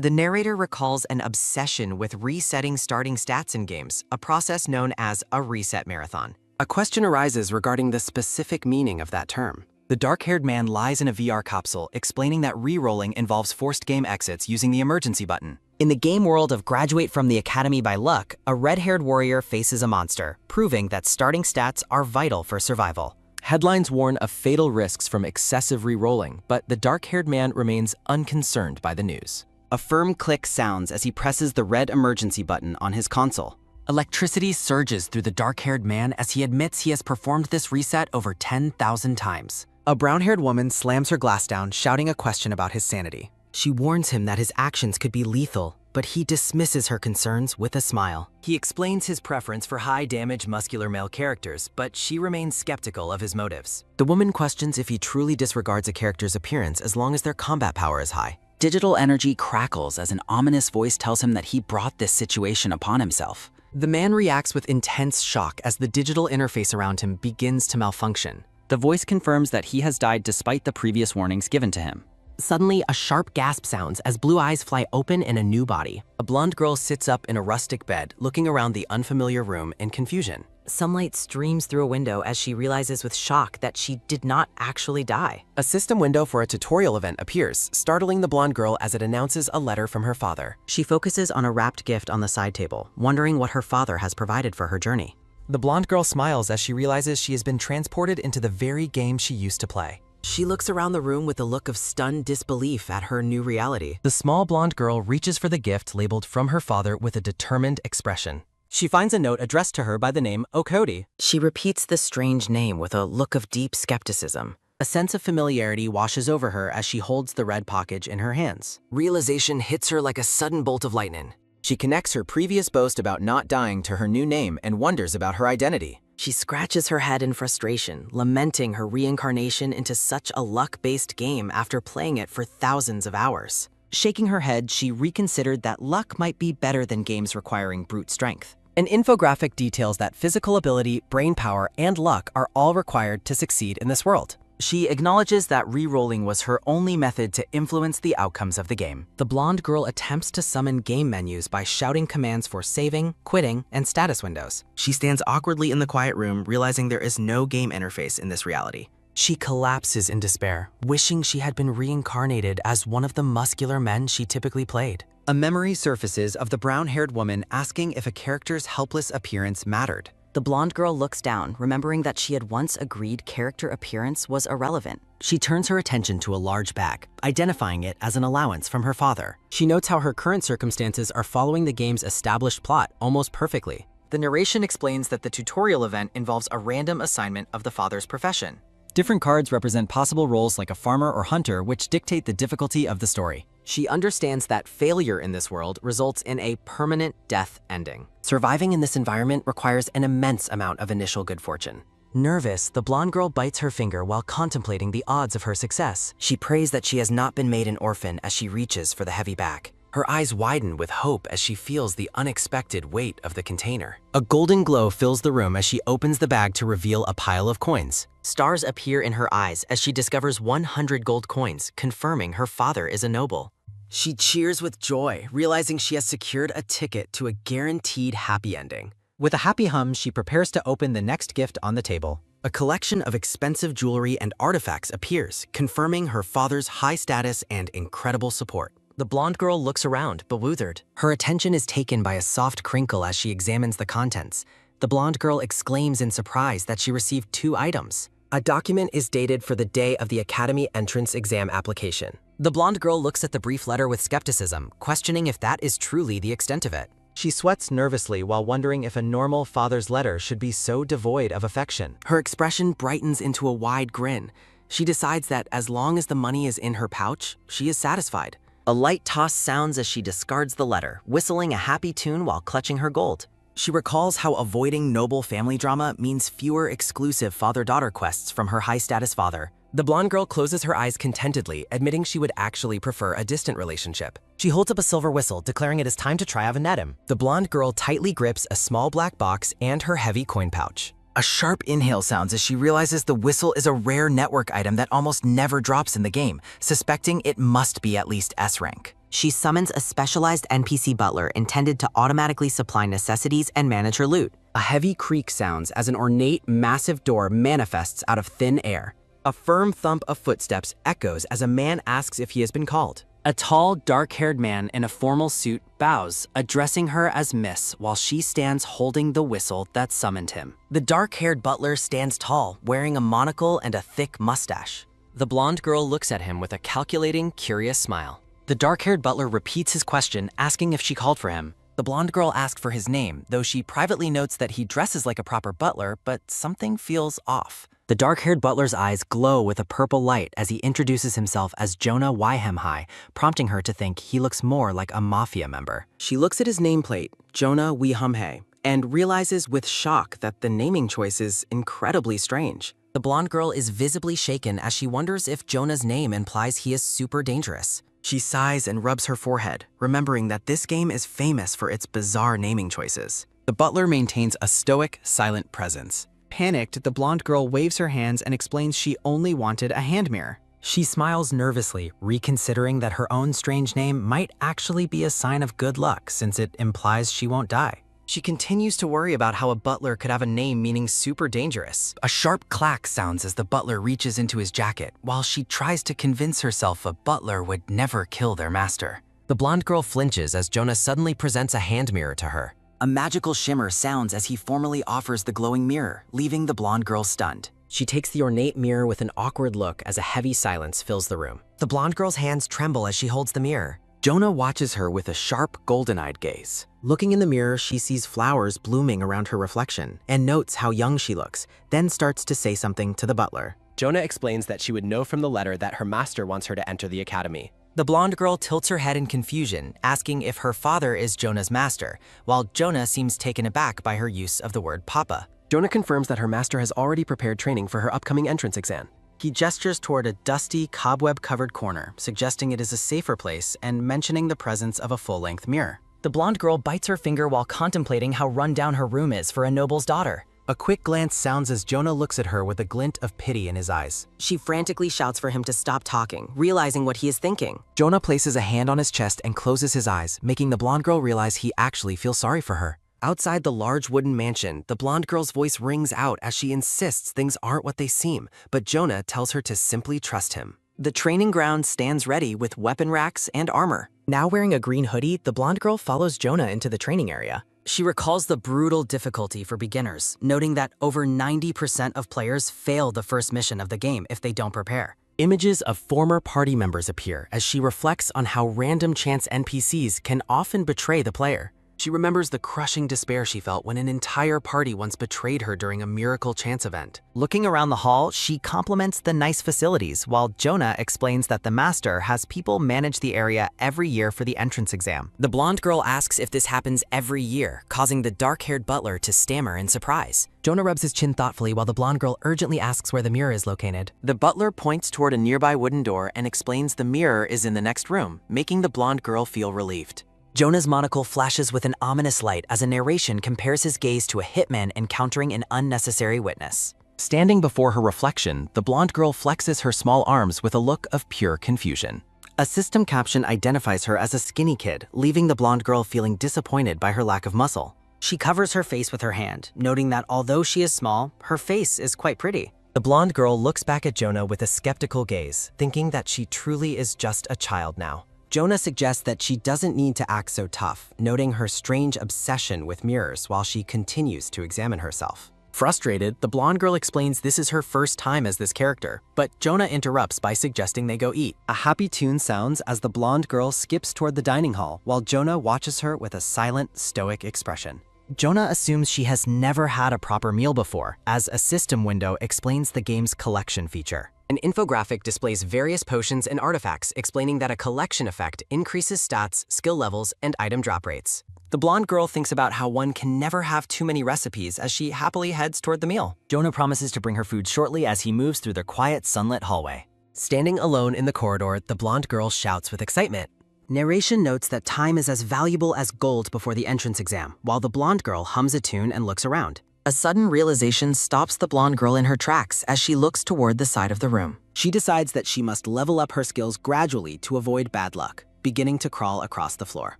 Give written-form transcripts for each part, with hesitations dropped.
The narrator recalls an obsession with resetting starting stats in games, a process known as a reset marathon. A question arises regarding the specific meaning of that term. The dark-haired man lies in a VR capsule, explaining that re-rolling involves forced game exits using the emergency button. In the game world of Graduate from the Academy by Luck, a red-haired warrior faces a monster, proving that starting stats are vital for survival. Headlines warn of fatal risks from excessive re-rolling, but the dark-haired man remains unconcerned by the news. A firm click sounds as he presses the red emergency button on his console. Electricity surges through the dark-haired man as he admits he has performed this reset over 10,000 times. A brown-haired woman slams her glass down, shouting a question about his sanity. She warns him that his actions could be lethal, but he dismisses her concerns with a smile. He explains his preference for high-damage muscular male characters, but she remains skeptical of his motives. The woman questions if he truly disregards a character's appearance as long as their combat power is high. Digital energy crackles as an ominous voice tells him that he brought this situation upon himself. The man reacts with intense shock as the digital interface around him begins to malfunction. The voice confirms that he has died despite the previous warnings given to him. Suddenly, a sharp gasp sounds as blue eyes fly open in a new body. A blonde girl sits up in a rustic bed, looking around the unfamiliar room in confusion. Sunlight streams through a window as she realizes with shock that she did not actually die. A system window for a tutorial event appears, startling the blonde girl as it announces a letter from her father. She focuses on a wrapped gift on the side table, wondering what her father has provided for her journey. The blonde girl smiles as she realizes she has been transported into the very game she used to play. She looks around the room with a look of stunned disbelief at her new reality. The small blonde girl reaches for the gift labeled from her father with a determined expression. She finds a note addressed to her by the name Okodi. She repeats the strange name with a look of deep skepticism. A sense of familiarity washes over her as she holds the red package in her hands. Realization hits her like a sudden bolt of lightning. She connects her previous boast about not dying to her new name and wonders about her identity. She scratches her head in frustration, lamenting her reincarnation into such a luck-based game after playing it for thousands of hours. Shaking her head, she reconsidered that luck might be better than games requiring brute strength. An infographic details that physical ability, brain power, and luck are all required to succeed in this world. She acknowledges that re-rolling was her only method to influence the outcomes of the game. The blonde girl attempts to summon game menus by shouting commands for saving, quitting, and status windows. She stands awkwardly in the quiet room, realizing there is no game interface in this reality. She collapses in despair, wishing she had been reincarnated as one of the muscular men she typically played. A memory surfaces of the brown-haired woman asking if a character's helpless appearance mattered. The blonde girl looks down, remembering that she had once agreed character appearance was irrelevant. She turns her attention to a large bag, identifying it as an allowance from her father. She notes how her current circumstances are following the game's established plot almost perfectly. The narration explains that the tutorial event involves a random assignment of the father's profession. Different cards represent possible roles like a farmer or hunter, which dictate the difficulty of the story. She understands that failure in this world results in a permanent death ending. Surviving in this environment requires an immense amount of initial good fortune. Nervous, the blonde girl bites her finger while contemplating the odds of her success. She prays that she has not been made an orphan as she reaches for the heavy bag. Her eyes widen with hope as she feels the unexpected weight of the container. A golden glow fills the room as she opens the bag to reveal a pile of coins. Stars appear in her eyes as she discovers 100 gold coins, confirming her father is a noble. She cheers with joy, realizing she has secured a ticket to a guaranteed happy ending. With a happy hum, she prepares to open the next gift on the table. A collection of expensive jewelry and artifacts appears, confirming her father's high status and incredible support. The blonde girl looks around, bewildered. Her attention is taken by a soft crinkle as she examines the contents. The blonde girl exclaims in surprise that she received 2 items. A document is dated for the day of the Academy entrance exam application. The blonde girl looks at the brief letter with skepticism, questioning if that is truly the extent of it. She sweats nervously while wondering if a normal father's letter should be so devoid of affection. Her expression brightens into a wide grin. She decides that as long as the money is in her pouch, she is satisfied. A light toss sounds as she discards the letter, whistling a happy tune while clutching her gold. She recalls how avoiding noble family drama means fewer exclusive father-daughter quests from her high-status father. The blonde girl closes her eyes contentedly, admitting she would actually prefer a distant relationship. She holds up a silver whistle, declaring it is time to try Avenetum. The blonde girl tightly grips a small black box and her heavy coin pouch. A sharp inhale sounds as she realizes the whistle is a rare network item that almost never drops in the game, suspecting it must be at least S rank. She summons a specialized NPC butler intended to automatically supply necessities and manage her loot. A heavy creak sounds as an ornate, massive door manifests out of thin air. A firm thump of footsteps echoes as a man asks if he has been called. A tall, dark-haired man in a formal suit bows, addressing her as Miss while she stands holding the whistle that summoned him. The dark-haired butler stands tall, wearing a monocle and a thick mustache. The blonde girl looks at him with a calculating, curious smile. The dark-haired butler repeats his question, asking if she called for him. The blonde girl asked for his name, though she privately notes that he dresses like a proper butler, but something feels off. The dark-haired butler's eyes glow with a purple light as he introduces himself as Jonah Waihemhai, prompting her to think he looks more like a mafia member. She looks at his nameplate, Jonah Waihemhai, and realizes with shock that the naming choice is incredibly strange. The blonde girl is visibly shaken as she wonders if Jonah's name implies he is super dangerous. She sighs and rubs her forehead, remembering that this game is famous for its bizarre naming choices. The butler maintains a stoic, silent presence. Panicked, the blonde girl waves her hands and explains she only wanted a hand mirror. She smiles nervously, reconsidering that her own strange name might actually be a sign of good luck since it implies she won't die. She continues to worry about how a butler could have a name meaning super dangerous. A sharp clack sounds as the butler reaches into his jacket, while she tries to convince herself a butler would never kill their master. The blonde girl flinches as Jonah suddenly presents a hand mirror to her. A magical shimmer sounds as he formally offers the glowing mirror, leaving the blonde girl stunned. She takes the ornate mirror with an awkward look as a heavy silence fills the room. The blonde girl's hands tremble as she holds the mirror. Jonah watches her with a sharp, golden-eyed gaze. Looking in the mirror, she sees flowers blooming around her reflection and notes how young she looks, then starts to say something to the butler. Jonah explains that she would know from the letter that her master wants her to enter the academy. The blonde girl tilts her head in confusion, asking if her father is Jonah's master, while Jonah seems taken aback by her use of the word papa. Jonah confirms that her master has already prepared training for her upcoming entrance exam. He gestures toward a dusty, cobweb-covered corner, suggesting it is a safer place and mentioning the presence of a full-length mirror. The blonde girl bites her finger while contemplating how run down her room is for a noble's daughter. A quick glance sounds as Jonah looks at her with a glint of pity in his eyes. She frantically shouts for him to stop talking, realizing what he is thinking. Jonah places a hand on his chest and closes his eyes, making the blonde girl realize he actually feels sorry for her. Outside the large wooden mansion, the blonde girl's voice rings out as she insists things aren't what they seem, but Jonah tells her to simply trust him. The training ground stands ready with weapon racks and armor. Now wearing a green hoodie, the blonde girl follows Jonah into the training area. She recalls the brutal difficulty for beginners, noting that over 90% of players fail the first mission of the game if they don't prepare. Images of former party members appear as she reflects on how random chance NPCs can often betray the player. She remembers the crushing despair she felt when an entire party once betrayed her during a miracle chance event. Looking around the hall, she compliments the nice facilities, while Jonah explains that the master has people manage the area every year for the entrance exam. The blonde girl asks if this happens every year, causing the dark-haired butler to stammer in surprise. Jonah rubs his chin thoughtfully while the blonde girl urgently asks where the mirror is located. The butler points toward a nearby wooden door and explains the mirror is in the next room, making the blonde girl feel relieved. Jonah's monocle flashes with an ominous light as a narration compares his gaze to a hitman encountering an unnecessary witness. Standing before her reflection, the blonde girl flexes her small arms with a look of pure confusion. A system caption identifies her as a skinny kid, leaving the blonde girl feeling disappointed by her lack of muscle. She covers her face with her hand, noting that although she is small, her face is quite pretty. The blonde girl looks back at Jonah with a skeptical gaze, thinking that she truly is just a child now. Jonah suggests that she doesn't need to act so tough, noting her strange obsession with mirrors while she continues to examine herself. Frustrated, the blonde girl explains this is her first time as this character, but Jonah interrupts by suggesting they go eat. A happy tune sounds as the blonde girl skips toward the dining hall, while Jonah watches her with a silent, stoic expression. Jonah assumes she has never had a proper meal before, as a system window explains the game's collection feature. An infographic displays various potions and artifacts, explaining that a collection effect increases stats, skill levels, and item drop rates. The blonde girl thinks about how one can never have too many recipes as she happily heads toward the meal. Jonah promises to bring her food shortly as he moves through the quiet, sunlit hallway. Standing alone in the corridor, the blonde girl shouts with excitement. Narration notes that time is as valuable as gold before the entrance exam, while the blonde girl hums a tune and looks around. A sudden realization stops the blonde girl in her tracks as she looks toward the side of the room. She decides that she must level up her skills gradually to avoid bad luck. beginning to crawl across the floor.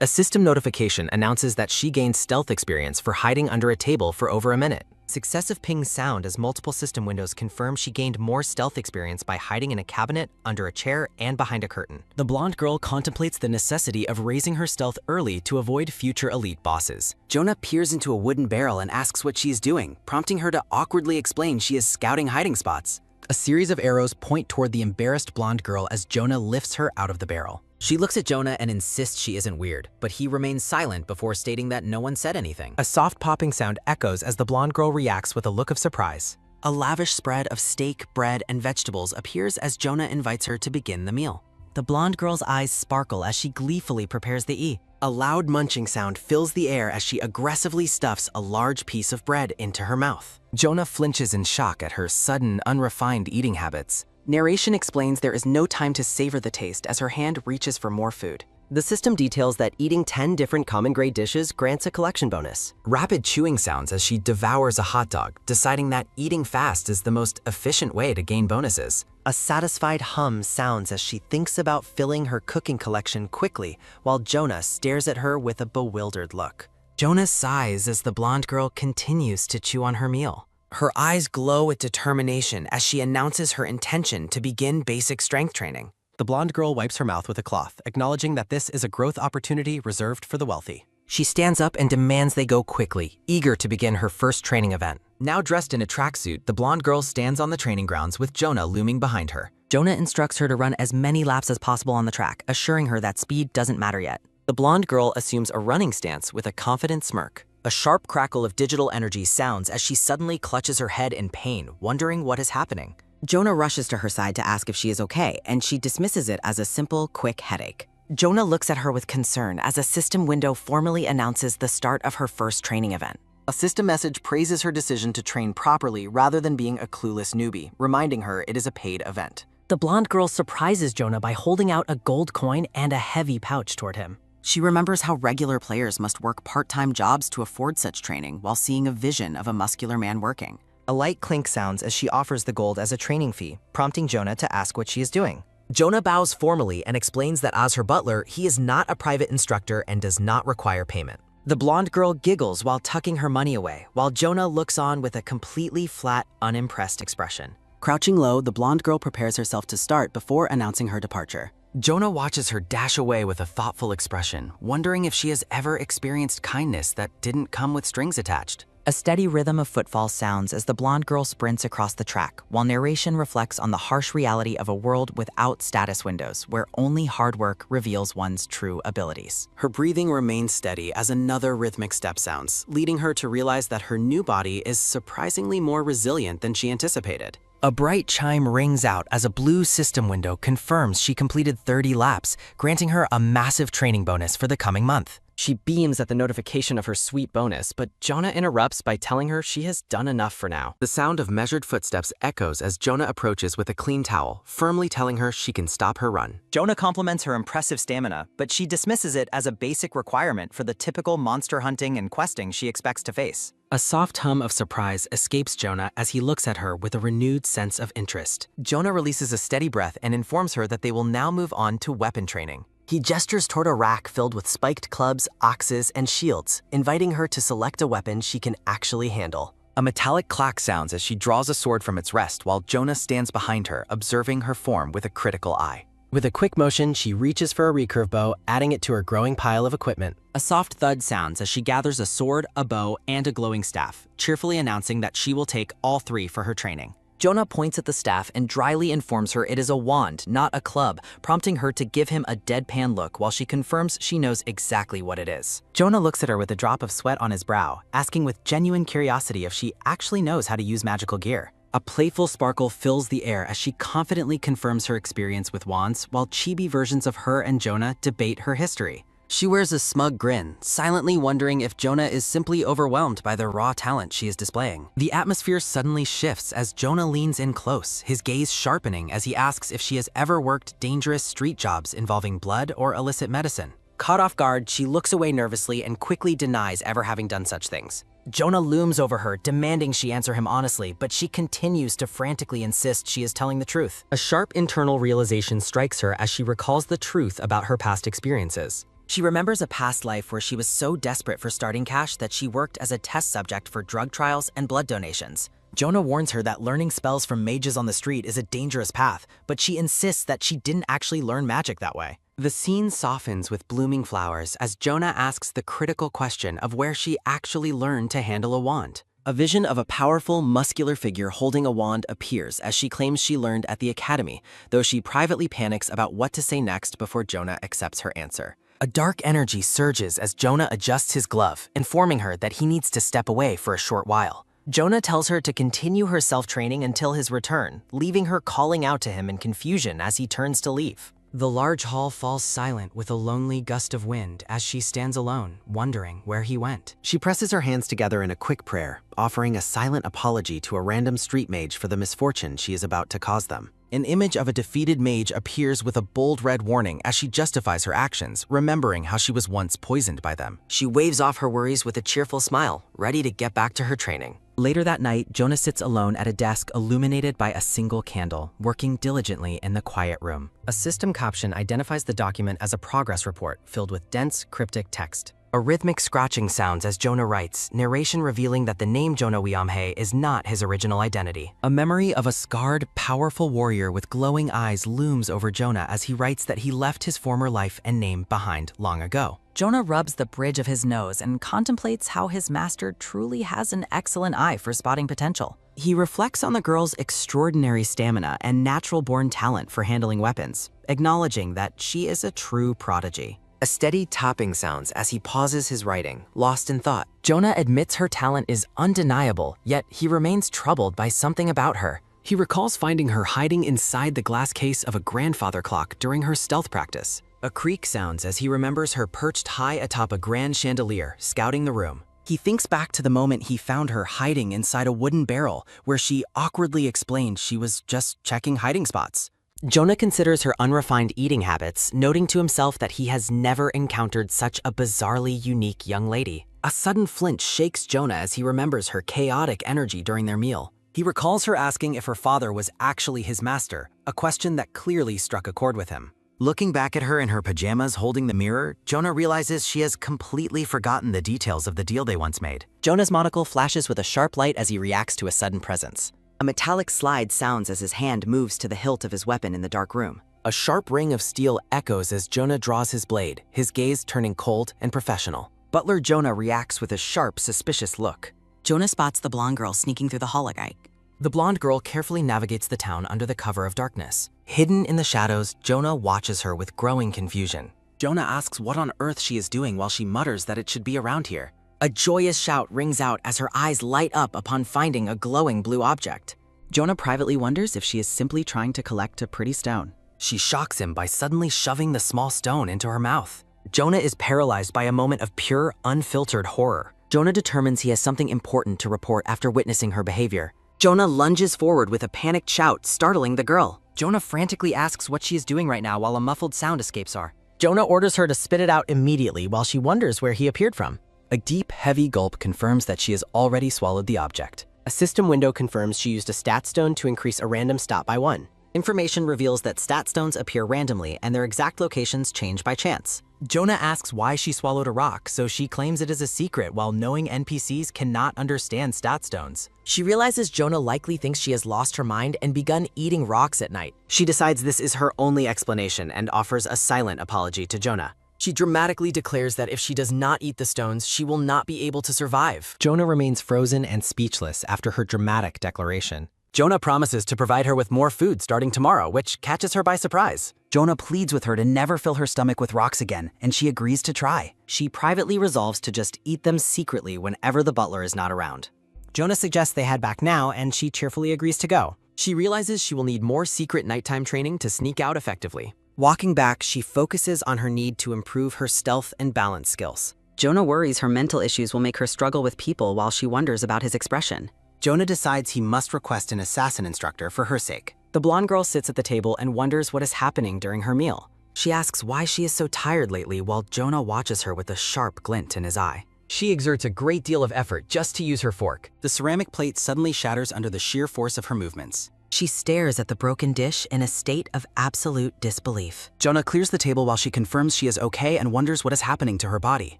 A system notification announces that she gained stealth experience for hiding under a table for over a minute. Successive pings sound as multiple system windows confirm she gained more stealth experience by hiding in a cabinet, under a chair, and behind a curtain. The blonde girl contemplates the necessity of raising her stealth early to avoid future elite bosses. Jonah peers into a wooden barrel and asks what she's doing, prompting her to awkwardly explain she is scouting hiding spots. A series of arrows point toward the embarrassed blonde girl as Jonah lifts her out of the barrel. She looks at Jonah and insists she isn't weird, but he remains silent before stating that no one said anything. A soft popping sound echoes as the blonde girl reacts with a look of surprise. A lavish spread of steak, bread, and vegetables appears as Jonah invites her to begin the meal. The blonde girl's eyes sparkle as she gleefully prepares the E. A loud munching sound fills the air as she aggressively stuffs a large piece of bread into her mouth. Jonah flinches in shock at her sudden, unrefined eating habits. Narration explains there is no time to savor the taste as her hand reaches for more food. The system details that eating 10 different common grade dishes grants a collection bonus. Rapid chewing sounds as she devours a hot dog, deciding that eating fast is the most efficient way to gain bonuses. A satisfied hum sounds as she thinks about filling her cooking collection quickly, while Jonah stares at her with a bewildered look. Jonah sighs as the blonde girl continues to chew on her meal. Her eyes glow with determination as she announces her intention to begin basic strength training. The blonde girl wipes her mouth with a cloth, acknowledging that this is a growth opportunity reserved for the wealthy. She stands up and demands they go quickly, eager to begin her first training event. Now dressed in a tracksuit, the blonde girl stands on the training grounds with Jonah looming behind her. Jonah instructs her to run as many laps as possible on the track, assuring her that speed doesn't matter yet. The blonde girl assumes a running stance with a confident smirk. A sharp crackle of digital energy sounds as she suddenly clutches her head in pain, wondering what is happening. Jonah rushes to her side to ask if she is okay, and she dismisses it as a simple, quick headache. Jonah looks at her with concern as a system window formally announces the start of her first training event. A system message praises her decision to train properly rather than being a clueless newbie, reminding her it is a paid event. The blonde girl surprises Jonah by holding out a gold coin and a heavy pouch toward him. She remembers how regular players must work part-time jobs to afford such training while seeing a vision of a muscular man working. A light clink sounds as she offers the gold as a training fee, prompting Jonah to ask what she is doing. Jonah bows formally and explains that as her butler, he is not a private instructor and does not require payment. The blonde girl giggles while tucking her money away, while Jonah looks on with a completely flat, unimpressed expression. Crouching low, the blonde girl prepares herself to start before announcing her departure. Jonah watches her dash away with a thoughtful expression, wondering if she has ever experienced kindness that didn't come with strings attached. A steady rhythm of footfalls sounds as the blonde girl sprints across the track, while narration reflects on the harsh reality of a world without status windows, where only hard work reveals one's true abilities. Her breathing remains steady as another rhythmic step sounds, leading her to realize that her new body is surprisingly more resilient than she anticipated. A bright chime rings out as a blue system window confirms she completed 30 laps, granting her a massive training bonus for the coming month. She beams at the notification of her sweet bonus, but Jonah interrupts by telling her she has done enough for now. The sound of measured footsteps echoes as Jonah approaches with a clean towel, firmly telling her she can stop her run. Jonah compliments her impressive stamina, but she dismisses it as a basic requirement for the typical monster hunting and questing she expects to face. A soft hum of surprise escapes Jonah as he looks at her with a renewed sense of interest. Jonah releases a steady breath and informs her that they will now move on to weapon training. He gestures toward a rack filled with spiked clubs, axes, and shields, inviting her to select a weapon she can actually handle. A metallic clack sounds as she draws a sword from its rest while Jonah stands behind her, observing her form with a critical eye. With a quick motion, she reaches for a recurve bow, adding it to her growing pile of equipment. A soft thud sounds as she gathers a sword, a bow, and a glowing staff, cheerfully announcing that she will take all three for her training. Jonah points at the staff and dryly informs her it is a wand, not a club, prompting her to give him a deadpan look while she confirms she knows exactly what it is. Jonah looks at her with a drop of sweat on his brow, asking with genuine curiosity if she actually knows how to use magical gear. A playful sparkle fills the air as she confidently confirms her experience with wands, while chibi versions of her and Jonah debate her history. She wears a smug grin, silently wondering if Jonah is simply overwhelmed by the raw talent she is displaying. The atmosphere suddenly shifts as Jonah leans in close, his gaze sharpening as he asks if she has ever worked dangerous street jobs involving blood or illicit medicine. Caught off guard, she looks away nervously and quickly denies ever having done such things. Jonah looms over her, demanding she answer him honestly, but she continues to frantically insist she is telling the truth. A sharp internal realization strikes her as she recalls the truth about her past experiences. She remembers a past life where she was so desperate for starting cash that she worked as a test subject for drug trials and blood donations. Jonah warns her that learning spells from mages on the street is a dangerous path, but she insists that she didn't actually learn magic that way. The scene softens with blooming flowers as Jonah asks the critical question of where she actually learned to handle a wand. A vision of a powerful, muscular figure holding a wand appears as she claims she learned at the academy, though she privately panics about what to say next before Jonah accepts her answer. A dark energy surges as Jonah adjusts his glove, informing her that he needs to step away for a short while. Jonah tells her to continue her self-training until his return, leaving her calling out to him in confusion as he turns to leave. The large hall falls silent with a lonely gust of wind as she stands alone, wondering where he went. She presses her hands together in a quick prayer, offering a silent apology to a random street mage for the misfortune she is about to cause them. An image of a defeated mage appears with a bold red warning as she justifies her actions, remembering how she was once poisoned by them. She waves off her worries with a cheerful smile, ready to get back to her training. Later that night, Jonah sits alone at a desk illuminated by a single candle, working diligently in the quiet room. A system caption identifies the document as a progress report filled with dense, cryptic text. A rhythmic scratching sounds as Jonah writes, narration revealing that the name Jonah Wiamhe is not his original identity. A memory of a scarred, powerful warrior with glowing eyes looms over Jonah as he writes that he left his former life and name behind long ago. Jonah rubs the bridge of his nose and contemplates how his master truly has an excellent eye for spotting potential. He reflects on the girl's extraordinary stamina and natural-born talent for handling weapons, acknowledging that she is a true prodigy. A steady tapping sounds as he pauses his writing, lost in thought. Jonah admits her talent is undeniable, yet he remains troubled by something about her. He recalls finding her hiding inside the glass case of a grandfather clock during her stealth practice. A creak sounds as he remembers her perched high atop a grand chandelier, scouting the room. He thinks back to the moment he found her hiding inside a wooden barrel, where she awkwardly explained she was just checking hiding spots. Jonah considers her unrefined eating habits, noting to himself that he has never encountered such a bizarrely unique young lady. A sudden flinch shakes Jonah as he remembers her chaotic energy during their meal. He recalls her asking if her father was actually his master, a question that clearly struck a chord with him. Looking back at her in her pajamas holding the mirror, Jonah realizes she has completely forgotten the details of the deal they once made. Jonah's monocle flashes with a sharp light as he reacts to a sudden presence. A metallic slide sounds as his hand moves to the hilt of his weapon in the dark room. A sharp ring of steel echoes as Jonah draws his blade, his gaze turning cold and professional. Butler Jonah reacts with a sharp, suspicious look. Jonah spots the blonde girl sneaking through the hologyte. The blonde girl carefully navigates the town under the cover of darkness. Hidden in the shadows, Jonah watches her with growing confusion. Jonah asks what on earth she is doing while she mutters that it should be around here. A joyous shout rings out as her eyes light up upon finding a glowing blue object. Jonah privately wonders if she is simply trying to collect a pretty stone. She shocks him by suddenly shoving the small stone into her mouth. Jonah is paralyzed by a moment of pure, unfiltered horror. Jonah determines he has something important to report after witnessing her behavior. Jonah lunges forward with a panicked shout, startling the girl. Jonah frantically asks what she is doing right now while a muffled sound escapes her. Jonah orders her to spit it out immediately while she wonders where he appeared from. A deep, heavy gulp confirms that she has already swallowed the object. A system window confirms she used a stat stone to increase a random stat by 1. Information reveals that stat stones appear randomly and their exact locations change by chance. Jonah asks why she swallowed a rock, so she claims it is a secret while knowing NPCs cannot understand stat stones. She realizes Jonah likely thinks she has lost her mind and begun eating rocks at night. She decides this is her only explanation and offers a silent apology to Jonah. She dramatically declares that if she does not eat the stones, she will not be able to survive. Jonah remains frozen and speechless after her dramatic declaration. Jonah promises to provide her with more food starting tomorrow, which catches her by surprise. Jonah pleads with her to never fill her stomach with rocks again, and she agrees to try. She privately resolves to just eat them secretly whenever the butler is not around. Jonah suggests they head back now, and she cheerfully agrees to go. She realizes she will need more secret nighttime training to sneak out effectively. Walking back, she focuses on her need to improve her stealth and balance skills. Jonah worries her mental issues will make her struggle with people while she wonders about his expression. Jonah decides he must request an assassin instructor for her sake. The blonde girl sits at the table and wonders what is happening during her meal. She asks why she is so tired lately while Jonah watches her with a sharp glint in his eye. She exerts a great deal of effort just to use her fork. The ceramic plate suddenly shatters under the sheer force of her movements. She stares at the broken dish in a state of absolute disbelief. Jonah clears the table while she confirms she is okay and wonders what is happening to her body.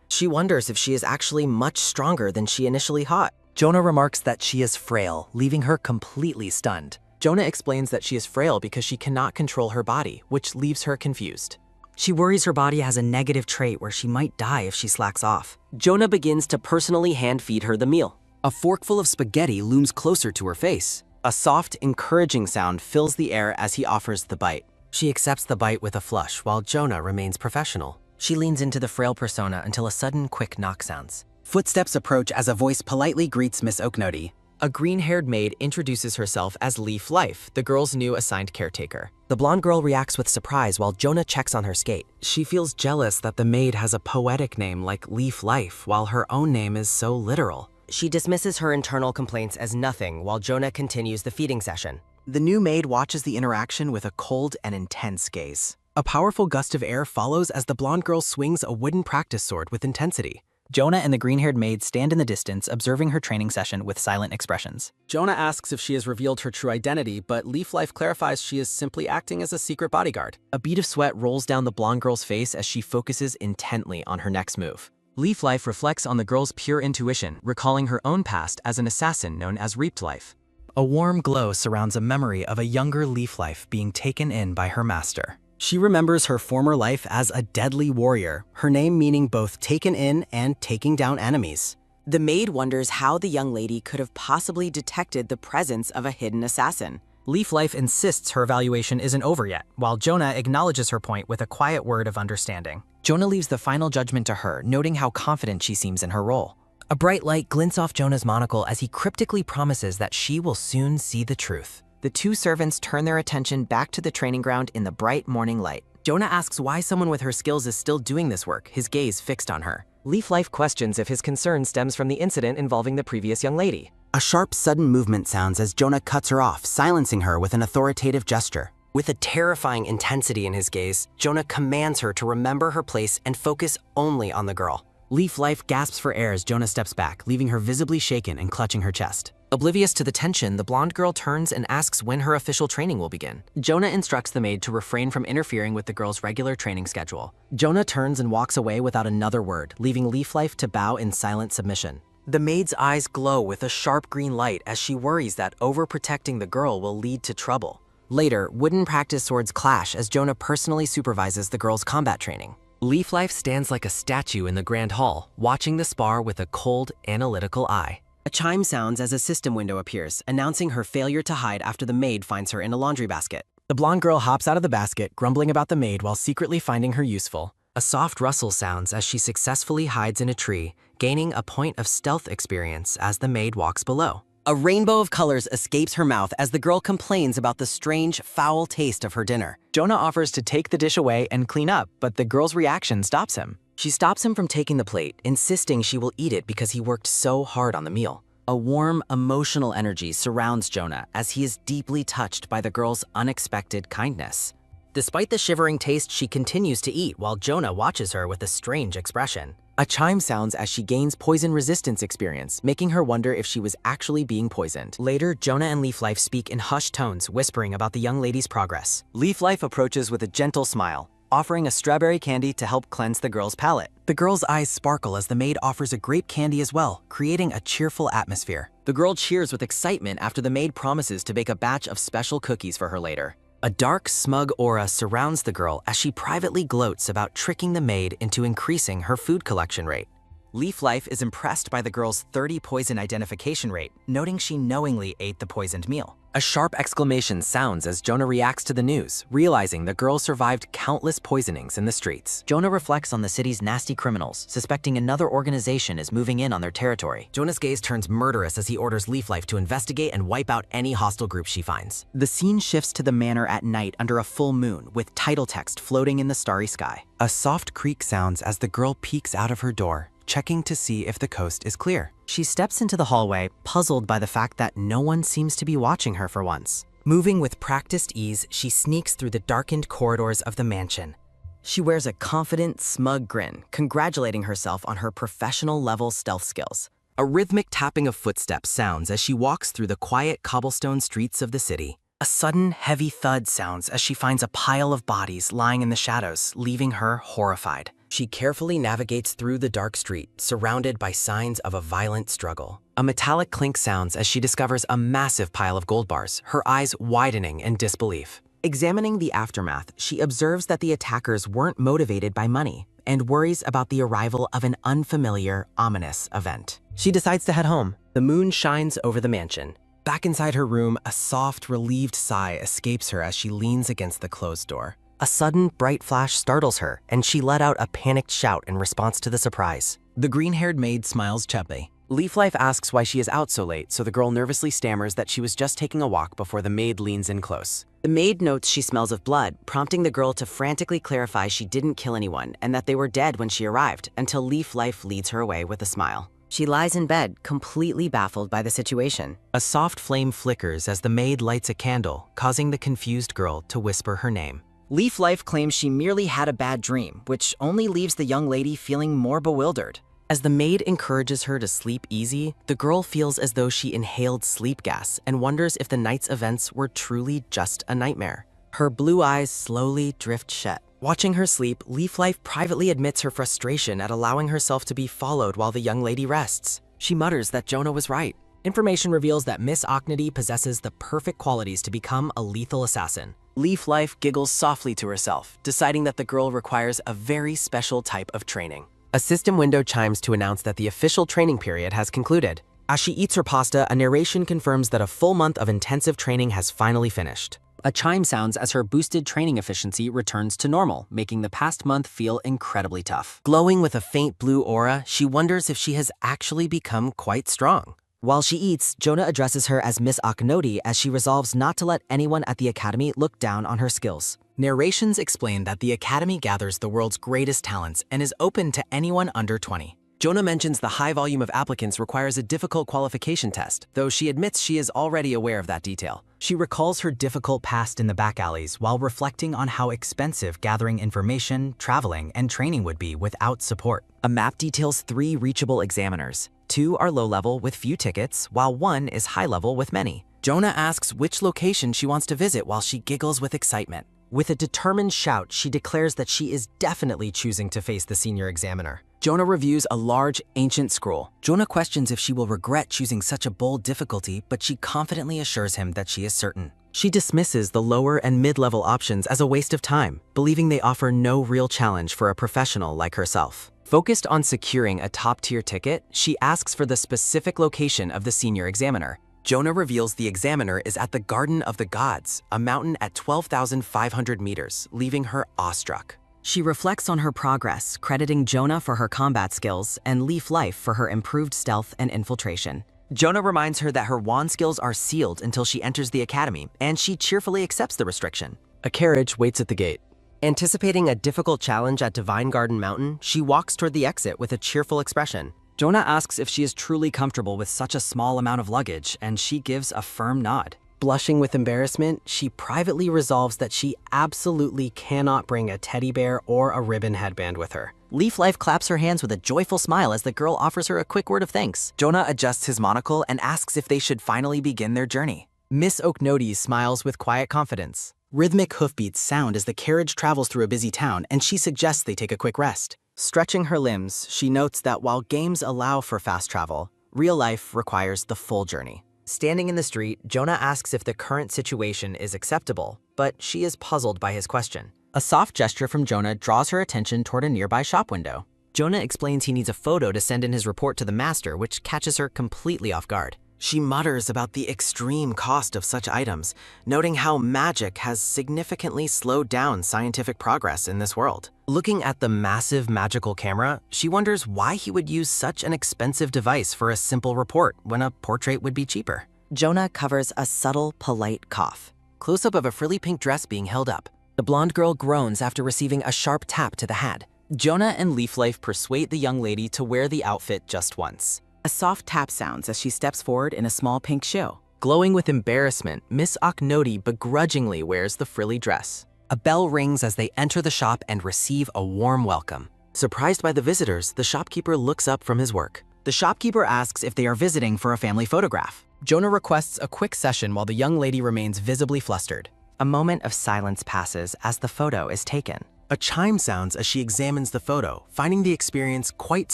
She wonders if she is actually much stronger than she initially thought. Jonah remarks that she is frail, leaving her completely stunned. Jonah explains that she is frail because she cannot control her body, which leaves her confused. She worries her body has a negative trait where she might die if she slacks off. Jonah begins to personally hand-feed her the meal. A forkful of spaghetti looms closer to her face. A soft, encouraging sound fills the air as he offers the bite. She accepts the bite with a flush while Jonah remains professional. She leans into the frail persona until a sudden quick knock sounds. Footsteps approach as a voice politely greets Miss Oaknody. A green-haired maid introduces herself as Leaf Life, the girl's new assigned caretaker. The blonde girl reacts with surprise while Jonah checks on her skate. She feels jealous that the maid has a poetic name like Leaf Life while her own name is so literal. She dismisses her internal complaints as nothing while Jonah continues the feeding session. The new maid watches the interaction with a cold and intense gaze. A powerful gust of air follows as the blonde girl swings a wooden practice sword with intensity. Jonah and the green-haired maid stand in the distance, observing her training session with silent expressions. Jonah asks if she has revealed her true identity, but Leaf Life clarifies she is simply acting as a secret bodyguard. A bead of sweat rolls down the blonde girl's face as she focuses intently on her next move. Leaf Life reflects on the girl's pure intuition, recalling her own past as an assassin known as Reaped Life. A warm glow surrounds a memory of a younger Leaf Life being taken in by her master. She remembers her former life as a deadly warrior, her name meaning both taken in and taking down enemies. The maid wonders how the young lady could have possibly detected the presence of a hidden assassin. Leaf Life insists her evaluation isn't over yet, while Jonah acknowledges her point with a quiet word of understanding. Jonah leaves the final judgment to her, noting how confident she seems in her role. A bright light glints off Jonah's monocle as he cryptically promises that she will soon see the truth. The two servants turn their attention back to the training ground in the bright morning light. Jonah asks why someone with her skills is still doing this work, his gaze fixed on her. Leaf Life questions if his concern stems from the incident involving the previous young lady. A sharp, sudden movement sounds as Jonah cuts her off, silencing her with an authoritative gesture. With a terrifying intensity in his gaze, Jonah commands her to remember her place and focus only on the girl. Leaf Life gasps for air as Jonah steps back, leaving her visibly shaken and clutching her chest. Oblivious to the tension, the blonde girl turns and asks when her official training will begin. Jonah instructs the maid to refrain from interfering with the girl's regular training schedule. Jonah turns and walks away without another word, leaving Leaf Life to bow in silent submission. The maid's eyes glow with a sharp green light as she worries that overprotecting the girl will lead to trouble. Later, wooden practice swords clash as Jonah personally supervises the girl's combat training. Leaf Life stands like a statue in the grand hall, watching the spar with a cold, analytical eye. A chime sounds as a system window appears, announcing her failure to hide after the maid finds her in a laundry basket. The blonde girl hops out of the basket, grumbling about the maid while secretly finding her useful. A soft rustle sounds as she successfully hides in a tree, gaining a point of stealth experience as the maid walks below. A rainbow of colors escapes her mouth as the girl complains about the strange, foul taste of her dinner. Jonah offers to take the dish away and clean up, but the girl's reaction stops him. She stops him from taking the plate, insisting she will eat it because he worked so hard on the meal. A warm, emotional energy surrounds Jonah as he is deeply touched by the girl's unexpected kindness. Despite the shivering taste, she continues to eat while Jonah watches her with a strange expression. A chime sounds as she gains poison resistance experience, making her wonder if she was actually being poisoned. Later, Jonah and Leaf Life speak in hushed tones, whispering about the young lady's progress. Leaf Life approaches with a gentle smile, offering a strawberry candy to help cleanse the girl's palate. The girl's eyes sparkle as the maid offers a grape candy as well, creating a cheerful atmosphere. The girl cheers with excitement after the maid promises to bake a batch of special cookies for her later. A dark, smug aura surrounds the girl as she privately gloats about tricking the maid into increasing her food collection rate. Leaf Life is impressed by the girl's 30 poison identification rate, noting she knowingly ate the poisoned meal. A sharp exclamation sounds as Jonah reacts to the news, realizing the girl survived countless poisonings in the streets. Jonah reflects on the city's nasty criminals, suspecting another organization is moving in on their territory. Jonah's gaze turns murderous as he orders Leaf Life to investigate and wipe out any hostile group she finds. The scene shifts to the manor at night under a full moon, with title text floating in the starry sky. A soft creak sounds as the girl peeks out of her door, checking to see if the coast is clear. She steps into the hallway, puzzled by the fact that no one seems to be watching her for once. Moving with practiced ease, she sneaks through the darkened corridors of the mansion. She wears a confident, smug grin, congratulating herself on her professional-level stealth skills. A rhythmic tapping of footsteps sounds as she walks through the quiet cobblestone streets of the city. A sudden, heavy thud sounds as she finds a pile of bodies lying in the shadows, leaving her horrified. She carefully navigates through the dark street, surrounded by signs of a violent struggle. A metallic clink sounds as she discovers a massive pile of gold bars, her eyes widening in disbelief. Examining the aftermath, she observes that the attackers weren't motivated by money and worries about the arrival of an unfamiliar, ominous event. She decides to head home. The moon shines over the mansion. Back inside her room, a soft, relieved sigh escapes her as she leans against the closed door. A sudden, bright flash startles her, and she let out a panicked shout in response to the surprise. The green-haired maid smiles chubby. Leaflife asks why she is out so late, so the girl nervously stammers that she was just taking a walk before the maid leans in close. The maid notes she smells of blood, prompting the girl to frantically clarify she didn't kill anyone and that they were dead when she arrived, until Leaflife leads her away with a smile. She lies in bed, completely baffled by the situation. A soft flame flickers as the maid lights a candle, causing the confused girl to whisper her name. Leaflife claims she merely had a bad dream, which only leaves the young lady feeling more bewildered. As the maid encourages her to sleep easy, the girl feels as though she inhaled sleep gas and wonders if the night's events were truly just a nightmare. Her blue eyes slowly drift shut. Watching her sleep, Leaflife privately admits her frustration at allowing herself to be followed while the young lady rests. She mutters that Jonah was right. Information reveals that Miss Ochnady possesses the perfect qualities to become a lethal assassin. Leaflife giggles softly to herself, deciding that the girl requires a very special type of training. A system window chimes to announce that the official training period has concluded. As she eats her pasta, a narration confirms that a full month of intensive training has finally finished. A chime sounds as her boosted training efficiency returns to normal, making the past month feel incredibly tough. Glowing with a faint blue aura, she wonders if she has actually become quite strong. While she eats, Jonah addresses her as Miss Ochnady as she resolves not to let anyone at the academy look down on her skills. Narrations explain that the academy gathers the world's greatest talents and is open to anyone under 20. Jonah mentions the high volume of applicants requires a difficult qualification test, though she admits she is already aware of that detail. She recalls her difficult past in the back alleys while reflecting on how expensive gathering information, traveling, and training would be without support. A map details 3 reachable examiners. 2 are low-level with few tickets, while 1 is high-level with many. Jonah asks which location she wants to visit while she giggles with excitement. With a determined shout, she declares that she is definitely choosing to face the senior examiner. Jonah reviews a large, ancient scroll. Jonah questions if she will regret choosing such a bold difficulty, but she confidently assures him that she is certain. She dismisses the lower and mid-level options as a waste of time, believing they offer no real challenge for a professional like herself. Focused on securing a top-tier ticket, she asks for the specific location of the senior examiner. Jonah reveals the examiner is at the Garden of the Gods, a mountain at 12,500 meters, leaving her awestruck. She reflects on her progress, crediting Jonah for her combat skills and Leaflife for her improved stealth and infiltration. Jonah reminds her that her wand skills are sealed until she enters the academy, and she cheerfully accepts the restriction. A carriage waits at the gate. Anticipating a difficult challenge at Divine Garden Mountain, she walks toward the exit with a cheerful expression. Jonah asks if she is truly comfortable with such a small amount of luggage, and she gives a firm nod. Blushing with embarrassment, she privately resolves that she absolutely cannot bring a teddy bear or a ribbon headband with her. Leaflife claps her hands with a joyful smile as the girl offers her a quick word of thanks. Jonah adjusts his monocle and asks if they should finally begin their journey. Miss Ochnady smiles with quiet confidence. Rhythmic hoofbeats sound as the carriage travels through a busy town, and she suggests they take a quick rest. Stretching her limbs, she notes that while games allow for fast travel, real life requires the full journey. Standing in the street, Jonah asks if the current situation is acceptable, but she is puzzled by his question. A soft gesture from Jonah draws her attention toward a nearby shop window. Jonah explains he needs a photo to send in his report to the master, which catches her completely off guard. She mutters about the extreme cost of such items, noting how magic has significantly slowed down scientific progress in this world. Looking at the massive magical camera, she wonders why he would use such an expensive device for a simple report when a portrait would be cheaper. Jonah covers a subtle, polite cough. Close-up of a frilly pink dress being held up. The blonde girl groans after receiving a sharp tap to the head. Jonah and Leaflife persuade the young lady to wear the outfit just once. A soft tap sounds as she steps forward in a small pink shoe. Glowing with embarrassment, Miss Ochnady begrudgingly wears the frilly dress. A bell rings as they enter the shop and receive a warm welcome. Surprised by the visitors, the shopkeeper looks up from his work. The shopkeeper asks if they are visiting for a family photograph. Jonah requests a quick session while the young lady remains visibly flustered. A moment of silence passes as the photo is taken. A chime sounds as she examines the photo, finding the experience quite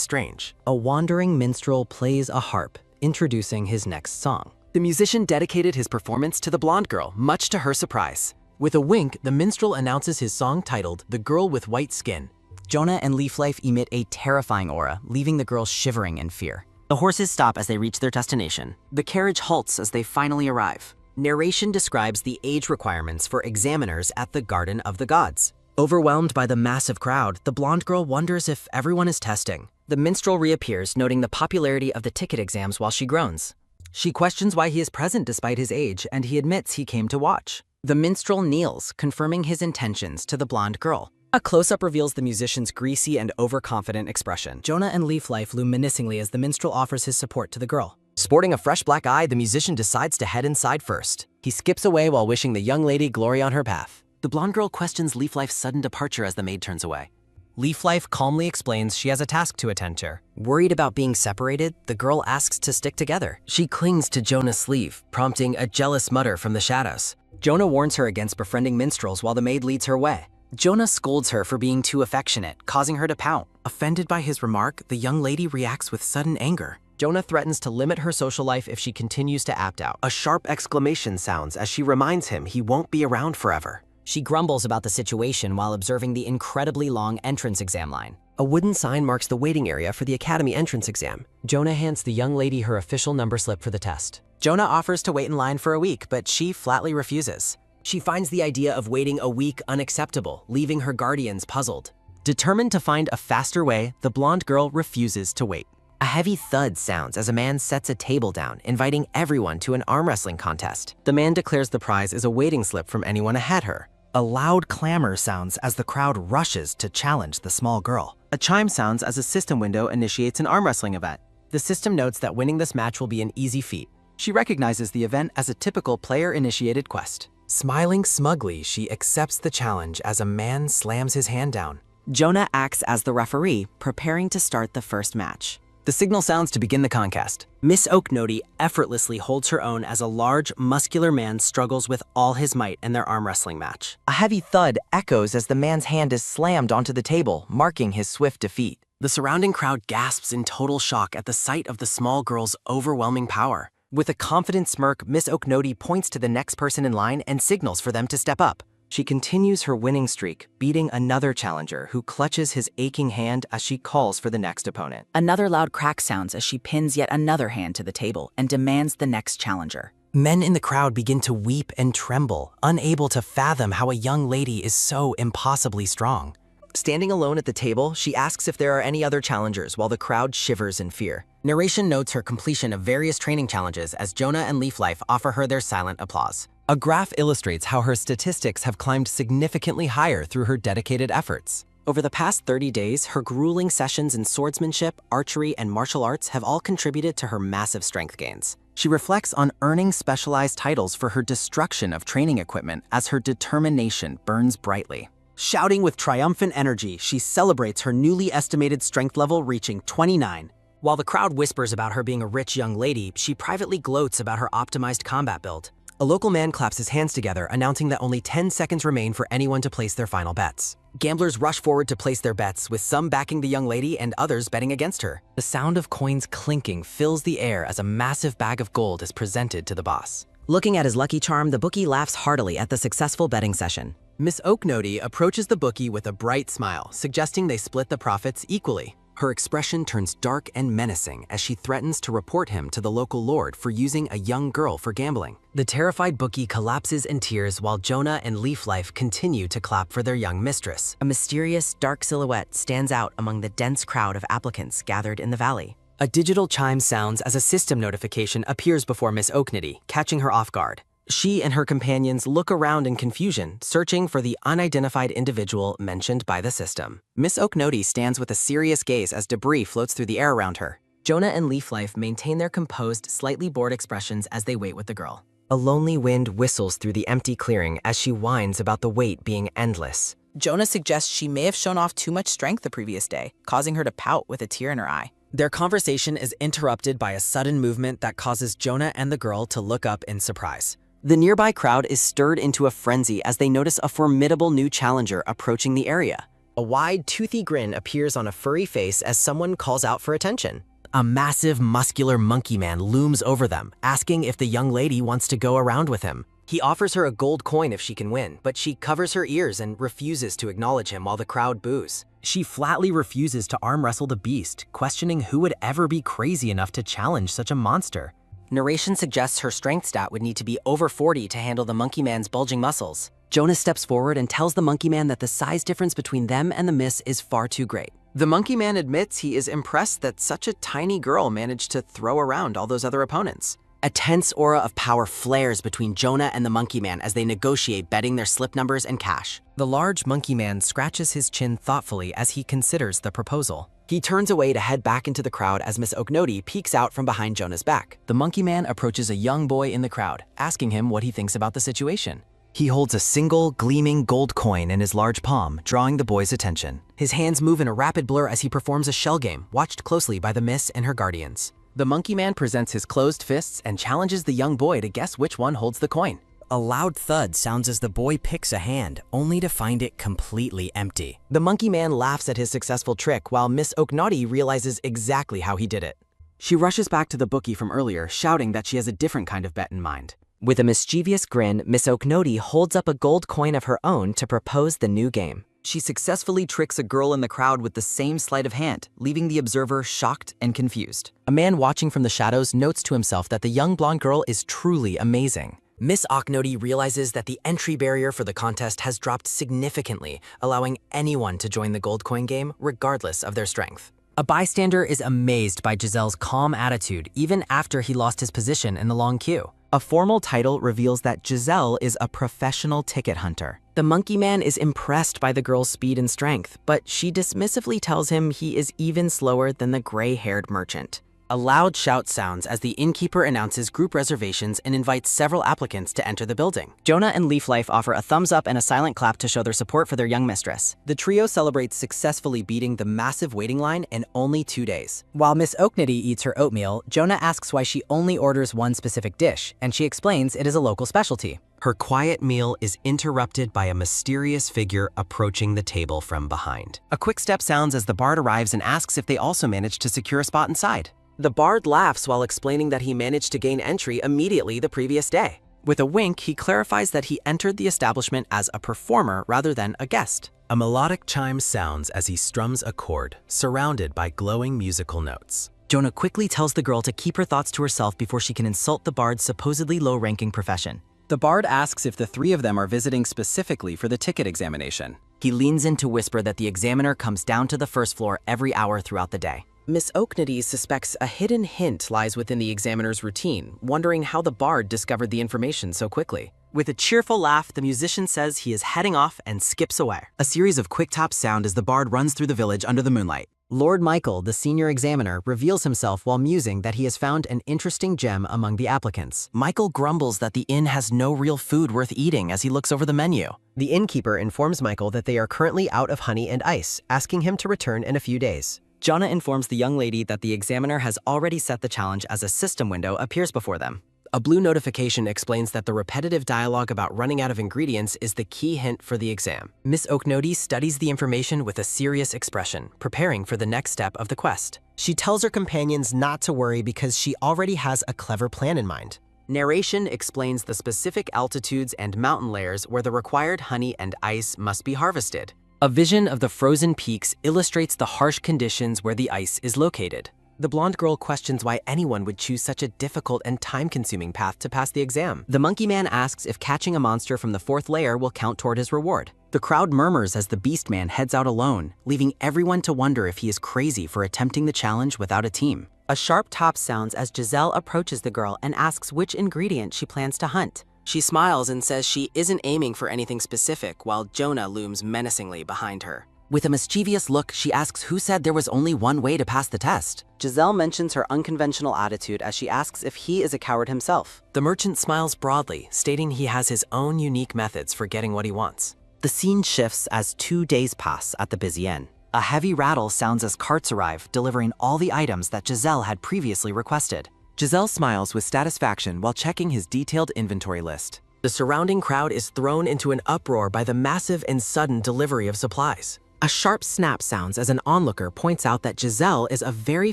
strange. A wandering minstrel plays a harp, introducing his next song. The musician dedicated his performance to the blonde girl, much to her surprise. With a wink, the minstrel announces his song titled "The Girl with White Skin." Jonah and Leaflife emit a terrifying aura, leaving the girl shivering in fear. The horses stop as they reach their destination. The carriage halts as they finally arrive. Narration describes the age requirements for examiners at the Garden of the Gods. Overwhelmed by the massive crowd, the blonde girl wonders if everyone is testing. The minstrel reappears, noting the popularity of the ticket exams while she groans. She questions why he is present despite his age, and he admits he came to watch. The minstrel kneels, confirming his intentions to the blonde girl. A close-up reveals the musician's greasy and overconfident expression. Jonah and Leaflife loom menacingly as the minstrel offers his support to the girl. Sporting a fresh black eye, the musician decides to head inside first. He skips away while wishing the young lady glory on her path. The blonde girl questions Leaflife's sudden departure as the maid turns away. Leaflife calmly explains she has a task to attend to. Worried about being separated, the girl asks to stick together. She clings to Jonah's sleeve, prompting a jealous mutter from the shadows. Jonah warns her against befriending minstrels while the maid leads her way. Jonah scolds her for being too affectionate, causing her to pout. Offended by his remark, the young lady reacts with sudden anger. Jonah threatens to limit her social life if she continues to act out. A sharp exclamation sounds as she reminds him he won't be around forever. She grumbles about the situation while observing the incredibly long entrance exam line. A wooden sign marks the waiting area for the academy entrance exam. Jonah hands the young lady her official number slip for the test. Jonah offers to wait in line for a week, but she flatly refuses. She finds the idea of waiting a week unacceptable, leaving her guardians puzzled. Determined to find a faster way, the blonde girl refuses to wait. A heavy thud sounds as a man sets a table down, inviting everyone to an arm wrestling contest. The man declares the prize is a waiting slip from anyone ahead her. A loud clamor sounds as the crowd rushes to challenge the small girl. A chime sounds as a system window initiates an arm wrestling event. The system notes that winning this match will be an easy feat. She recognizes the event as a typical player-initiated quest. Smiling smugly, she accepts the challenge as a man slams his hand down. Jonah acts as the referee, preparing to start the first match. The signal sounds to begin the contest. Miss Oaknody effortlessly holds her own as a large, muscular man struggles with all his might in their arm wrestling match. A heavy thud echoes as the man's hand is slammed onto the table, marking his swift defeat. The surrounding crowd gasps in total shock at the sight of the small girl's overwhelming power. With a confident smirk, Miss Oaknody points to the next person in line and signals for them to step up. She continues her winning streak, beating another challenger who clutches his aching hand as she calls for the next opponent. Another loud crack sounds as she pins yet another hand to the table and demands the next challenger. Men in the crowd begin to weep and tremble, unable to fathom how a young lady is so impossibly strong. Standing alone at the table, she asks if there are any other challengers while the crowd shivers in fear. Narration notes her completion of various training challenges as Jonah and Leaflife offer her their silent applause. A graph illustrates how her statistics have climbed significantly higher through her dedicated efforts. Over the past 30 days, her grueling sessions in swordsmanship, archery, and martial arts have all contributed to her massive strength gains. She reflects on earning specialized titles for her destruction of training equipment as her determination burns brightly. Shouting with triumphant energy, she celebrates her newly estimated strength level reaching 29. While the crowd whispers about her being a rich young lady, she privately gloats about her optimized combat build. A local man claps his hands together, announcing that only 10 seconds remain for anyone to place their final bets. Gamblers rush forward to place their bets, with some backing the young lady and others betting against her. The sound of coins clinking fills the air as a massive bag of gold is presented to the boss. Looking at his lucky charm, the bookie laughs heartily at the successful betting session. Miss Oaknody approaches the bookie with a bright smile, suggesting they split the profits equally. Her expression turns dark and menacing as she threatens to report him to the local lord for using a young girl for gambling. The terrified bookie collapses in tears while Jonah and Leaflife continue to clap for their young mistress. A mysterious, dark silhouette stands out among the dense crowd of applicants gathered in the valley. A digital chime sounds as a system notification appears before Miss Oaknody, catching her off guard. She and her companions look around in confusion, searching for the unidentified individual mentioned by the system. Miss Oaknody stands with a serious gaze as debris floats through the air around her. Jonah and Leaflife maintain their composed, slightly bored expressions as they wait with the girl. A lonely wind whistles through the empty clearing as she whines about the wait being endless. Jonah suggests she may have shown off too much strength the previous day, causing her to pout with a tear in her eye. Their conversation is interrupted by a sudden movement that causes Jonah and the girl to look up in surprise. The nearby crowd is stirred into a frenzy as they notice a formidable new challenger approaching the area. A wide, toothy grin appears on a furry face as someone calls out for attention. A massive, muscular monkey man looms over them, asking if the young lady wants to go around with him. He offers her a gold coin if she can win, but she covers her ears and refuses to acknowledge him while the crowd boos. She flatly refuses to arm wrestle the beast, questioning who would ever be crazy enough to challenge such a monster. Narration suggests her strength stat would need to be over 40 to handle the monkey man's bulging muscles. Jonah steps forward and tells the monkey man that the size difference between them and the miss is far too great. The monkey man admits he is impressed that such a tiny girl managed to throw around all those other opponents. A tense aura of power flares between Jonah and the monkey man as they negotiate betting their slip numbers and cash. The large monkey man scratches his chin thoughtfully as he considers the proposal. He turns away to head back into the crowd as Miss Oknoti peeks out from behind Jonah's back. The monkey man approaches a young boy in the crowd, asking him what he thinks about the situation. He holds a single, gleaming gold coin in his large palm, drawing the boy's attention. His hands move in a rapid blur as he performs a shell game, watched closely by the miss and her guardians. The monkey man presents his closed fists and challenges the young boy to guess which one holds the coin. A loud thud sounds as the boy picks a hand, only to find it completely empty. The monkey man laughs at his successful trick while Miss Oknoti realizes exactly how he did it. She rushes back to the bookie from earlier, shouting that she has a different kind of bet in mind. With a mischievous grin, Miss Oknoti holds up a gold coin of her own to propose the new game. She successfully tricks a girl in the crowd with the same sleight of hand, leaving the observer shocked and confused. A man watching from the shadows notes to himself that the young blonde girl is truly amazing. Miss Oknoti realizes that the entry barrier for the contest has dropped significantly, allowing anyone to join the gold coin game regardless of their strength. A bystander is amazed by Giselle's calm attitude even after he lost his position in the long queue. A formal title reveals that Giselle is a professional ticket hunter. The monkey man is impressed by the girl's speed and strength, but she dismissively tells him he is even slower than the gray-haired merchant. A loud shout sounds as the innkeeper announces group reservations and invites several applicants to enter the building. Jonah and Leaf Life offer a thumbs up and a silent clap to show their support for their young mistress. The trio celebrates successfully beating the massive waiting line in only 2 days. While Miss Oknoti eats her oatmeal, Jonah asks why she only orders one specific dish, and she explains it is a local specialty. Her quiet meal is interrupted by a mysterious figure approaching the table from behind. A quick step sounds as the bard arrives and asks if they also managed to secure a spot inside. The bard laughs while explaining that he managed to gain entry immediately the previous day. With a wink, he clarifies that he entered the establishment as a performer rather than a guest. A melodic chime sounds as he strums a chord, surrounded by glowing musical notes. Jonah quickly tells the girl to keep her thoughts to herself before she can insult the bard's supposedly low-ranking profession. The bard asks if the three of them are visiting specifically for the ticket examination. He leans in to whisper that the examiner comes down to the first floor every hour throughout the day. Miss Oknoti suspects a hidden hint lies within the examiner's routine, wondering how the bard discovered the information so quickly. With a cheerful laugh, the musician says he is heading off and skips away. A series of quick taps sound as the bard runs through the village under the moonlight. Lord Michael, the senior examiner, reveals himself while musing that he has found an interesting gem among the applicants. Michael grumbles that the inn has no real food worth eating as he looks over the menu. The innkeeper informs Michael that they are currently out of honey and ice, asking him to return in a few days. Jonah informs the young lady that the examiner has already set the challenge as a system window appears before them. A blue notification explains that the repetitive dialogue about running out of ingredients is the key hint for the exam. Miss Oknoti studies the information with a serious expression, preparing for the next step of the quest. She tells her companions not to worry because she already has a clever plan in mind. Narration explains the specific altitudes and mountain layers where the required honey and ice must be harvested. A vision of the frozen peaks illustrates the harsh conditions where the ice is located. The blonde girl questions why anyone would choose such a difficult and time-consuming path to pass the exam. The monkey man asks if catching a monster from the 4th layer will count toward his reward. The crowd murmurs as the beast man heads out alone, leaving everyone to wonder if he is crazy for attempting the challenge without a team. A sharp tap sounds as Giselle approaches the girl and asks which ingredient she plans to hunt. She smiles and says she isn't aiming for anything specific while Jonah looms menacingly behind her. With a mischievous look, she asks who said there was only one way to pass the test. Giselle mentions her unconventional attitude as she asks if he is a coward himself. The merchant smiles broadly, stating he has his own unique methods for getting what he wants. The scene shifts as 2 days pass at the busy inn. A heavy rattle sounds as carts arrive, delivering all the items that Giselle had previously requested. Giselle smiles with satisfaction while checking his detailed inventory list. The surrounding crowd is thrown into an uproar by the massive and sudden delivery of supplies. A sharp snap sounds as an onlooker points out that Giselle is a very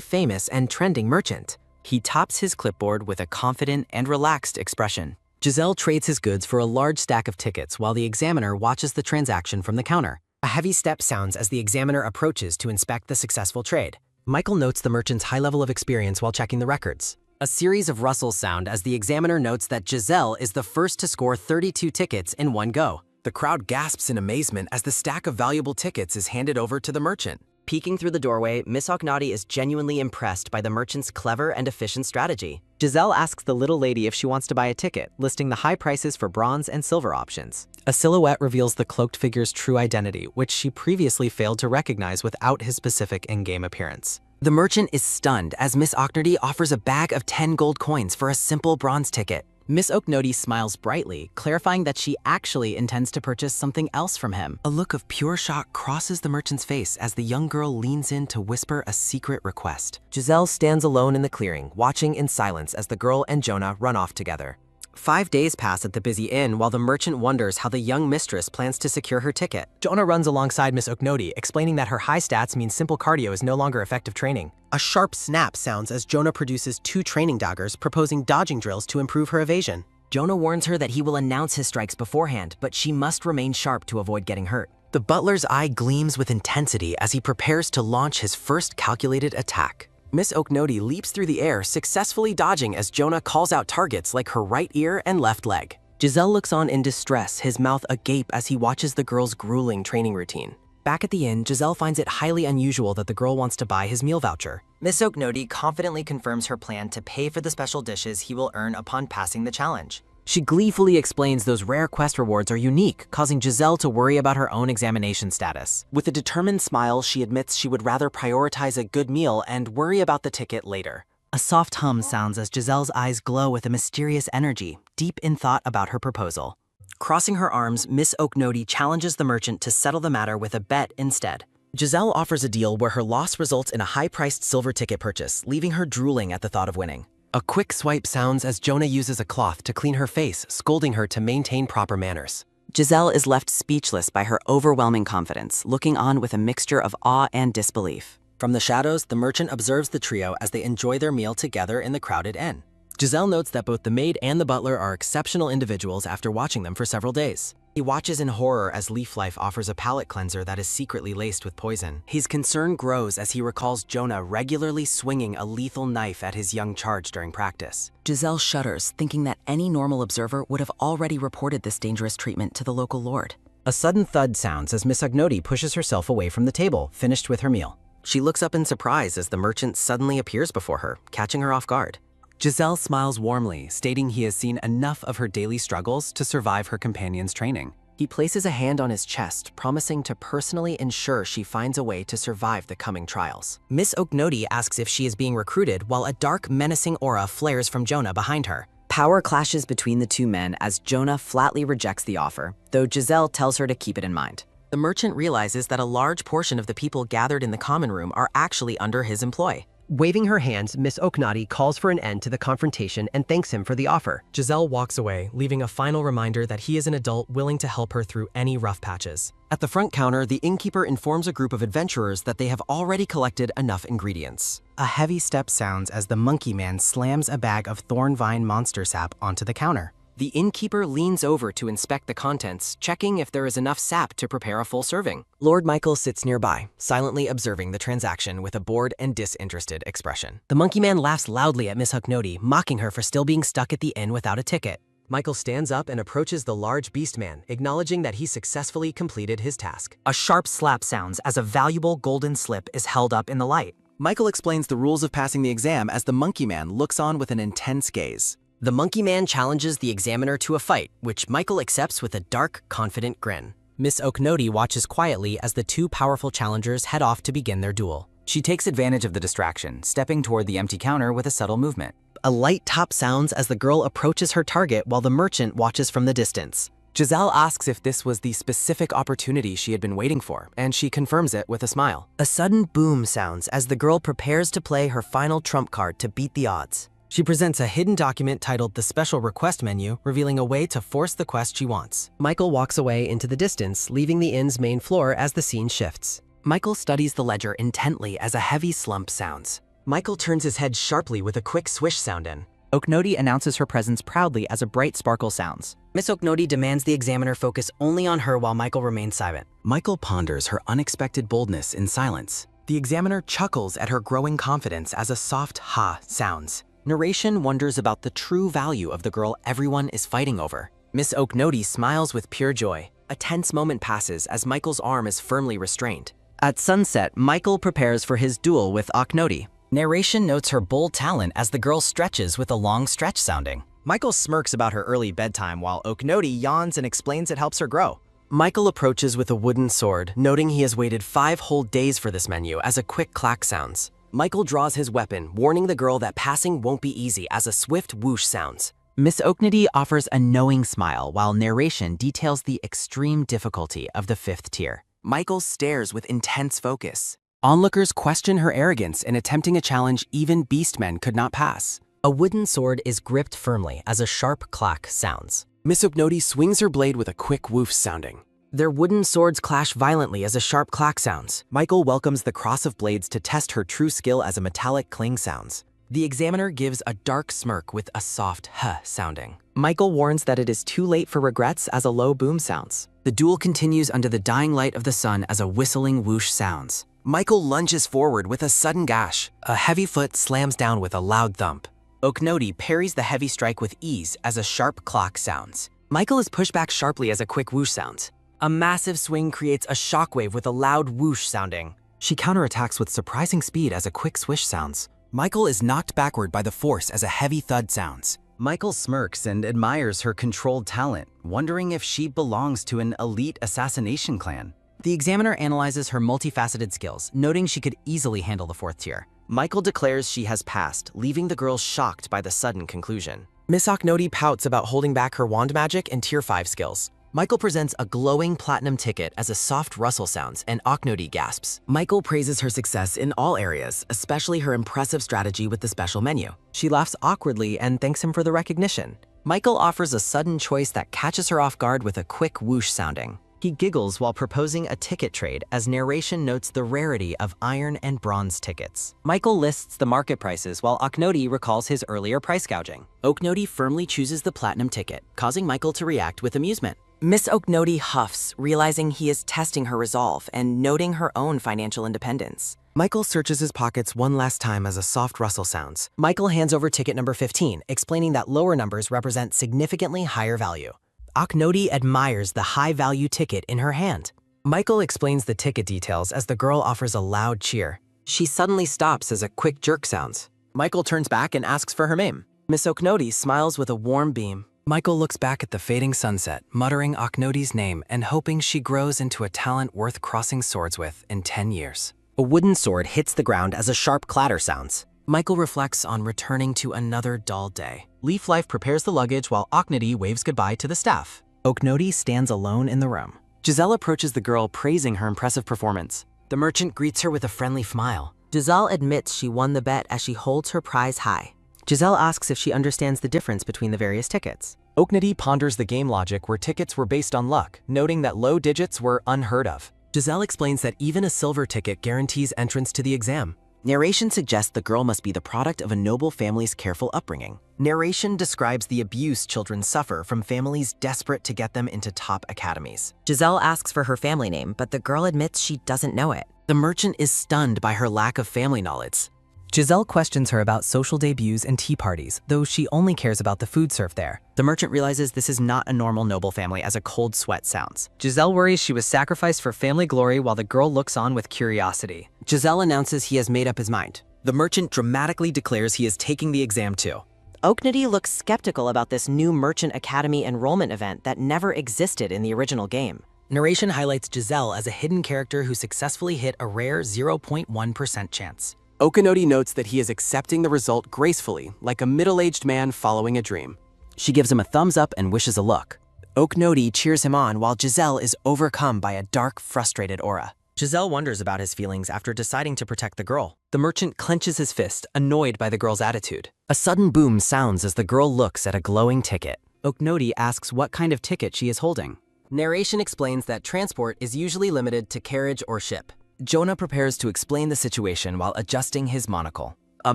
famous and trending merchant. He taps his clipboard with a confident and relaxed expression. Giselle trades his goods for a large stack of tickets while the examiner watches the transaction from the counter. A heavy step sounds as the examiner approaches to inspect the successful trade. Michael notes the merchant's high level of experience while checking the records. A series of rustles sound as the examiner notes that Giselle is the first to score 32 tickets in one go. The crowd gasps in amazement as the stack of valuable tickets is handed over to the merchant. Peeking through the doorway, Miss Oknati is genuinely impressed by the merchant's clever and efficient strategy. Giselle asks the little lady if she wants to buy a ticket, listing the high prices for bronze and silver options. A silhouette reveals the cloaked figure's true identity, which she previously failed to recognize without his specific in-game appearance. The merchant is stunned as Miss Oknati offers a bag of 10 gold coins for a simple bronze ticket. Miss Oknoti smiles brightly, clarifying that she actually intends to purchase something else from him. A look of pure shock crosses the merchant's face as the young girl leans in to whisper a secret request. Giselle stands alone in the clearing, watching in silence as the girl and Jonah run off together. 5 days pass at the busy inn while the merchant wonders how the young mistress plans to secure her ticket. Jonah runs alongside Miss Oknoti, explaining that her high stats mean simple cardio is no longer effective training. A sharp snap sounds as Jonah produces 2 training daggers, proposing dodging drills to improve her evasion. Jonah warns her that he will announce his strikes beforehand, but she must remain sharp to avoid getting hurt. The butler's eye gleams with intensity as he prepares to launch his first calculated attack. Miss Oknoti leaps through the air, successfully dodging as Jonah calls out targets like her right ear and left leg. Giselle looks on in distress, his mouth agape as he watches the girl's grueling training routine. Back at the inn, Giselle finds it highly unusual that the girl wants to buy his meal voucher. Miss Oknoti confidently confirms her plan to pay for the special dishes he will earn upon passing the challenge. She gleefully explains those rare quest rewards are unique, causing Giselle to worry about her own examination status. With a determined smile, she admits she would rather prioritize a good meal and worry about the ticket later. A soft hum sounds as Giselle's eyes glow with a mysterious energy, deep in thought about her proposal. Crossing her arms, Miss Oknoti challenges the merchant to settle the matter with a bet instead. Giselle offers a deal where her loss results in a high-priced silver ticket purchase, leaving her drooling at the thought of winning. A quick swipe sounds as Jonah uses a cloth to clean her face, scolding her to maintain proper manners. Giselle is left speechless by her overwhelming confidence, looking on with a mixture of awe and disbelief. From the shadows, the merchant observes the trio as they enjoy their meal together in the crowded inn. Giselle notes that both the maid and the butler are exceptional individuals after watching them for several days. He watches in horror as Leaf Life offers a palate cleanser that is secretly laced with poison. His concern grows as he recalls Jonah regularly swinging a lethal knife at his young charge during practice. Giselle shudders, thinking that any normal observer would have already reported this dangerous treatment to the local lord. A sudden thud sounds as Miss Oknoti pushes herself away from the table, finished with her meal. She looks up in surprise as the merchant suddenly appears before her, catching her off guard. Giselle smiles warmly, stating he has seen enough of her daily struggles to survive her companion's training. He places a hand on his chest, promising to personally ensure she finds a way to survive the coming trials. Miss Oknoti asks if she is being recruited while a dark, menacing aura flares from Jonah behind her. Power clashes between the two men as Jonah flatly rejects the offer, though Giselle tells her to keep it in mind. The merchant realizes that a large portion of the people gathered in the common room are actually under his employ. Waving her hands, Miss Oknoti calls for an end to the confrontation and thanks him for the offer. Giselle walks away, leaving a final reminder that he is an adult willing to help her through any rough patches. At the front counter, the innkeeper informs a group of adventurers that they have already collected enough ingredients. A heavy step sounds as the monkey man slams a bag of thornvine monster sap onto the counter. The innkeeper leans over to inspect the contents, checking if there is enough sap to prepare a full serving. Lord Michael sits nearby, silently observing the transaction with a bored and disinterested expression. The monkey man laughs loudly at Miss Oknoti, mocking her for still being stuck at the inn without a ticket. Michael stands up and approaches the large beast man, acknowledging that he successfully completed his task. A sharp slap sounds as a valuable golden slip is held up in the light. Michael explains the rules of passing the exam as the monkey man looks on with an intense gaze. The monkey man challenges the examiner to a fight, which Michael accepts with a dark, confident grin. Miss Oknoti watches quietly as the two powerful challengers head off to begin their duel. She takes advantage of the distraction, stepping toward the empty counter with a subtle movement. A light tap sounds as the girl approaches her target while the merchant watches from the distance. Giselle asks if this was the specific opportunity she had been waiting for, and she confirms it with a smile. A sudden boom sounds as the girl prepares to play her final trump card to beat the odds. She presents a hidden document titled the Special Request Menu, revealing a way to force the quest she wants. Michael walks away into the distance, leaving the inn's main floor as the scene shifts. Michael studies the ledger intently as a heavy slump sounds. Michael turns his head sharply with a quick swish sound in. Oknoti announces her presence proudly as a bright sparkle sounds. Miss Oknoti demands the examiner focus only on her while Michael remains silent. Michael ponders her unexpected boldness in silence. The examiner chuckles at her growing confidence as a soft ha sounds. Narration wonders about the true value of the girl everyone is fighting over. Miss Oknoti smiles with pure joy. A tense moment passes as Michael's arm is firmly restrained. At sunset, Michael prepares for his duel with Oknoti. Narration notes her bold talent as the girl stretches with a long stretch sounding. Michael smirks about her early bedtime while Oknoti yawns and explains it helps her grow. Michael approaches with a wooden sword, noting he has waited 5 whole days for this menu as a quick clack sounds. Michael draws his weapon, warning the girl that passing won't be easy as a swift whoosh sounds. Miss Oknoti offers a knowing smile while narration details the extreme difficulty of the 5th tier. Michael stares with intense focus. Onlookers question her arrogance in attempting a challenge even beastmen could not pass. A wooden sword is gripped firmly as a sharp clack sounds. Miss Oknoti swings her blade with a quick woof sounding. Their wooden swords clash violently as a sharp clack sounds. Michael welcomes the cross of blades to test her true skill as a metallic cling sounds. The examiner gives a dark smirk with a soft huh sounding. Michael warns that it is too late for regrets as a low boom sounds. The duel continues under the dying light of the sun as a whistling whoosh sounds. Michael lunges forward with a sudden gash. A heavy foot slams down with a loud thump. Oknoti parries the heavy strike with ease as a sharp clock sounds. Michael is pushed back sharply as a quick whoosh sounds. A massive swing creates a shockwave with a loud whoosh sounding. She counterattacks with surprising speed as a quick swish sounds. Michael is knocked backward by the force as a heavy thud sounds. Michael smirks and admires her controlled talent, wondering if she belongs to an elite assassination clan. The examiner analyzes her multifaceted skills, noting she could easily handle the 4th tier. Michael declares she has passed, leaving the girl shocked by the sudden conclusion. Miss Oknoti pouts about holding back her wand magic and tier 5 skills. Michael presents a glowing platinum ticket as a soft rustle sounds and Oknoti gasps. Michael praises her success in all areas, especially her impressive strategy with the special menu. She laughs awkwardly and thanks him for the recognition. Michael offers a sudden choice that catches her off guard with a quick whoosh sounding. He giggles while proposing a ticket trade as narration notes the rarity of iron and bronze tickets. Michael lists the market prices while Oknoti recalls his earlier price gouging. Oknoti firmly chooses the platinum ticket, causing Michael to react with amusement. Miss Oknoti huffs, realizing he is testing her resolve and noting her own financial independence. Michael searches his pockets one last time as a soft rustle sounds. Michael hands over ticket number 15, explaining that lower numbers represent significantly higher value. Oknoti admires the high-value ticket in her hand. Michael explains the ticket details as the girl offers a loud cheer. She suddenly stops as a quick jerk sounds. Michael turns back and asks for her name. Miss Oknoti smiles with a warm beam. Michael looks back at the fading sunset, muttering Oknoti's name and hoping she grows into a talent worth crossing swords with in 10 years. A wooden sword hits the ground as a sharp clatter sounds. Michael reflects on returning to another dull day. Leaf Life prepares the luggage while Oknoti waves goodbye to the staff. Oknoti stands alone in the room. Giselle approaches the girl, praising her impressive performance. The merchant greets her with a friendly smile. Giselle admits she won the bet as she holds her prize high. Giselle asks if she understands the difference between the various tickets. Oknoti ponders the game logic where tickets were based on luck, noting that low digits were unheard of. Giselle explains that even a silver ticket guarantees entrance to the exam. Narration suggests the girl must be the product of a noble family's careful upbringing. Narration describes the abuse children suffer from families desperate to get them into top academies. Giselle asks for her family name, but the girl admits she doesn't know it. The merchant is stunned by her lack of family knowledge. Giselle questions her about social debuts and tea parties, though she only cares about the food served there. The merchant realizes this is not a normal noble family as a cold sweat sounds. Giselle worries she was sacrificed for family glory while the girl looks on with curiosity. Giselle announces he has made up his mind. The merchant dramatically declares he is taking the exam too. Oknoti looks skeptical about this new Merchant Academy enrollment event that never existed in the original game. Narration highlights Giselle as a hidden character who successfully hit a rare 0.1% chance. Okanori notes that he is accepting the result gracefully, like a middle-aged man following a dream. She gives him a thumbs up and wishes a look. Okanori cheers him on while Giselle is overcome by a dark, frustrated aura. Giselle wonders about his feelings after deciding to protect the girl. The merchant clenches his fist, annoyed by the girl's attitude. A sudden boom sounds as the girl looks at a glowing ticket. Okanori asks what kind of ticket she is holding. Narration explains that transport is usually limited to carriage or ship. Jonah prepares to explain the situation while adjusting his monocle. A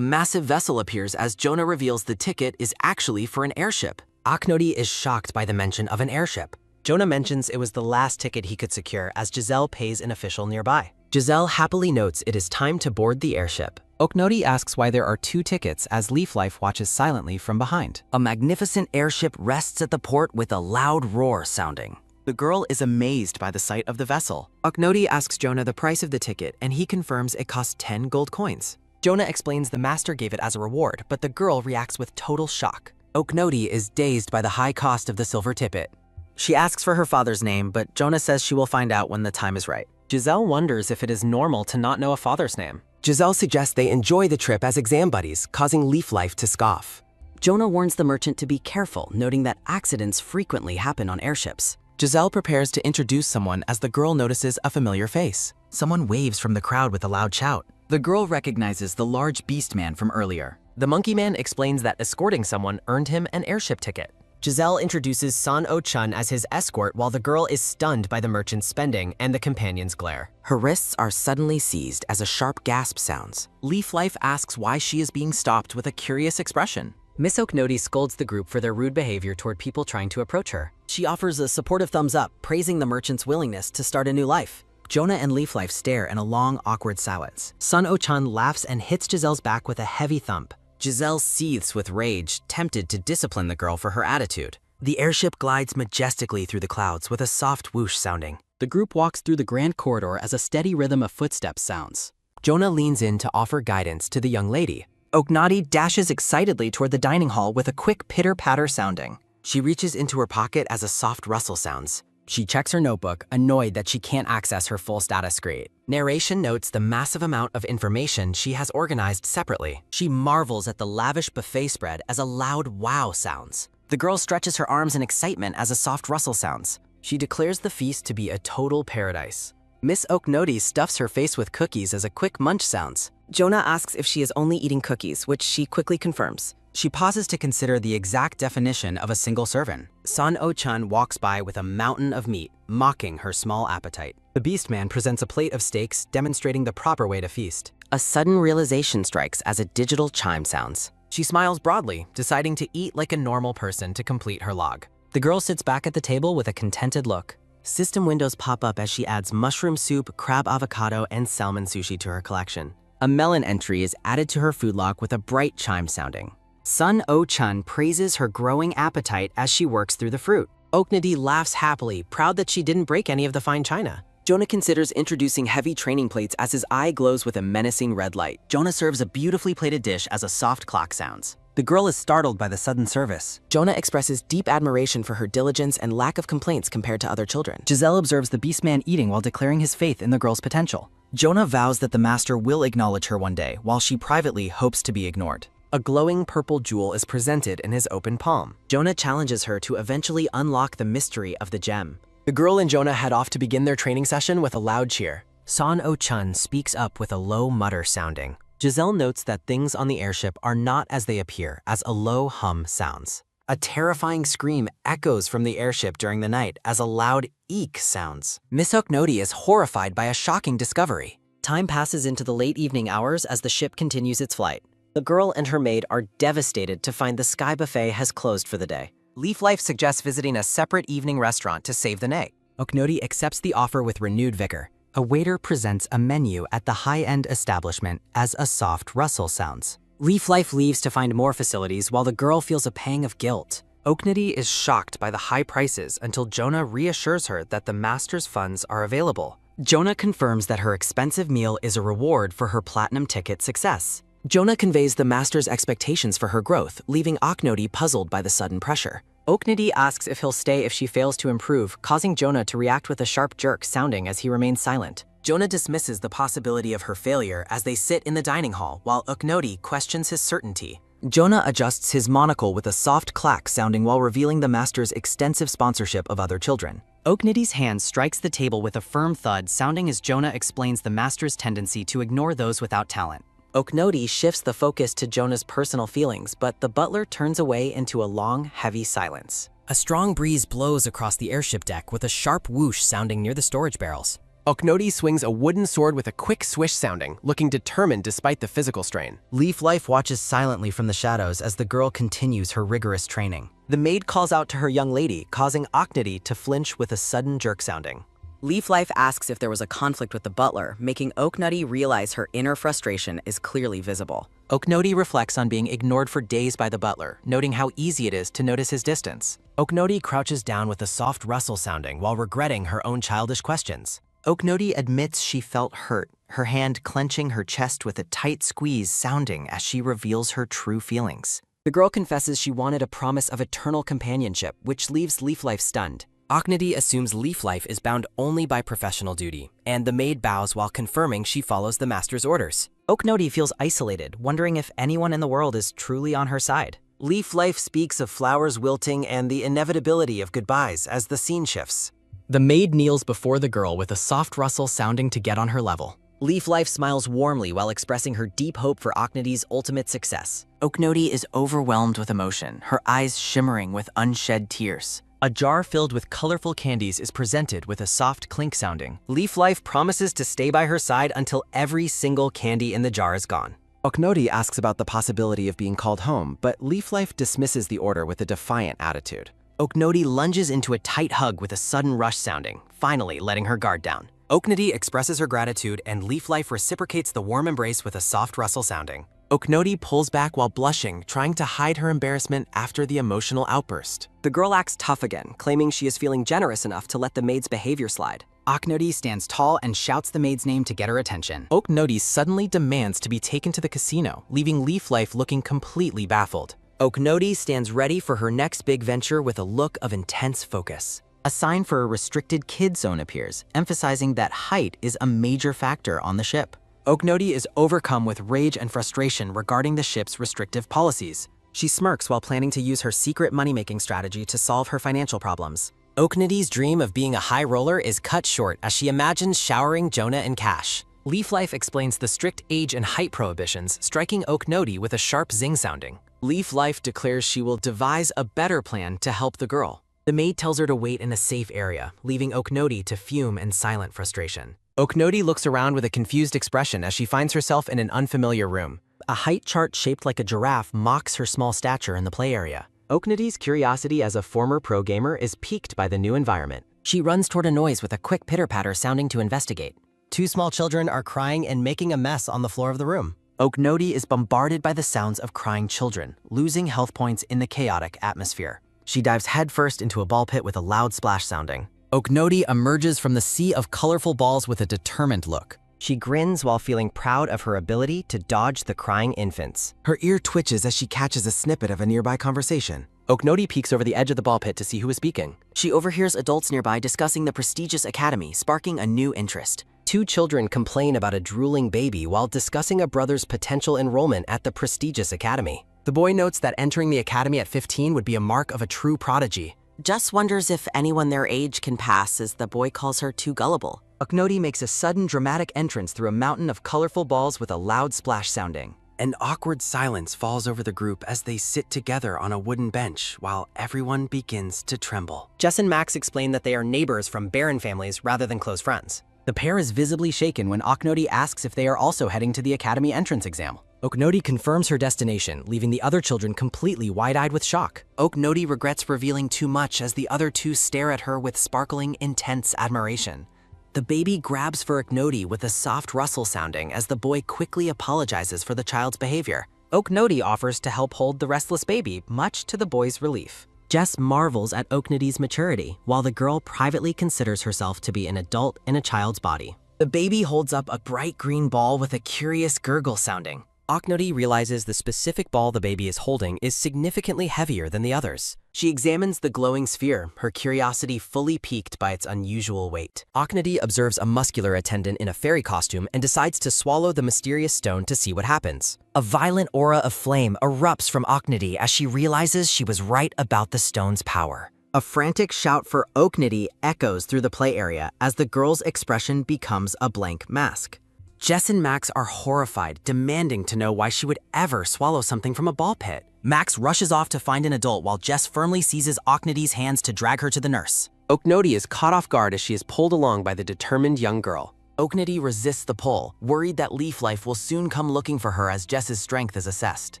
massive vessel appears as Jonah reveals the ticket is actually for an airship. Okanori is shocked by the mention of an airship. Jonah mentions it was the last ticket he could secure as Giselle pays an official nearby. Giselle happily notes it is time to board the airship. Okanori asks why there are 2 tickets as Leaf Life watches silently from behind. A magnificent airship rests at the port with a loud roar sounding. The girl is amazed by the sight of the vessel. Okanori asks Jonah the price of the ticket and he confirms it costs 10 gold coins. Jonah explains the master gave it as a reward, but the girl reacts with total shock. Okanori is dazed by the high cost of the silver tippet. She asks for her father's name, but Jonah says she will find out when the time is right. Giselle wonders if it is normal to not know a father's name. Giselle suggests they enjoy the trip as exam buddies, causing Leaf Life to scoff. Jonah warns the merchant to be careful, noting that accidents frequently happen on airships. Giselle prepares to introduce someone as the girl notices a familiar face. Someone waves from the crowd with a loud shout. The girl recognizes the large beast man from earlier. The monkey man explains that escorting someone earned him an airship ticket. Giselle introduces San O-chun as his escort while the girl is stunned by the merchant's spending and the companion's glare. Her wrists are suddenly seized as a sharp gasp sounds. Leaf Life asks why she is being stopped with a curious expression. Miss Okanori scolds the group for their rude behavior toward people trying to approach her. She offers a supportive thumbs up, praising the merchant's willingness to start a new life. Jonah and Leaf Life stare in a long, awkward silence. San O-chan laughs and hits Giselle's back with a heavy thump. Giselle seethes with rage, tempted to discipline the girl for her attitude. The airship glides majestically through the clouds with a soft whoosh sounding. The group walks through the grand corridor as a steady rhythm of footsteps sounds. Jonah leans in to offer guidance to the young lady. Okanori dashes excitedly toward the dining hall with a quick pitter-patter sounding. She reaches into her pocket as a soft rustle sounds. She checks her notebook, annoyed that she can't access her full status grade. Narration notes the massive amount of information she has organized separately. She marvels at the lavish buffet spread as a loud wow sounds. The girl stretches her arms in excitement as a soft rustle sounds. She declares the feast to be a total paradise. Miss Okanori stuffs her face with cookies as a quick munch sounds. Jonah asks if she is only eating cookies, which she quickly confirms. She pauses to consider the exact definition of a single serving. San O-chan walks by with a mountain of meat, mocking her small appetite. The beast man presents a plate of steaks, demonstrating the proper way to feast. A sudden realization strikes as a digital chime sounds. She smiles broadly, deciding to eat like a normal person to complete her log. The girl sits back at the table with a contented look. System windows pop up as she adds mushroom soup, crab avocado, and salmon sushi to her collection. A melon entry is added to her food log with a bright chime sounding. San O-chun praises her growing appetite as she works through the fruit. Okanori laughs happily, proud that she didn't break any of the fine china. Jonah considers introducing heavy training plates as his eye glows with a menacing red light. Jonah serves a beautifully plated dish as a soft clock sounds. The girl is startled by the sudden service. Jonah expresses deep admiration for her diligence and lack of complaints compared to other children. Giselle observes the beast man eating while declaring his faith in the girl's potential. Jonah vows that the master will acknowledge her one day, while she privately hopes to be ignored. A glowing purple jewel is presented in his open palm. Jonah challenges her to eventually unlock the mystery of the gem. The girl and Jonah head off to begin their training session with a loud cheer. San O-chun speaks up with a low mutter sounding. Giselle notes that things on the airship are not as they appear, as a low hum sounds. A terrifying scream echoes from the airship during the night as a loud eek sounds. Miss Okanori is horrified by a shocking discovery. Time passes into the late evening hours as the ship continues its flight. The girl and her maid are devastated to find the Sky Buffet has closed for the day. Leaf Life suggests visiting a separate evening restaurant to save the night. Okanori accepts the offer with renewed vigor. A waiter presents a menu at the high-end establishment as a soft rustle sounds. Leaf Life leaves to find more facilities while the girl feels a pang of guilt. Okanori is shocked by the high prices until Jonah reassures her that the master's funds are available. Jonah confirms that her expensive meal is a reward for her platinum ticket success. Jonah conveys the master's expectations for her growth, leaving Okanori puzzled by the sudden pressure. Oknidi asks if he'll stay if she fails to improve, causing Jonah to react with a sharp jerk sounding as he remains silent. Jonah dismisses the possibility of her failure as they sit in the dining hall while Oknodi questions his certainty. Jonah adjusts his monocle with a soft clack sounding while revealing the master's extensive sponsorship of other children. Oknidi's hand strikes the table with a firm thud sounding as Jonah explains the master's tendency to ignore those without talent. Oknodi shifts the focus to Jonah's personal feelings, but the butler turns away into a long, heavy silence. A strong breeze blows across the airship deck with a sharp whoosh sounding near the storage barrels. Oknodi swings a wooden sword with a quick swish sounding, looking determined despite the physical strain. Leaf Life watches silently from the shadows as the girl continues her rigorous training. The maid calls out to her young lady, causing Oknodi to flinch with a sudden jerk sounding. Leaf Life asks if there was a conflict with the butler, making Oknodi realize her inner frustration is clearly visible. Oknodi reflects on being ignored for days by the butler, noting how easy it is to notice his distance. Oknodi crouches down with a soft rustle sounding while regretting her own childish questions. Oknodi admits she felt hurt, her hand clenching her chest with a tight squeeze sounding as she reveals her true feelings. The girl confesses she wanted a promise of eternal companionship, which leaves Leaf Life stunned. Oknodi assumes Leaf Life is bound only by professional duty, and the maid bows while confirming she follows the master's orders. Oknodi feels isolated, wondering if anyone in the world is truly on her side. Leaf Life speaks of flowers wilting and the inevitability of goodbyes as the scene shifts. The maid kneels before the girl with a soft rustle sounding to get on her level. Leaf Life smiles warmly while expressing her deep hope for Oknodi's ultimate success. Oknodi is overwhelmed with emotion, her eyes shimmering with unshed tears. A jar filled with colorful candies is presented with a soft clink sounding. Leaf Life promises to stay by her side until every single candy in the jar is gone. Oknodi asks about the possibility of being called home, but Leaf Life dismisses the order with a defiant attitude. Oknodi lunges into a tight hug with a sudden rush sounding, finally letting her guard down. Oknodi expresses her gratitude and Leaf Life reciprocates the warm embrace with a soft rustle sounding. Oknodi pulls back while blushing, trying to hide her embarrassment after the emotional outburst. The girl acts tough again, claiming she is feeling generous enough to let the maid's behavior slide. Oknodi stands tall and shouts the maid's name to get her attention. Oknodi suddenly demands to be taken to the casino, leaving Leaf Life looking completely baffled. Oknodi stands ready for her next big venture with a look of intense focus. A sign for a restricted kid zone appears, emphasizing that height is a major factor on the ship. Oknodi is overcome with rage and frustration regarding the ship's restrictive policies. She smirks while planning to use her secret money-making strategy to solve her financial problems. Oknodi's dream of being a high roller is cut short as she imagines showering Jonah in cash. Leaf Life explains the strict age and height prohibitions, striking Oknodi with a sharp zing sounding. Leaf Life declares she will devise a better plan to help the girl. The maid tells her to wait in a safe area, leaving Oknodi to fume in silent frustration. Oknodi looks around with a confused expression as she finds herself in an unfamiliar room. A height chart shaped like a giraffe mocks her small stature in the play area. Oknodi's curiosity as a former pro gamer is piqued by the new environment. She runs toward a noise with a quick pitter-patter sounding to investigate. Two small children are crying and making a mess on the floor of the room. Oknodi is bombarded by the sounds of crying children, losing health points in the chaotic atmosphere. She dives headfirst into a ball pit with a loud splash sounding. Oknodi emerges from the sea of colorful balls with a determined look. She grins while feeling proud of her ability to dodge the crying infants. Her ear twitches as she catches a snippet of a nearby conversation. Oknodi peeks over the edge of the ball pit to see who is speaking. She overhears adults nearby discussing the prestigious academy, sparking a new interest. Two children complain about a drooling baby while discussing a brother's potential enrollment at the prestigious academy. The boy notes that entering the academy at 15 would be a mark of a true prodigy. Just wonders if anyone their age can pass, as the boy calls her too gullible. Oknodi makes a sudden dramatic entrance through a mountain of colorful balls with a loud splash sounding. An awkward silence falls over the group as they sit together on a wooden bench while everyone begins to tremble. Jess and Max explain that they are neighbors from barren families rather than close friends. The pair is visibly shaken when Oknodi asks if they are also heading to the academy entrance exam. Oknodi confirms her destination, leaving the other children completely wide-eyed with shock. Oknodi regrets revealing too much as the other two stare at her with sparkling, intense admiration. The baby grabs for Oknodi with a soft rustle sounding as the boy quickly apologizes for the child's behavior. Oknodi offers to help hold the restless baby, much to the boy's relief. Jess marvels at Oknodi's maturity, while the girl privately considers herself to be an adult in a child's body. The baby holds up a bright green ball with a curious gurgle sounding. Oknodi realizes the specific ball the baby is holding is significantly heavier than the others. She examines the glowing sphere, her curiosity fully piqued by its unusual weight. Oknodi observes a muscular attendant in a fairy costume and decides to swallow the mysterious stone to see what happens. A violent aura of flame erupts from Oknodi as she realizes she was right about the stone's power. A frantic shout for Oknodi echoes through the play area as the girl's expression becomes a blank mask. Jess and Max are horrified, demanding to know why she would ever swallow something from a ball pit. Max rushes off to find an adult while Jess firmly seizes Oknodi's hands to drag her to the nurse. Oknodi is caught off guard as she is pulled along by the determined young girl. Oknodi resists the pull, worried that Leaf Life will soon come looking for her as Jess's strength is assessed.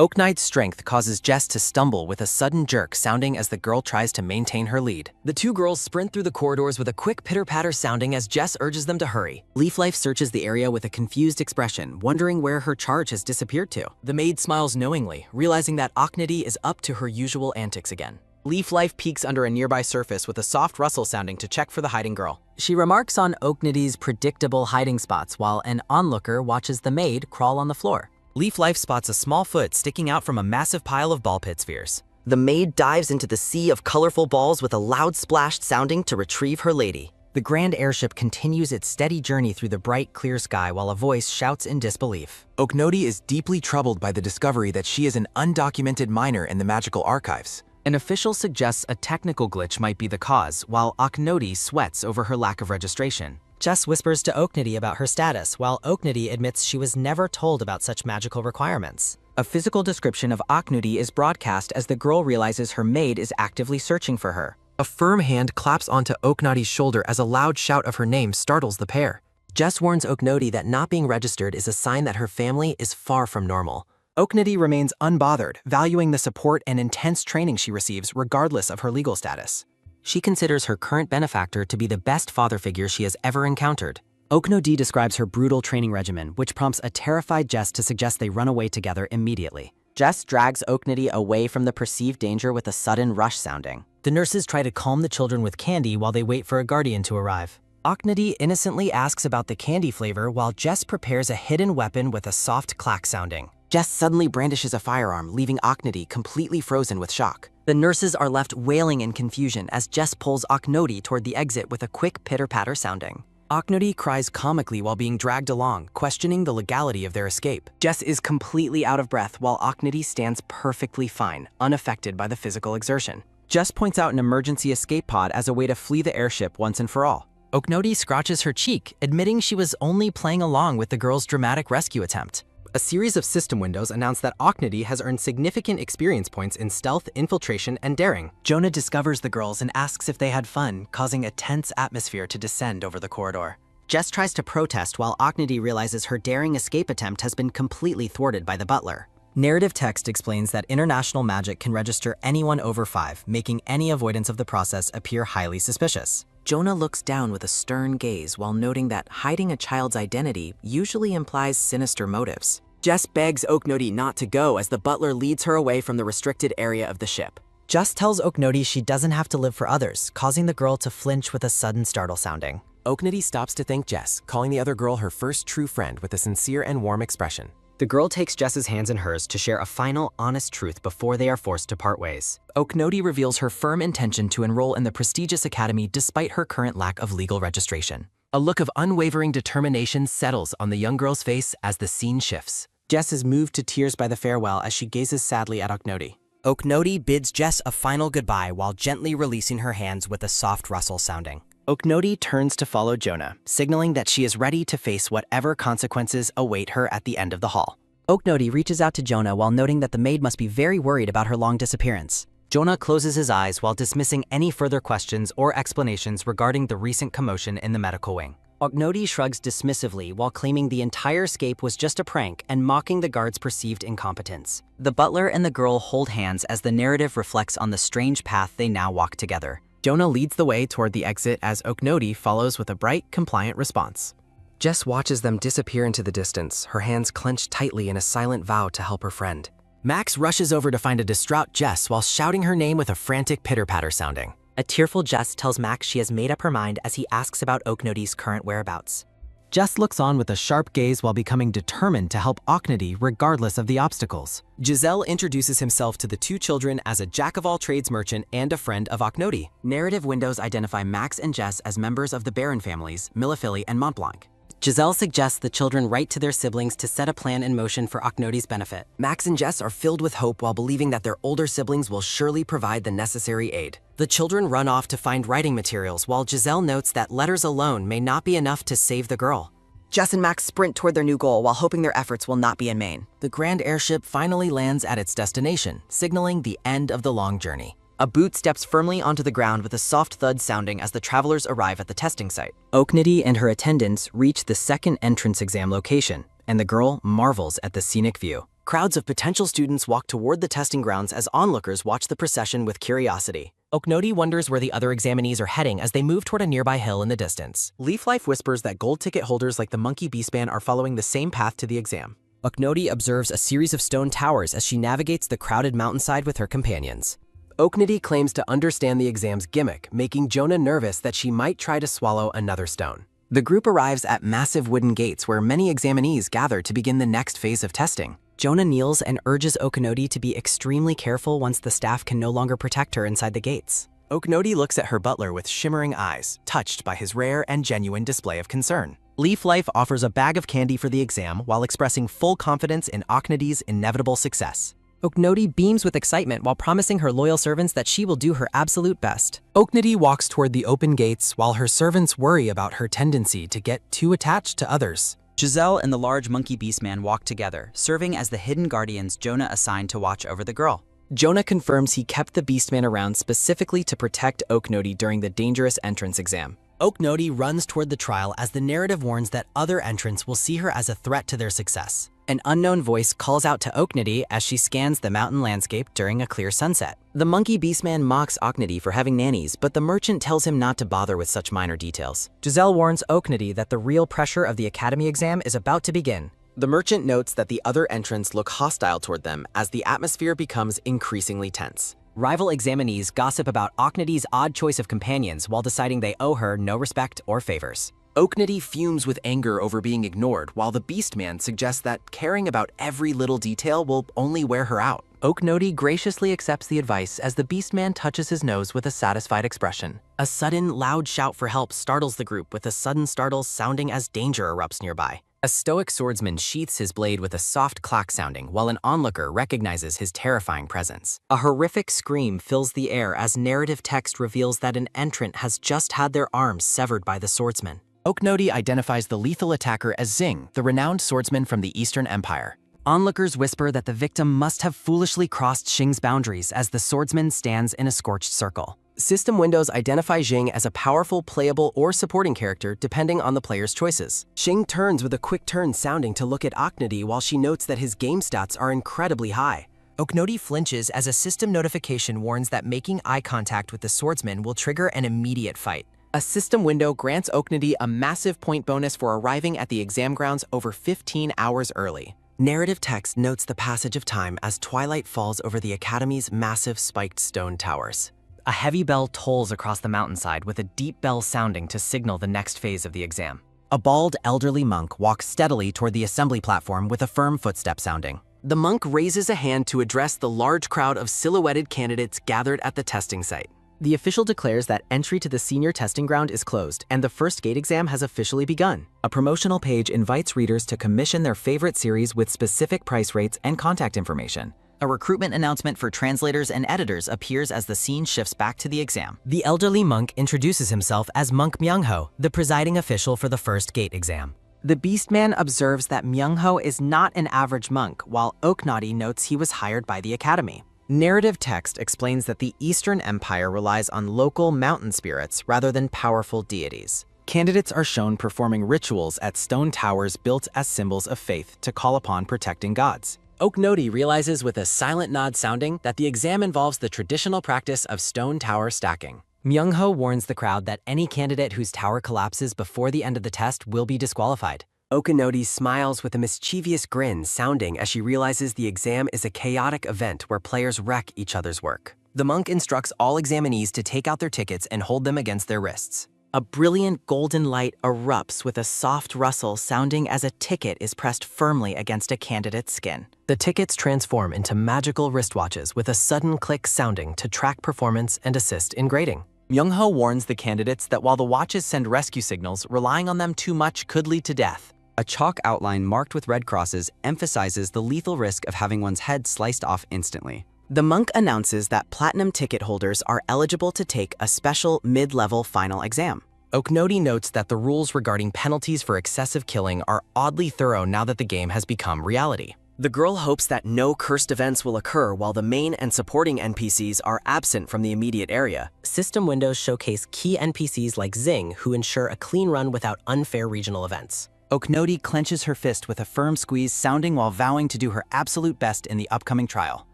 Oknodi's strength causes Jess to stumble with a sudden jerk sounding as the girl tries to maintain her lead. The two girls sprint through the corridors with a quick pitter-patter sounding as Jess urges them to hurry. Leaf Life searches the area with a confused expression, wondering where her charge has disappeared to. The maid smiles knowingly, realizing that Oknodi is up to her usual antics again. Leaf Life peeks under a nearby surface with a soft rustle sounding to check for the hiding girl. She remarks on Oknodi's predictable hiding spots while an onlooker watches the maid crawl on the floor. Leaf Life spots a small foot sticking out from a massive pile of ball pit spheres. The maid dives into the sea of colorful balls with a loud splash sounding to retrieve her lady. The grand airship continues its steady journey through the bright, clear sky while a voice shouts in disbelief. Oknodi is deeply troubled by the discovery that she is an undocumented minor in the magical archives. An official suggests a technical glitch might be the cause, while Oknodi sweats over her lack of registration. Jess whispers to Oknodi about her status, while Oknodi admits she was never told about such magical requirements. A physical description of Oknodi is broadcast as the girl realizes her maid is actively searching for her. A firm hand claps onto Oknodi's shoulder as a loud shout of her name startles the pair. Jess warns Oknodi that not being registered is a sign that her family is far from normal. Oknodi remains unbothered, valuing the support and intense training she receives regardless of her legal status. She considers her current benefactor to be the best father figure she has ever encountered. Oknodi describes her brutal training regimen, which prompts a terrified Jess to suggest they run away together immediately. Jess drags Oknodi away from the perceived danger with a sudden rush sounding. The nurses try to calm the children with candy while they wait for a guardian to arrive. Oknodi innocently asks about the candy flavor while Jess prepares a hidden weapon with a soft clack sounding. Jess suddenly brandishes a firearm, leaving Oknodi completely frozen with shock. The nurses are left wailing in confusion as Jess pulls Oknodi toward the exit with a quick pitter-patter sounding. Oknodi cries comically while being dragged along, questioning the legality of their escape. Jess is completely out of breath while Oknodi stands perfectly fine, unaffected by the physical exertion. Jess points out an emergency escape pod as a way to flee the airship once and for all. Oknodi scratches her cheek, admitting she was only playing along with the girl's dramatic rescue attempt. A series of system windows announce that Oknodi has earned significant experience points in stealth, infiltration, and daring. Jonah discovers the girls and asks if they had fun, causing a tense atmosphere to descend over the corridor. Jess tries to protest while Oknodi realizes her daring escape attempt has been completely thwarted by the butler. Narrative text explains that international magic can register anyone over 5, making any avoidance of the process appear highly suspicious. Jonah looks down with a stern gaze while noting that hiding a child's identity usually implies sinister motives. Jess begs Oknodi not to go as the butler leads her away from the restricted area of the ship. Jess tells Oknodi she doesn't have to live for others, causing the girl to flinch with a sudden startle sounding. Oknodi stops to thank Jess, calling the other girl her first true friend with a sincere and warm expression. The girl takes Jess's hands in hers to share a final, honest truth before they are forced to part ways. Oknodi reveals her firm intention to enroll in the prestigious academy despite her current lack of legal registration. A look of unwavering determination settles on the young girl's face as the scene shifts. Jess is moved to tears by the farewell as she gazes sadly at Oknodi. Oknodi bids Jess a final goodbye while gently releasing her hands with a soft rustle sounding. Oknodi turns to follow Jonah, signaling that she is ready to face whatever consequences await her at the end of the hall. Oknodi reaches out to Jonah while noting that the maid must be very worried about her long disappearance. Jonah closes his eyes while dismissing any further questions or explanations regarding the recent commotion in the medical wing. Oknodi shrugs dismissively while claiming the entire escape was just a prank and mocking the guards' perceived incompetence. The butler and the girl hold hands as the narrative reflects on the strange path they now walk together. Jonah leads the way toward the exit as Oknodi follows with a bright, compliant response. Jess watches them disappear into the distance, her hands clenched tightly in a silent vow to help her friend. Max rushes over to find a distraught Jess while shouting her name with a frantic pitter-patter sounding. A tearful Jess tells Max she has made up her mind as he asks about Oknodi's current whereabouts. Jess looks on with a sharp gaze while becoming determined to help Oknadi regardless of the obstacles. Giselle introduces himself to the two children as a jack-of-all-trades merchant and a friend of Oknodi. Narrative windows identify Max and Jess as members of the Baron families, Millefilly and Montblanc. Giselle suggests the children write to their siblings to set a plan in motion for Oknodi's benefit. Max and Jess are filled with hope while believing that their older siblings will surely provide the necessary aid. The children run off to find writing materials while Giselle notes that letters alone may not be enough to save the girl. Jess and Max sprint toward their new goal while hoping their efforts will not be in vain. The grand airship finally lands at its destination, signaling the end of the long journey. A boot steps firmly onto the ground with a soft thud sounding as the travelers arrive at the testing site. Oknadi and her attendants reach the second entrance exam location, and the girl marvels at the scenic view. Crowds of potential students walk toward the testing grounds as onlookers watch the procession with curiosity. Oknodi wonders where the other examinees are heading as they move toward a nearby hill in the distance. Leaf Life whispers that gold ticket holders like the Monkey Beastman are following the same path to the exam. Oknodi observes a series of stone towers as she navigates the crowded mountainside with her companions. Oknadi claims to understand the exam's gimmick, making Jonah nervous that she might try to swallow another stone. The group arrives at massive wooden gates where many examinees gather to begin the next phase of testing. Jonah kneels and urges Oknodi to be extremely careful once the staff can no longer protect her inside the gates. Oknodi looks at her butler with shimmering eyes, touched by his rare and genuine display of concern. Leaf Life offers a bag of candy for the exam while expressing full confidence in Oknadi's inevitable success. Oknodi beams with excitement while promising her loyal servants that she will do her absolute best. Oknadi walks toward the open gates while her servants worry about her tendency to get too attached to others. Giselle and the large monkey beastman walk together, serving as the hidden guardians Jonah assigned to watch over the girl. Jonah confirms he kept the Beastman around specifically to protect Oknodi during the dangerous entrance exam. Oknodi runs toward the trial as the narrative warns that other entrants will see her as a threat to their success. An unknown voice calls out to Oknadi as she scans the mountain landscape during a clear sunset. The monkey beastman mocks Oknadi for having nannies, but the merchant tells him not to bother with such minor details. Giselle warns Oknadi that the real pressure of the academy exam is about to begin. The merchant notes that the other entrants look hostile toward them as the atmosphere becomes increasingly tense. Rival examinees gossip about Oknadi's odd choice of companions while deciding they owe her no respect or favors. Oknadi fumes with anger over being ignored, while the Beastman suggests that caring about every little detail will only wear her out. Oknadi graciously accepts the advice as the Beastman touches his nose with a satisfied expression. A sudden, loud shout for help startles the group, with a sudden startle sounding as danger erupts nearby. A stoic swordsman sheaths his blade with a soft clack sounding, while an onlooker recognizes his terrifying presence. A horrific scream fills the air as narrative text reveals that an entrant has just had their arms severed by the swordsman. Oknodi identifies the lethal attacker as Xing, the renowned swordsman from the Eastern Empire. Onlookers whisper that the victim must have foolishly crossed Xing's boundaries as the swordsman stands in a scorched circle. System windows identify Xing as a powerful, playable, or supporting character depending on the player's choices. Xing turns with a quick turn sounding to look at Oknadi while she notes that his game stats are incredibly high. Oknodi flinches as a system notification warns that making eye contact with the swordsman will trigger an immediate fight. A system window grants Oknadi a massive point bonus for arriving at the exam grounds over 15 hours early. Narrative text notes the passage of time as twilight falls over the Academy's massive spiked stone towers. A heavy bell tolls across the mountainside with a deep bell sounding to signal the next phase of the exam. A bald, elderly monk walks steadily toward the assembly platform with a firm footstep sounding. The monk raises a hand to address the large crowd of silhouetted candidates gathered at the testing site. The official declares that entry to the senior testing ground is closed and the first gate exam has officially begun. A promotional page invites readers to commission their favorite series with specific price rates and contact information. A recruitment announcement for translators and editors appears as the scene shifts back to the exam. The elderly monk introduces himself as Monk Myungho, the presiding official for the first gate exam. The Beastman observes that Myungho is not an average monk, while Oknadi notes he was hired by the academy. Narrative text explains that the Eastern Empire relies on local mountain spirits rather than powerful deities. Candidates are shown performing rituals at stone towers built as symbols of faith to call upon protecting gods. Oknodi realizes with a silent nod sounding that the exam involves the traditional practice of stone tower stacking. Myungho warns the crowd that any candidate whose tower collapses before the end of the test will be disqualified. Oknodi smiles with a mischievous grin sounding as she realizes the exam is a chaotic event where players wreck each other's work. The monk instructs all examinees to take out their tickets and hold them against their wrists. A brilliant golden light erupts with a soft rustle sounding as a ticket is pressed firmly against a candidate's skin. The tickets transform into magical wristwatches with a sudden click sounding to track performance and assist in grading. Myung-ho warns the candidates that while the watches send rescue signals, relying on them too much could lead to death. A chalk outline marked with red crosses emphasizes the lethal risk of having one's head sliced off instantly. The monk announces that platinum ticket holders are eligible to take a special mid-level final exam. Oknoti notes that the rules regarding penalties for excessive killing are oddly thorough now that the game has become reality. The girl hopes that no cursed events will occur while the main and supporting NPCs are absent from the immediate area. System windows showcase key NPCs like Zing who ensure a clean run without unfair regional events. Oknoti clenches her fist with a firm squeeze, sounding while vowing to do her absolute best in the upcoming trial.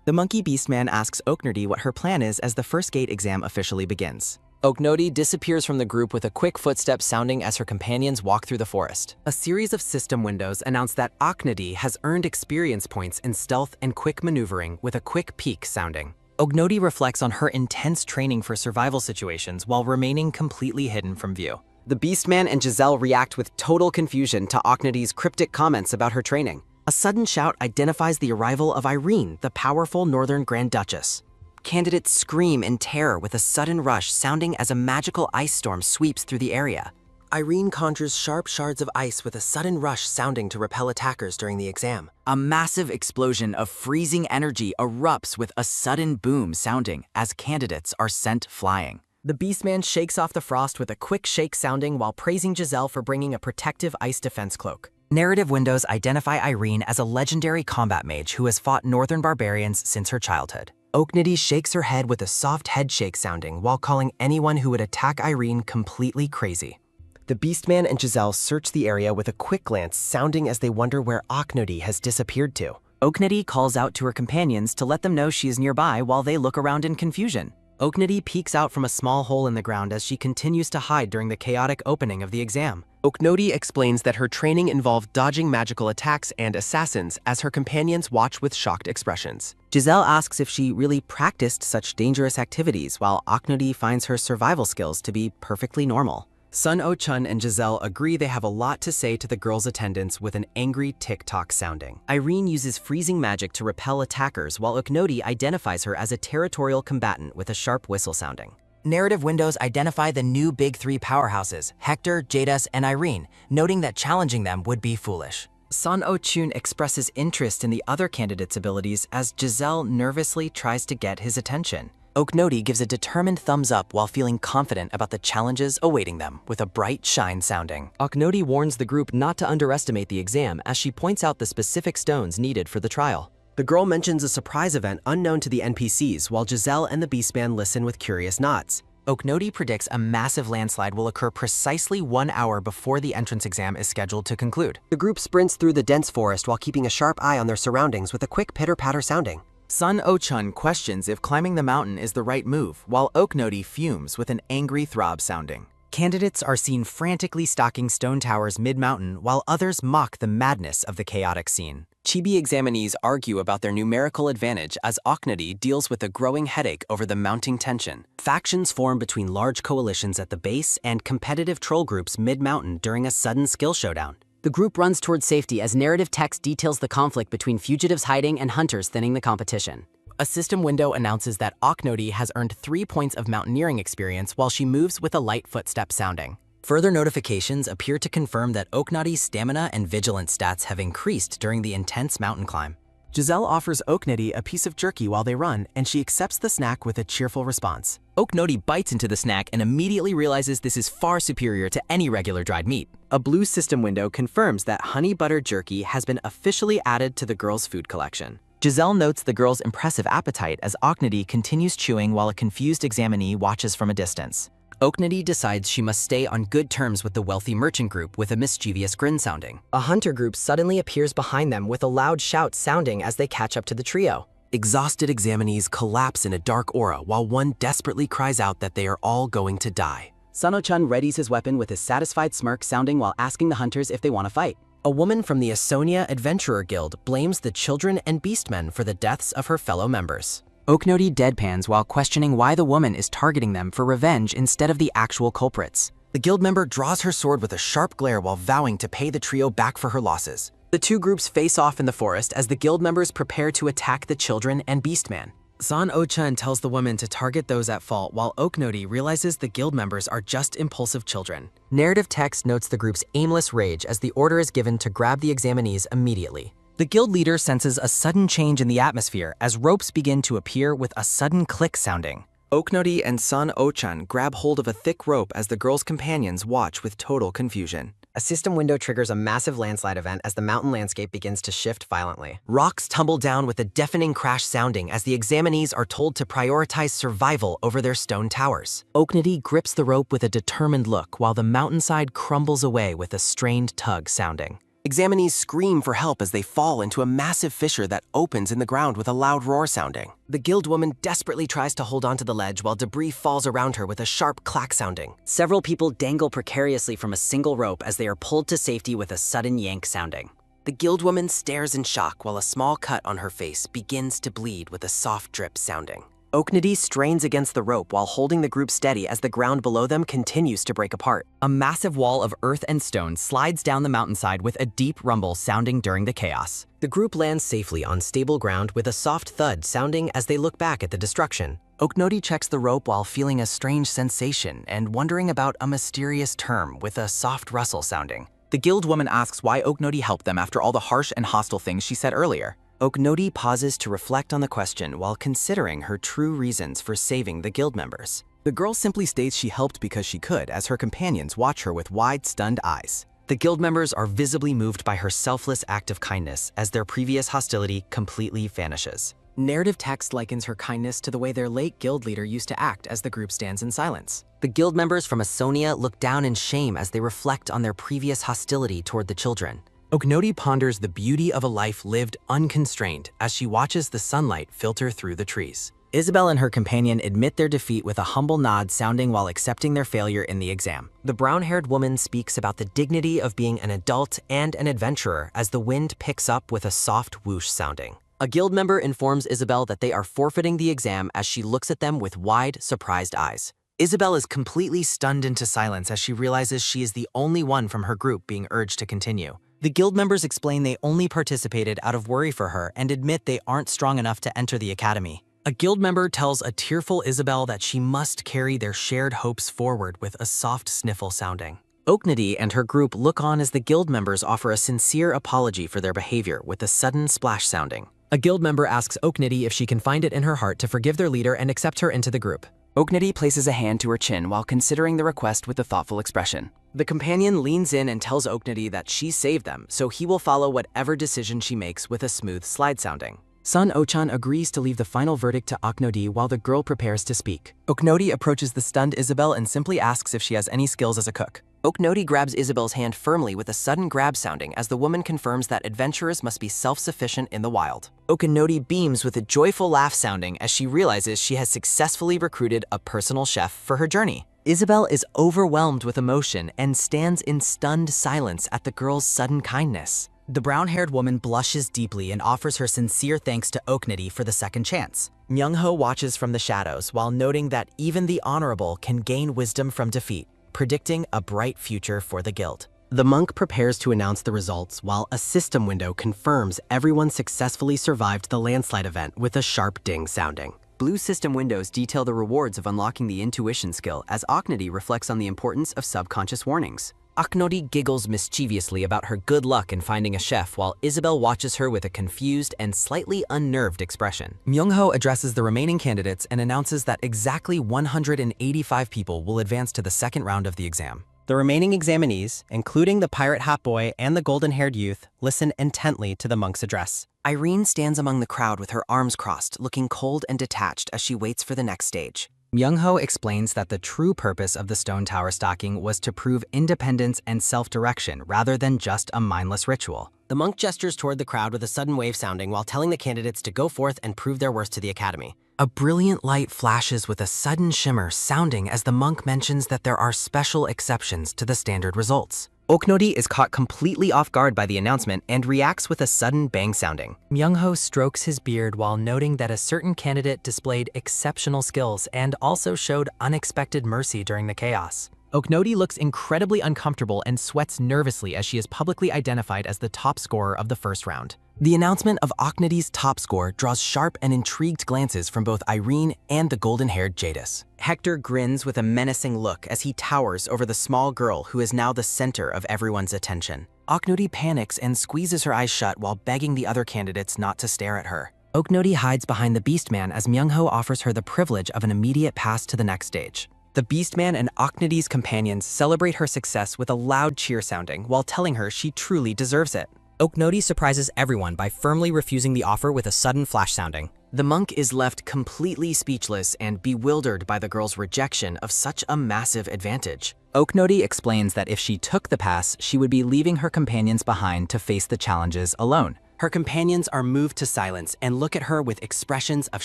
The monkey beastman asks Oknoti what her plan is as the first gate exam officially begins. Oknoti disappears from the group with a quick footstep sounding as her companions walk through the forest. A series of system windows announce that Oknoti has earned experience points in stealth and quick maneuvering with a quick peak sounding. Oknoti reflects on her intense training for survival situations while remaining completely hidden from view. The Beastman and Giselle react with total confusion to Oknoti's cryptic comments about her training. A sudden shout identifies the arrival of Irene, the powerful Northern Grand Duchess. Candidates scream in terror with a sudden rush sounding as a magical ice storm sweeps through the area. Irene conjures sharp shards of ice with a sudden rush sounding to repel attackers during the exam. A massive explosion of freezing energy erupts with a sudden boom sounding as candidates are sent flying. The Beastman shakes off the frost with a quick shake sounding while praising Giselle for bringing a protective ice defense cloak. Narrative windows identify Irene as a legendary combat mage who has fought northern barbarians since her childhood. Oknoti shakes her head with a soft head shake sounding while calling anyone who would attack Irene completely crazy. The Beastman and Giselle search the area with a quick glance sounding as they wonder where Oknoti has disappeared to. Oknoti calls out to her companions to let them know she is nearby while they look around in confusion. Oknoti peeks out from a small hole in the ground as she continues to hide during the chaotic opening of the exam. Oknoti explains that her training involved dodging magical attacks and assassins as her companions watch with shocked expressions. Giselle asks if she really practiced such dangerous activities while Oknoti finds her survival skills to be perfectly normal. Sun Oh-chun and Giselle agree they have a lot to say to the girls' attendants with an angry tick-tock sounding. Irene uses freezing magic to repel attackers while Oknoti identifies her as a territorial combatant with a sharp whistle sounding. Narrative windows identify the new big three powerhouses, Hector, Jadis, and Irene, noting that challenging them would be foolish. Sun Oh-chun expresses interest in the other candidates' abilities as Giselle nervously tries to get his attention. Oknoti gives a determined thumbs up while feeling confident about the challenges awaiting them with a bright shine sounding. Oknoti warns the group not to underestimate the exam as she points out the specific stones needed for the trial. The girl mentions a surprise event unknown to the NPCs while Giselle and the Beastman listen with curious nods. Oknoti predicts a massive landslide will occur precisely 1 hour before the entrance exam is scheduled to conclude. The group sprints through the dense forest while keeping a sharp eye on their surroundings with a quick pitter-patter sounding. Sun Oh-chun questions if climbing the mountain is the right move, while Oknoti fumes with an angry throb sounding. Candidates are seen frantically stalking stone towers mid-mountain, while others mock the madness of the chaotic scene. Chibi examinees argue about their numerical advantage as Oknoti deals with a growing headache over the mounting tension. Factions form between large coalitions at the base and competitive troll groups mid-mountain during a sudden skill showdown. The group runs towards safety as narrative text details the conflict between fugitives hiding and hunters thinning the competition. A system window announces that Oknoti has earned 3 points of mountaineering experience while she moves with a light footstep sounding. Further notifications appear to confirm that Oknoti's stamina and vigilance stats have increased during the intense mountain climb. Giselle offers Oknoti a piece of jerky while they run, and she accepts the snack with a cheerful response. Oknoti bites into the snack and immediately realizes this is far superior to any regular dried meat. A blue system window confirms that honey butter jerky has been officially added to the girls' food collection. Giselle notes the girl's impressive appetite as Oknoti continues chewing while a confused examinee watches from a distance. Oknoti decides she must stay on good terms with the wealthy merchant group with a mischievous grin sounding. A hunter group suddenly appears behind them with a loud shout sounding as they catch up to the trio. Exhausted examinees collapse in a dark aura while one desperately cries out that they are all going to die. Sun Oh-chun readies his weapon with his satisfied smirk sounding while asking the hunters if they want to fight. A woman from the Asonia Adventurer Guild blames the children and beastmen for the deaths of her fellow members. Oknoti deadpans while questioning why the woman is targeting them for revenge instead of the actual culprits. The guild member draws her sword with a sharp glare while vowing to pay the trio back for her losses. The two groups face off in the forest as the guild members prepare to attack the children and Beastman. San O-chan tells the woman to target those at fault, while Oknodi realizes the guild members are just impulsive children. Narrative text notes the group's aimless rage as the order is given to grab the examinees immediately. The guild leader senses a sudden change in the atmosphere as ropes begin to appear with a sudden click sounding. Oknodi and San O-chan grab hold of a thick rope as the girl's companions watch with total confusion. A system window triggers a massive landslide event as the mountain landscape begins to shift violently. Rocks tumble down with a deafening crash sounding as the examinees are told to prioritize survival over their stone towers. Oknodi grips the rope with a determined look while the mountainside crumbles away with a strained tug sounding. Examinees scream for help as they fall into a massive fissure that opens in the ground with a loud roar sounding. The guild woman desperately tries to hold onto the ledge while debris falls around her with a sharp clack sounding. Several people dangle precariously from a single rope as they are pulled to safety with a sudden yank sounding. The guild woman stares in shock while a small cut on her face begins to bleed with a soft drip sounding. Oknodi strains against the rope while holding the group steady as the ground below them continues to break apart. A massive wall of earth and stone slides down the mountainside with a deep rumble sounding during the chaos. The group lands safely on stable ground with a soft thud sounding as they look back at the destruction. Oknodi checks the rope while feeling a strange sensation and wondering about a mysterious term with a soft rustle sounding. The guild woman asks why Oknodi helped them after all the harsh and hostile things she said earlier. Oknodi pauses to reflect on the question while considering her true reasons for saving the guild members. The girl simply states she helped because she could as her companions watch her with wide, stunned eyes. The guild members are visibly moved by her selfless act of kindness as their previous hostility completely vanishes. Narrative text likens her kindness to the way their late guild leader used to act as the group stands in silence. The guild members from Asonia look down in shame as they reflect on their previous hostility toward the children. Oknodi ponders the beauty of a life lived unconstrained as she watches the sunlight filter through the trees. Isabel and her companion admit their defeat with a humble nod sounding while accepting their failure in the exam. The brown-haired woman speaks about the dignity of being an adult and an adventurer as the wind picks up with a soft whoosh sounding. A guild member informs Isabel that they are forfeiting the exam as she looks at them with wide, surprised eyes. Isabel is completely stunned into silence as she realizes she is the only one from her group being urged to continue. The guild members explain they only participated out of worry for her and admit they aren't strong enough to enter the academy. A guild member tells a tearful Isabel that she must carry their shared hopes forward with a soft sniffle sounding. Oknodi and her group look on as the guild members offer a sincere apology for their behavior with a sudden splash sounding. A guild member asks Oknodi if she can find it in her heart to forgive their leader and accept her into the group. Oknodi places a hand to her chin while considering the request with a thoughtful expression. The companion leans in and tells Oknodi that she saved them, so he will follow whatever decision she makes with a smooth slide sounding. San O-chan agrees to leave the final verdict to Oknodi while the girl prepares to speak. Oknodi approaches the stunned Isabel and simply asks if she has any skills as a cook. Oknodi grabs Isabel's hand firmly with a sudden grab sounding as the woman confirms that adventurers must be self-sufficient in the wild. Oknodi beams with a joyful laugh sounding as she realizes she has successfully recruited a personal chef for her journey. Isabel is overwhelmed with emotion and stands in stunned silence at the girl's sudden kindness. The brown-haired woman blushes deeply and offers her sincere thanks to Oknodi for the second chance. Myung-ho watches from the shadows while noting that even the honorable can gain wisdom from defeat, predicting a bright future for the guild. The monk prepares to announce the results while a system window confirms everyone successfully survived the landslide event with a sharp ding sounding. Blue system windows detail the rewards of unlocking the intuition skill as Oknodi reflects on the importance of subconscious warnings. Oknodi giggles mischievously about her good luck in finding a chef while Isabel watches her with a confused and slightly unnerved expression. Myung-ho addresses the remaining candidates and announces that exactly 185 people will advance to the second round of the exam. The remaining examinees, including the pirate hot boy and the golden-haired youth, listen intently to the monk's address. Irene stands among the crowd with her arms crossed, looking cold and detached as she waits for the next stage. Myung-ho explains that the true purpose of the stone tower stocking was to prove independence and self-direction rather than just a mindless ritual. The monk gestures toward the crowd with a sudden wave sounding while telling the candidates to go forth and prove their worth to the academy. A brilliant light flashes with a sudden shimmer sounding as the monk mentions that there are special exceptions to the standard results. Oknodi is caught completely off guard by the announcement and reacts with a sudden bang sounding. Myung-ho strokes his beard while noting that a certain candidate displayed exceptional skills and also showed unexpected mercy during the chaos. Oknoti looks incredibly uncomfortable and sweats nervously as she is publicly identified as the top scorer of the first round. The announcement of Oknoti's top score draws sharp and intrigued glances from both Irene and the golden-haired Jadis. Hector grins with a menacing look as he towers over the small girl who is now the center of everyone's attention. Oknoti panics and squeezes her eyes shut while begging the other candidates not to stare at her. Oknoti hides behind the Beastman as Myungho offers her the privilege of an immediate pass to the next stage. The Beastman and Oknoti's companions celebrate her success with a loud cheer sounding while telling her she truly deserves it. Oknoti surprises everyone by firmly refusing the offer with a sudden flash sounding. The monk is left completely speechless and bewildered by the girl's rejection of such a massive advantage. Oknoti explains that if she took the pass, she would be leaving her companions behind to face the challenges alone. Her companions are moved to silence and look at her with expressions of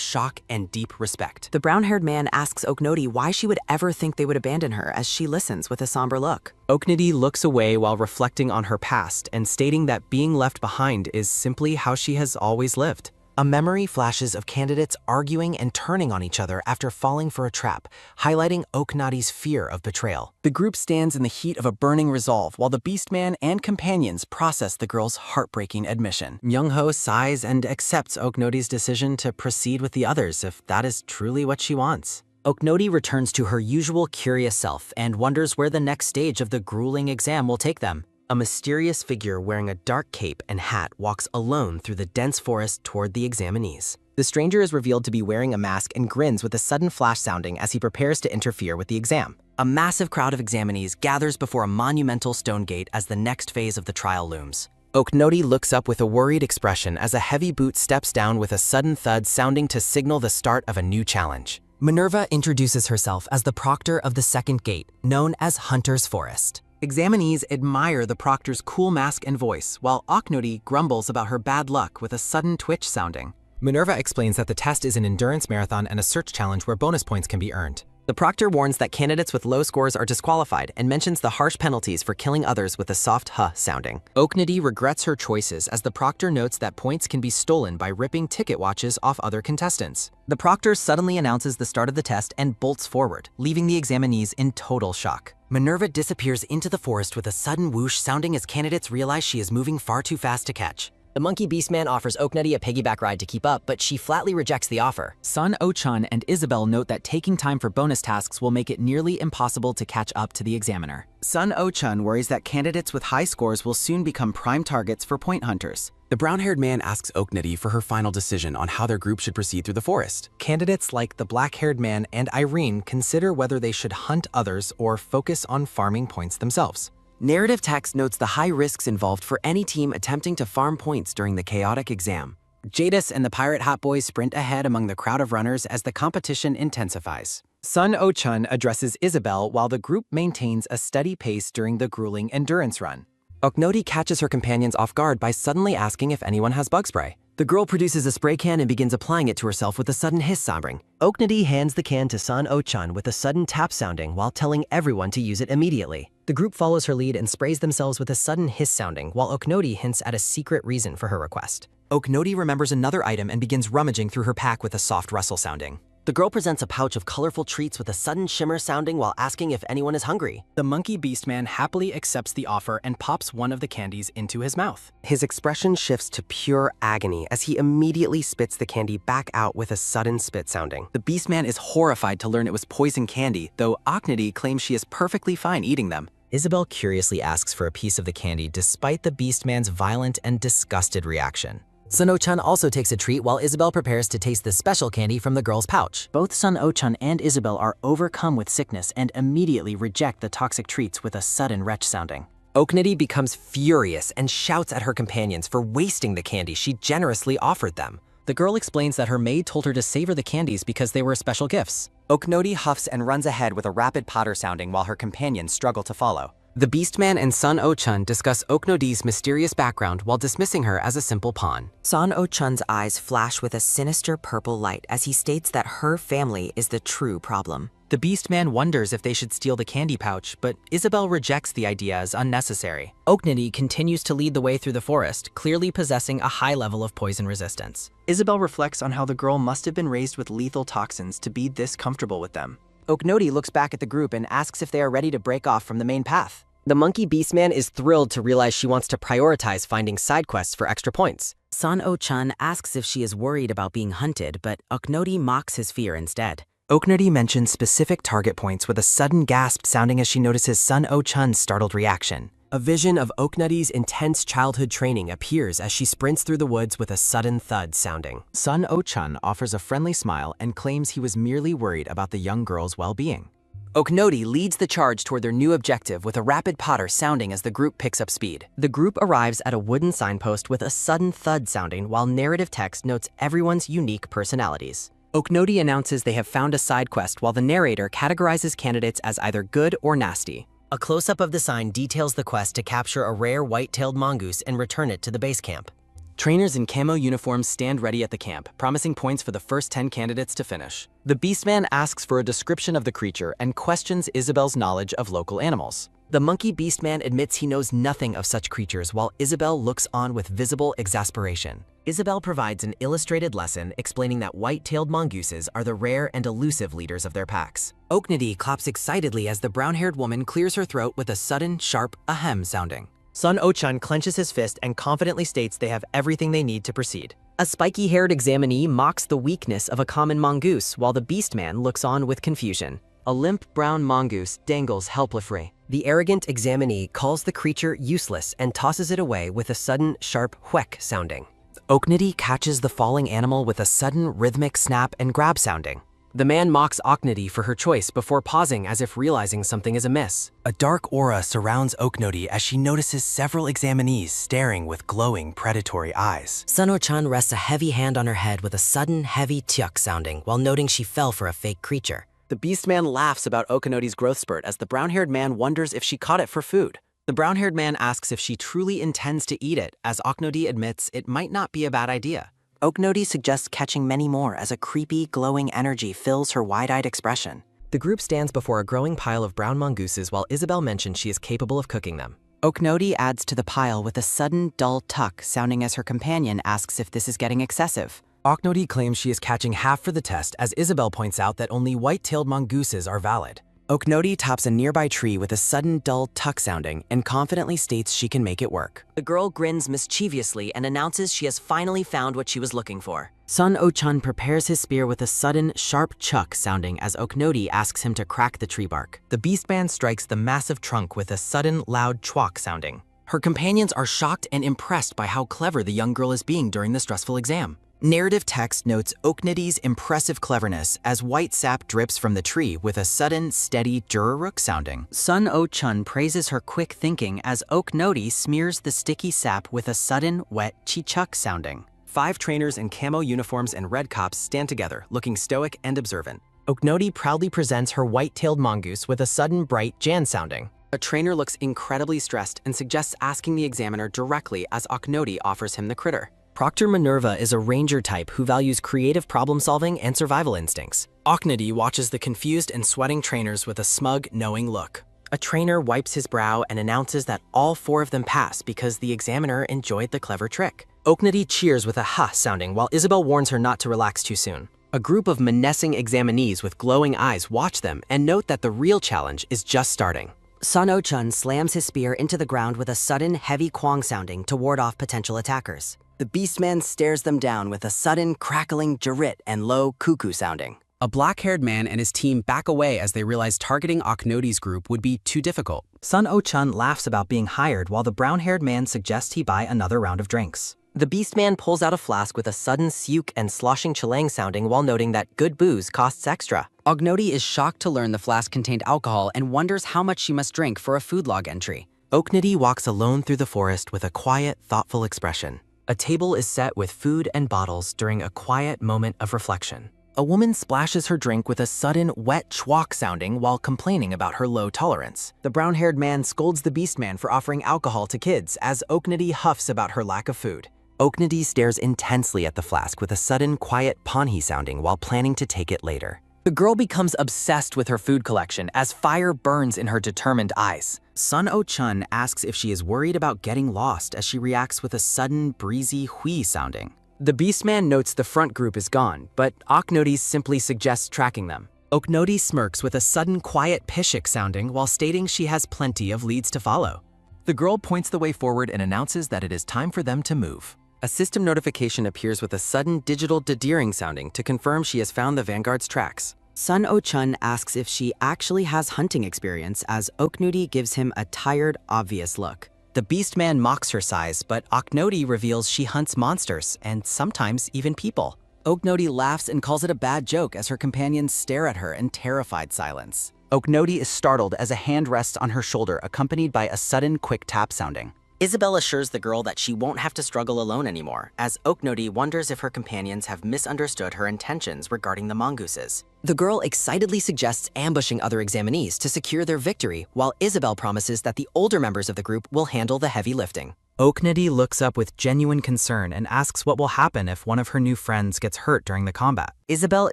shock and deep respect. The brown-haired man asks Oknoti why she would ever think they would abandon her as she listens with a somber look. Oknoti looks away while reflecting on her past and stating that being left behind is simply how she has always lived. A memory flashes of candidates arguing and turning on each other after falling for a trap, highlighting Oknoti's fear of betrayal. The group stands in the heat of a burning resolve while the Beastman and companions process the girl's heartbreaking admission. Myungho sighs and accepts Oknoti's decision to proceed with the others if that is truly what she wants. Oknoti returns to her usual curious self and wonders where the next stage of the grueling exam will take them. A mysterious figure wearing a dark cape and hat walks alone through the dense forest toward the examinees. The stranger is revealed to be wearing a mask and grins with a sudden flash sounding as he prepares to interfere with the exam. A massive crowd of examinees gathers before a monumental stone gate as the next phase of the trial looms. Oknoti looks up with a worried expression as a heavy boot steps down with a sudden thud sounding to signal the start of a new challenge. Minerva introduces herself as the proctor of the second gate, known as Hunter's Forest. Examinees admire the proctor's cool mask and voice, while Oknoti grumbles about her bad luck with a sudden twitch sounding. Minerva explains that the test is an endurance marathon and a search challenge where bonus points can be earned. The proctor warns that candidates with low scores are disqualified and mentions the harsh penalties for killing others with a soft huh sounding. Oknoti regrets her choices as the proctor notes that points can be stolen by ripping ticket watches off other contestants. The proctor suddenly announces the start of the test and bolts forward, leaving the examinees in total shock. Minerva disappears into the forest with a sudden whoosh sounding as candidates realize she is moving far too fast to catch. The monkey Beastman offers Oknoti a piggyback ride to keep up, but she flatly rejects the offer. Sun Oh-chun and Isabel note that taking time for bonus tasks will make it nearly impossible to catch up to the examiner. Sun Oh-chun worries that candidates with high scores will soon become prime targets for point hunters. The brown-haired man asks Oknoti for her final decision on how their group should proceed through the forest. Candidates like the black-haired man and Irene consider whether they should hunt others or focus on farming points themselves. Narrative text notes the high risks involved for any team attempting to farm points during the chaotic exam. Jadis and the Pirate Hot Boys sprint ahead among the crowd of runners as the competition intensifies. Sun Oh-chun addresses Isabel while the group maintains a steady pace during the grueling endurance run. Oknoti catches her companions off guard by suddenly asking if anyone has bug spray. The girl produces a spray can and begins applying it to herself with a sudden hiss sounding. Oknoti hands the can to Sun Oh-chun with a sudden tap sounding while telling everyone to use it immediately. The group follows her lead and sprays themselves with a sudden hiss sounding while Oknoti hints at a secret reason for her request. Oknoti remembers another item and begins rummaging through her pack with a soft rustle sounding. The girl presents a pouch of colorful treats with a sudden shimmer sounding while asking if anyone is hungry. The monkey Beastman happily accepts the offer and pops one of the candies into his mouth. His expression shifts to pure agony as he immediately spits the candy back out with a sudden spit sounding. The Beastman is horrified to learn it was poison candy, though Oknoti claims she is perfectly fine eating them. Isabel curiously asks for a piece of the candy despite the Beastman's violent and disgusted reaction. Sun Oh-chun also takes a treat while Isabel prepares to taste the special candy from the girl's pouch. Both Sun Oh-chun and Isabel are overcome with sickness and immediately reject the toxic treats with a sudden retch sounding. Oknoti becomes furious and shouts at her companions for wasting the candy she generously offered them. The girl explains that her maid told her to savor the candies because they were special gifts. Oknoti huffs and runs ahead with a rapid patter sounding while her companions struggle to follow. The Beastman and Sun Oh-chun discuss Oknoti's mysterious background while dismissing her as a simple pawn. Sun Oh-chun's eyes flash with a sinister purple light as he states that her family is the true problem. The Beastman wonders if they should steal the candy pouch, but Isabel rejects the idea as unnecessary. Oknoti continues to lead the way through the forest, clearly possessing a high level of poison resistance. Isabel reflects on how the girl must have been raised with lethal toxins to be this comfortable with them. Oknoti looks back at the group and asks if they are ready to break off from the main path. The monkey beastman is thrilled to realize she wants to prioritize finding side quests for extra points. Sun O-chun asks if she is worried about being hunted, but Oknoti mocks his fear instead. Oknoti mentions specific target points with a sudden gasp sounding as she notices Sun O-chun's startled reaction. A vision of Oknoti's intense childhood training appears as she sprints through the woods with a sudden thud sounding. Sun O-chun offers a friendly smile and claims he was merely worried about the young girl's well-being. Oknoti leads the charge toward their new objective with a rapid patter sounding as the group picks up speed. The group arrives at a wooden signpost with a sudden thud sounding while narrative text notes everyone's unique personalities. Oknoti announces they have found a side quest while the narrator categorizes candidates as either good or nasty. A close-up of the sign details the quest to capture a rare white-tailed mongoose and return it to the base camp. Trainers in camo uniforms stand ready at the camp, promising points for the first 10 candidates to finish. The beastman asks for a description of the creature and questions Isabel's knowledge of local animals. The monkey beastman admits he knows nothing of such creatures while Isabel looks on with visible exasperation. Isabel provides an illustrated lesson explaining that white-tailed mongooses are the rare and elusive leaders of their packs. Oknoti claps excitedly as the brown-haired woman clears her throat with a sudden, sharp ahem sounding. Sun O-chun clenches his fist and confidently states they have everything they need to proceed. A spiky-haired examinee mocks the weakness of a common mongoose while the beastman looks on with confusion. A limp brown mongoose dangles helplessly. The arrogant examinee calls the creature useless and tosses it away with a sudden, sharp wheck sounding. Oknoti catches the falling animal with a sudden rhythmic snap and grab sounding. The man mocks Oknoti for her choice before pausing as if realizing something is amiss. A dark aura surrounds Oknoti as she notices several examinees staring with glowing, predatory eyes. Sun O-chun rests a heavy hand on her head with a sudden, heavy tyuk sounding while noting she fell for a fake creature. The beastman laughs about Oknoti's growth spurt as the brown-haired man wonders if she caught it for food. The brown-haired man asks if she truly intends to eat it, as Oknoti admits it might not be a bad idea. Oknoti suggests catching many more as a creepy, glowing energy fills her wide-eyed expression. The group stands before a growing pile of brown mongooses while Isabel mentions she is capable of cooking them. Oknoti adds to the pile with a sudden, dull tuck, sounding as her companion asks if this is getting excessive. Oknoti claims she is catching half for the test as Isabel points out that only white-tailed mongooses are valid. Oknoti tops a nearby tree with a sudden, dull tuck sounding and confidently states she can make it work. The girl grins mischievously and announces she has finally found what she was looking for. Sun O-chun prepares his spear with a sudden, sharp chuck sounding as Oknoti asks him to crack the tree bark. The beastman strikes the massive trunk with a sudden, loud chwok sounding. Her companions are shocked and impressed by how clever the young girl is being during the stressful exam. Narrative text notes Oknoti's impressive cleverness as white sap drips from the tree with a sudden, steady jururuk sounding. Sun O-chun praises her quick thinking as Oknoti smears the sticky sap with a sudden, wet chichuk sounding. 5 trainers in camo uniforms and red cops stand together, looking stoic and observant. Oknoti proudly presents her white-tailed mongoose with a sudden, bright jan sounding. A trainer looks incredibly stressed and suggests asking the examiner directly as Oknoti offers him the critter. Proctor Minerva is a ranger type who values creative problem-solving and survival instincts. Oknoti watches the confused and sweating trainers with a smug, knowing look. A trainer wipes his brow and announces that all 4 of them pass because the examiner enjoyed the clever trick. Oknoti cheers with a ha sounding while Isabel warns her not to relax too soon. A group of menacing examinees with glowing eyes watch them and note that the real challenge is just starting. Sun O-chun slams his spear into the ground with a sudden, heavy kwang sounding to ward off potential attackers. The beastman stares them down with a sudden, crackling jarit and low cuckoo sounding. A black-haired man and his team back away as they realize targeting Oknoti's group would be too difficult. Sun O-chun laughs about being hired while the brown-haired man suggests he buy another round of drinks. The beastman pulls out a flask with a sudden seuk and sloshing chilang sounding while noting that good booze costs extra. Oknoti is shocked to learn the flask contained alcohol and wonders how much she must drink for a food log entry. Oknoti walks alone through the forest with a quiet, thoughtful expression. A table is set with food and bottles during a quiet moment of reflection. A woman splashes her drink with a sudden wet chwok sounding while complaining about her low tolerance. The brown-haired man scolds the beastman for offering alcohol to kids as Oknoti huffs about her lack of food. Oknoti stares intensely at the flask with a sudden quiet ponhi sounding while planning to take it later. The girl becomes obsessed with her food collection as fire burns in her determined eyes. Sun O-chun asks if she is worried about getting lost as she reacts with a sudden breezy hui sounding. The beastman notes the front group is gone, but Oknoti simply suggests tracking them. Oknodi smirks with a sudden quiet pishik sounding while stating she has plenty of leads to follow. The girl points the way forward and announces that it is time for them to move. A system notification appears with a sudden digital deering sounding to confirm she has found the Vanguard's tracks. Sun Oh-chun asks if she actually has hunting experience as Oknudi gives him a tired, obvious look. The Beastman mocks her size, but Oknodi reveals she hunts monsters, and sometimes even people. Oknodi laughs and calls it a bad joke as her companions stare at her in terrified silence. Oknodi is startled as a hand rests on her shoulder, accompanied by a sudden, quick tap sounding. Isabel assures the girl that she won't have to struggle alone anymore, as Oknodi wonders if her companions have misunderstood her intentions regarding the mongooses. The girl excitedly suggests ambushing other examinees to secure their victory, while Isabel promises that the older members of the group will handle the heavy lifting. Oknodi looks up with genuine concern and asks what will happen if one of her new friends gets hurt during the combat. Isabel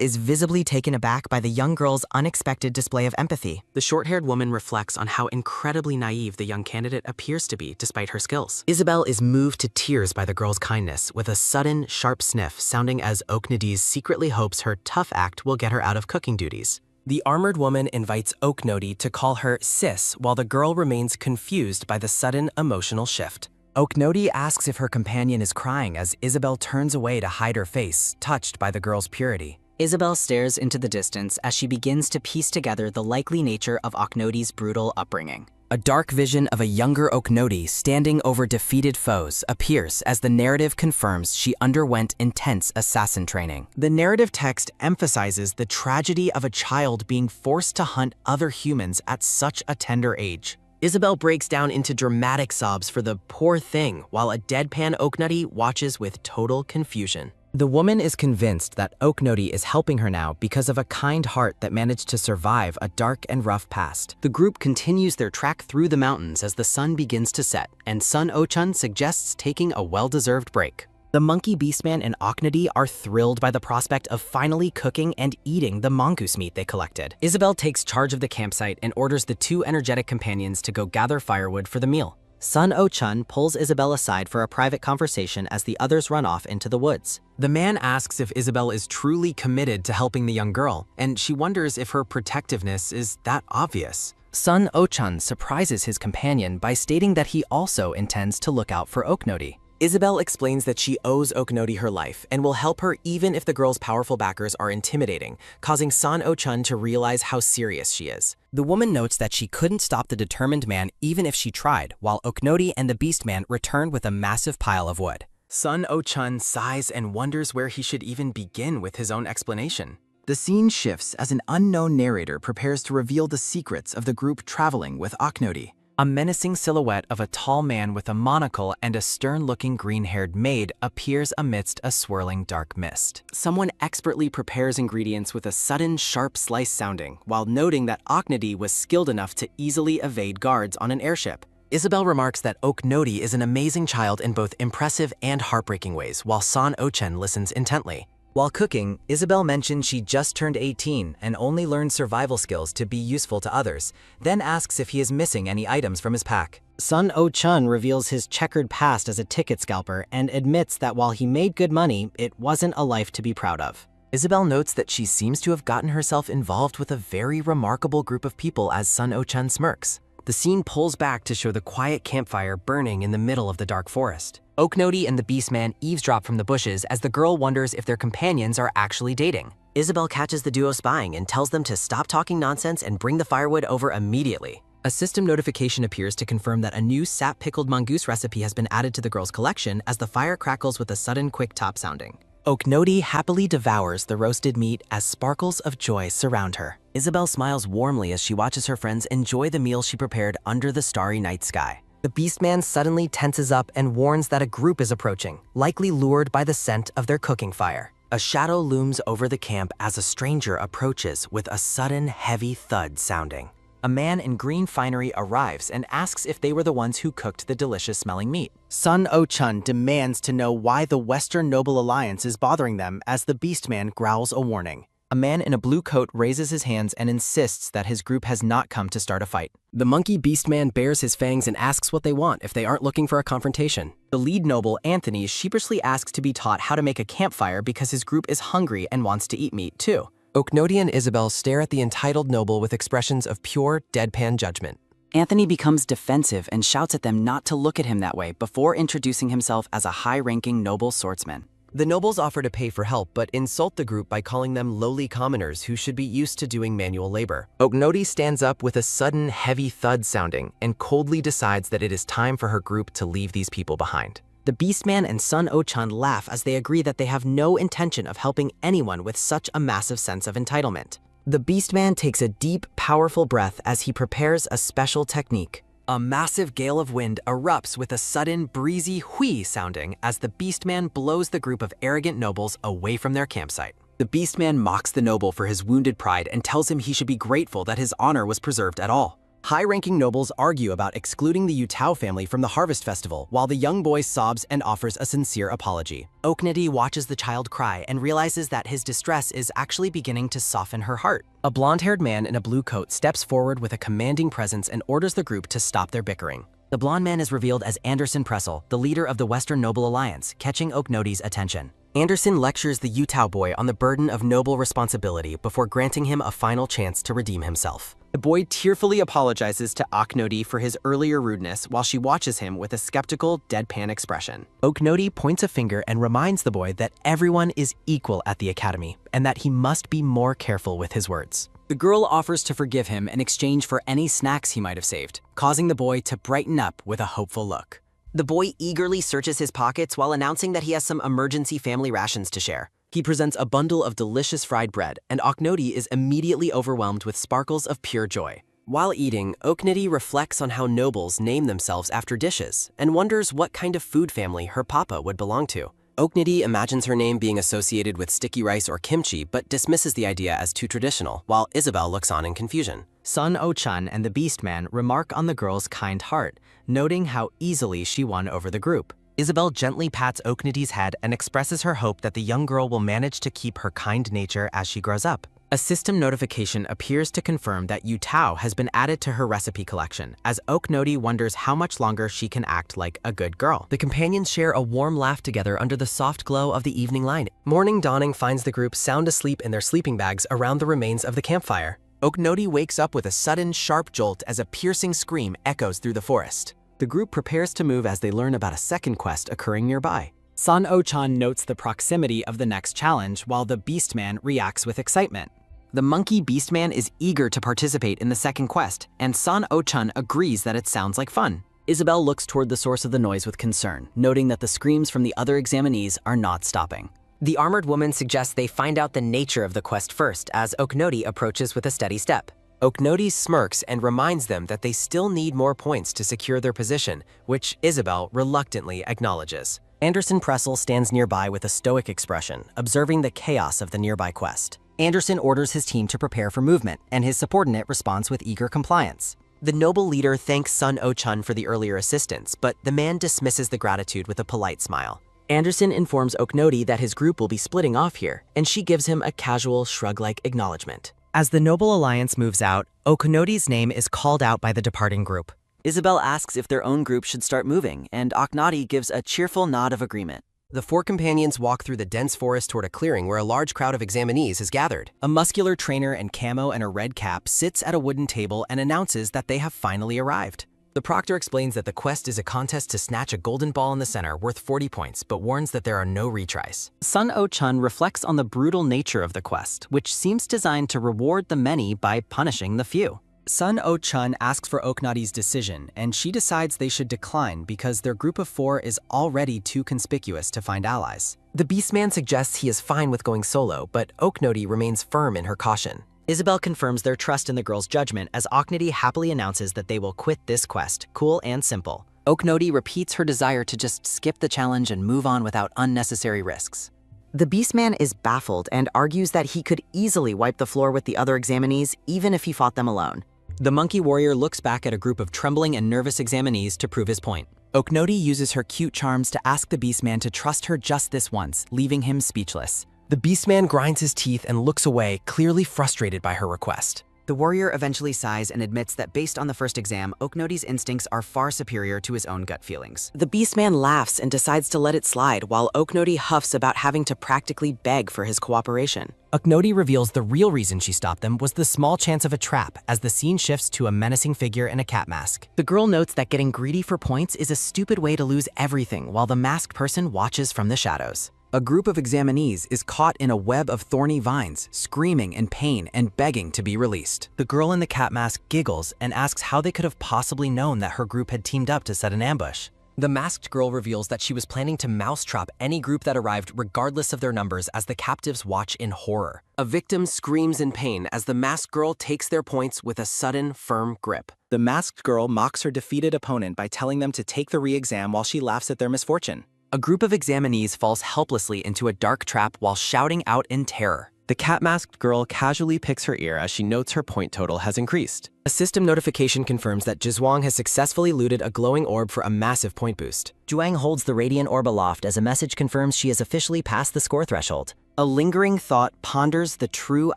is visibly taken aback by the young girl's unexpected display of empathy. The short-haired woman reflects on how incredibly naive the young candidate appears to be despite her skills. Isabel is moved to tears by the girl's kindness, with a sudden, sharp sniff sounding as Oknodi secretly hopes her tough act will get her out of cooking duties. The armored woman invites Oknodi to call her sis while the girl remains confused by the sudden emotional shift. Oknodi asks if her companion is crying as Isabel turns away to hide her face, touched by the girl's purity. Isabel stares into the distance as she begins to piece together the likely nature of Oknodi's brutal upbringing. A dark vision of a younger Oknodi standing over defeated foes appears as the narrative confirms she underwent intense assassin training. The narrative text emphasizes the tragedy of a child being forced to hunt other humans at such a tender age. Isabel breaks down into dramatic sobs for the poor thing, while a deadpan Oknodi watches with total confusion. The woman is convinced that Oknodi is helping her now because of a kind heart that managed to survive a dark and rough past. The group continues their trek through the mountains as the sun begins to set, and Sun Oh-chun suggests taking a well-deserved break. The monkey beastman and Oknodi are thrilled by the prospect of finally cooking and eating the mongoose meat they collected. Isabel takes charge of the campsite and orders the two energetic companions to go gather firewood for the meal. Sun Oh-chun pulls Isabel aside for a private conversation as the others run off into the woods. The man asks if Isabel is truly committed to helping the young girl, and she wonders if her protectiveness is that obvious. Sun Oh-chun surprises his companion by stating that he also intends to look out for Oknodi. Isabel explains that she owes Oknodi her life and will help her even if the girl's powerful backers are intimidating, causing Sun Oh-chun to realize how serious she is. The woman notes that she couldn't stop the determined man even if she tried, while Oknodi and the Beastman return with a massive pile of wood. Sun Oh-chun sighs and wonders where he should even begin with his own explanation. The scene shifts as an unknown narrator prepares to reveal the secrets of the group traveling with Oknodi. A menacing silhouette of a tall man with a monocle and a stern-looking green-haired maid appears amidst a swirling dark mist. Someone expertly prepares ingredients with a sudden sharp slice sounding, while noting that Oknodi was skilled enough to easily evade guards on an airship. Isabel remarks that Oknodi is an amazing child in both impressive and heartbreaking ways, while Sun Oh-chun listens intently. While cooking, Isabel mentions she just turned 18 and only learned survival skills to be useful to others, then asks if he is missing any items from his pack. Sun Oh-chun reveals his checkered past as a ticket scalper and admits that while he made good money, it wasn't a life to be proud of. Isabel notes that she seems to have gotten herself involved with a very remarkable group of people as Sun Oh-chun smirks. The scene pulls back to show the quiet campfire burning in the middle of the dark forest. Oknodi and the Beastman eavesdrop from the bushes as the girl wonders if their companions are actually dating. Isabel catches the duo spying and tells them to stop talking nonsense and bring the firewood over immediately. A system notification appears to confirm that a new sap-pickled mongoose recipe has been added to the girl's collection as the fire crackles with a sudden quick top sounding. Oknodi happily devours the roasted meat as sparkles of joy surround her. Isabel smiles warmly as she watches her friends enjoy the meal she prepared under the starry night sky. The Beastman suddenly tenses up and warns that a group is approaching, likely lured by the scent of their cooking fire. A shadow looms over the camp as a stranger approaches with a sudden heavy thud sounding. A man in green finery arrives and asks if they were the ones who cooked the delicious-smelling meat. Sun Oh-chun demands to know why the Western Noble Alliance is bothering them as the Beastman growls a warning. A man in a blue coat raises his hands and insists that his group has not come to start a fight. The monkey beastman bares his fangs and asks what they want if they aren't looking for a confrontation. The lead noble, Anthony, sheepishly asks to be taught how to make a campfire because his group is hungry and wants to eat meat too. Oknoti and Isabel stare at the entitled noble with expressions of pure, deadpan judgment. Anthony becomes defensive and shouts at them not to look at him that way before introducing himself as a high-ranking noble swordsman. The nobles offer to pay for help but insult the group by calling them lowly commoners who should be used to doing manual labor. Oknoti stands up with a sudden, heavy thud sounding and coldly decides that it is time for her group to leave these people behind. The Beastman and Sun O-chan laugh as they agree that they have no intention of helping anyone with such a massive sense of entitlement. The Beastman takes a deep, powerful breath as he prepares a special technique. A massive gale of wind erupts with a sudden, breezy hui sounding as the Beastman blows the group of arrogant nobles away from their campsite. The Beastman mocks the noble for his wounded pride and tells him he should be grateful that his honor was preserved at all. High-ranking nobles argue about excluding the Yutao family from the Harvest Festival, while the young boy sobs and offers a sincere apology. Oknoti watches the child cry and realizes that his distress is actually beginning to soften her heart. A blonde-haired man in a blue coat steps forward with a commanding presence and orders the group to stop their bickering. The blonde man is revealed as Anderson Pressel, the leader of the Western Noble Alliance, catching Oknoti's attention. Anderson lectures the Yutao boy on the burden of noble responsibility before granting him a final chance to redeem himself. The boy tearfully apologizes to Oknoti for his earlier rudeness while she watches him with a skeptical, deadpan expression. Oknoti points a finger and reminds the boy that everyone is equal at the academy and that he must be more careful with his words. The girl offers to forgive him in exchange for any snacks he might have saved, causing the boy to brighten up with a hopeful look. The boy eagerly searches his pockets while announcing that he has some emergency family rations to share. He presents a bundle of delicious fried bread, and Oknoti is immediately overwhelmed with sparkles of pure joy. While eating, Oknoti reflects on how nobles name themselves after dishes and wonders what kind of food family her papa would belong to. Oknoti imagines her name being associated with sticky rice or kimchi, but dismisses the idea as too traditional, while Isabel looks on in confusion. Sun O-chan and the Beastman remark on the girl's kind heart, noting how easily she won over the group. Isabel gently pats Oknoti's head and expresses her hope that the young girl will manage to keep her kind nature as she grows up. A system notification appears to confirm that Yutao has been added to her recipe collection, as Oknoti wonders how much longer she can act like a good girl. The companions share a warm laugh together under the soft glow of the evening light. Morning dawning finds the group sound asleep in their sleeping bags around the remains of the campfire. Oknoti wakes up with a sudden, sharp jolt as a piercing scream echoes through the forest. The group prepares to move as they learn about a second quest occurring nearby. Sun O-chan notes the proximity of the next challenge while the Beastman reacts with excitement. The monkey Beastman is eager to participate in the second quest, and Sun O-chan agrees that it sounds like fun. Isabel looks toward the source of the noise with concern, noting that the screams from the other examinees are not stopping. The armored woman suggests they find out the nature of the quest first as Oknoti approaches with a steady step. Oknoti smirks and reminds them that they still need more points to secure their position, which Isabel reluctantly acknowledges. Anderson Pressel stands nearby with a stoic expression, observing the chaos of the nearby quest. Anderson orders his team to prepare for movement, and his subordinate responds with eager compliance. The noble leader thanks Sun O-chan for the earlier assistance, but the man dismisses the gratitude with a polite smile. Anderson informs Oknoti that his group will be splitting off here, and she gives him a casual shrug-like acknowledgement. As the Noble Alliance moves out, Oknoti's name is called out by the departing group. Isabel asks if their own group should start moving, and Oknoti gives a cheerful nod of agreement. The four companions walk through the dense forest toward a clearing where a large crowd of examinees has gathered. A muscular trainer in camo and a red cap sits at a wooden table and announces that they have finally arrived. The proctor explains that the quest is a contest to snatch a golden ball in the center worth 40 points, but warns that there are no retries. Sun O-chan reflects on the brutal nature of the quest, which seems designed to reward the many by punishing the few. Sun O-chan asks for Oknoti's decision, and she decides they should decline because their group of four is already too conspicuous to find allies. The Beastman suggests he is fine with going solo, but Oknoti remains firm in her caution. Isabel confirms their trust in the girl's judgment as Oknoti happily announces that they will quit this quest, cool and simple. Oknoti repeats her desire to just skip the challenge and move on without unnecessary risks. The Beastman is baffled and argues that he could easily wipe the floor with the other examinees even if he fought them alone. The monkey warrior looks back at a group of trembling and nervous examinees to prove his point. Oknoti uses her cute charms to ask the Beastman to trust her just this once, leaving him speechless. The Beastman grinds his teeth and looks away, clearly frustrated by her request. The warrior eventually sighs and admits that based on the first exam, Oknodi's instincts are far superior to his own gut feelings. The beastman laughs and decides to let it slide, while Oknodi huffs about having to practically beg for his cooperation. Oknodi reveals the real reason she stopped them was the small chance of a trap as the scene shifts to a menacing figure in a cat mask. The girl notes that getting greedy for points is a stupid way to lose everything while the masked person watches from the shadows. A group of examinees is caught in a web of thorny vines, screaming in pain and begging to be released. The girl in the cat mask giggles and asks how they could have possibly known that her group had teamed up to set an ambush. The masked girl reveals that she was planning to mousetrap any group that arrived regardless of their numbers as the captives watch in horror. A victim screams in pain as the masked girl takes their points with a sudden, firm grip. The masked girl mocks her defeated opponent by telling them to take the re-exam while she laughs at their misfortune. A group of examinees falls helplessly into a dark trap while shouting out in terror. The cat-masked girl casually picks her ear as she notes her point total has increased. A system notification confirms that Jizwang has successfully looted a glowing orb for a massive point boost. Zhuang holds the radiant orb aloft as a message confirms she has officially passed the score threshold. A lingering thought ponders the true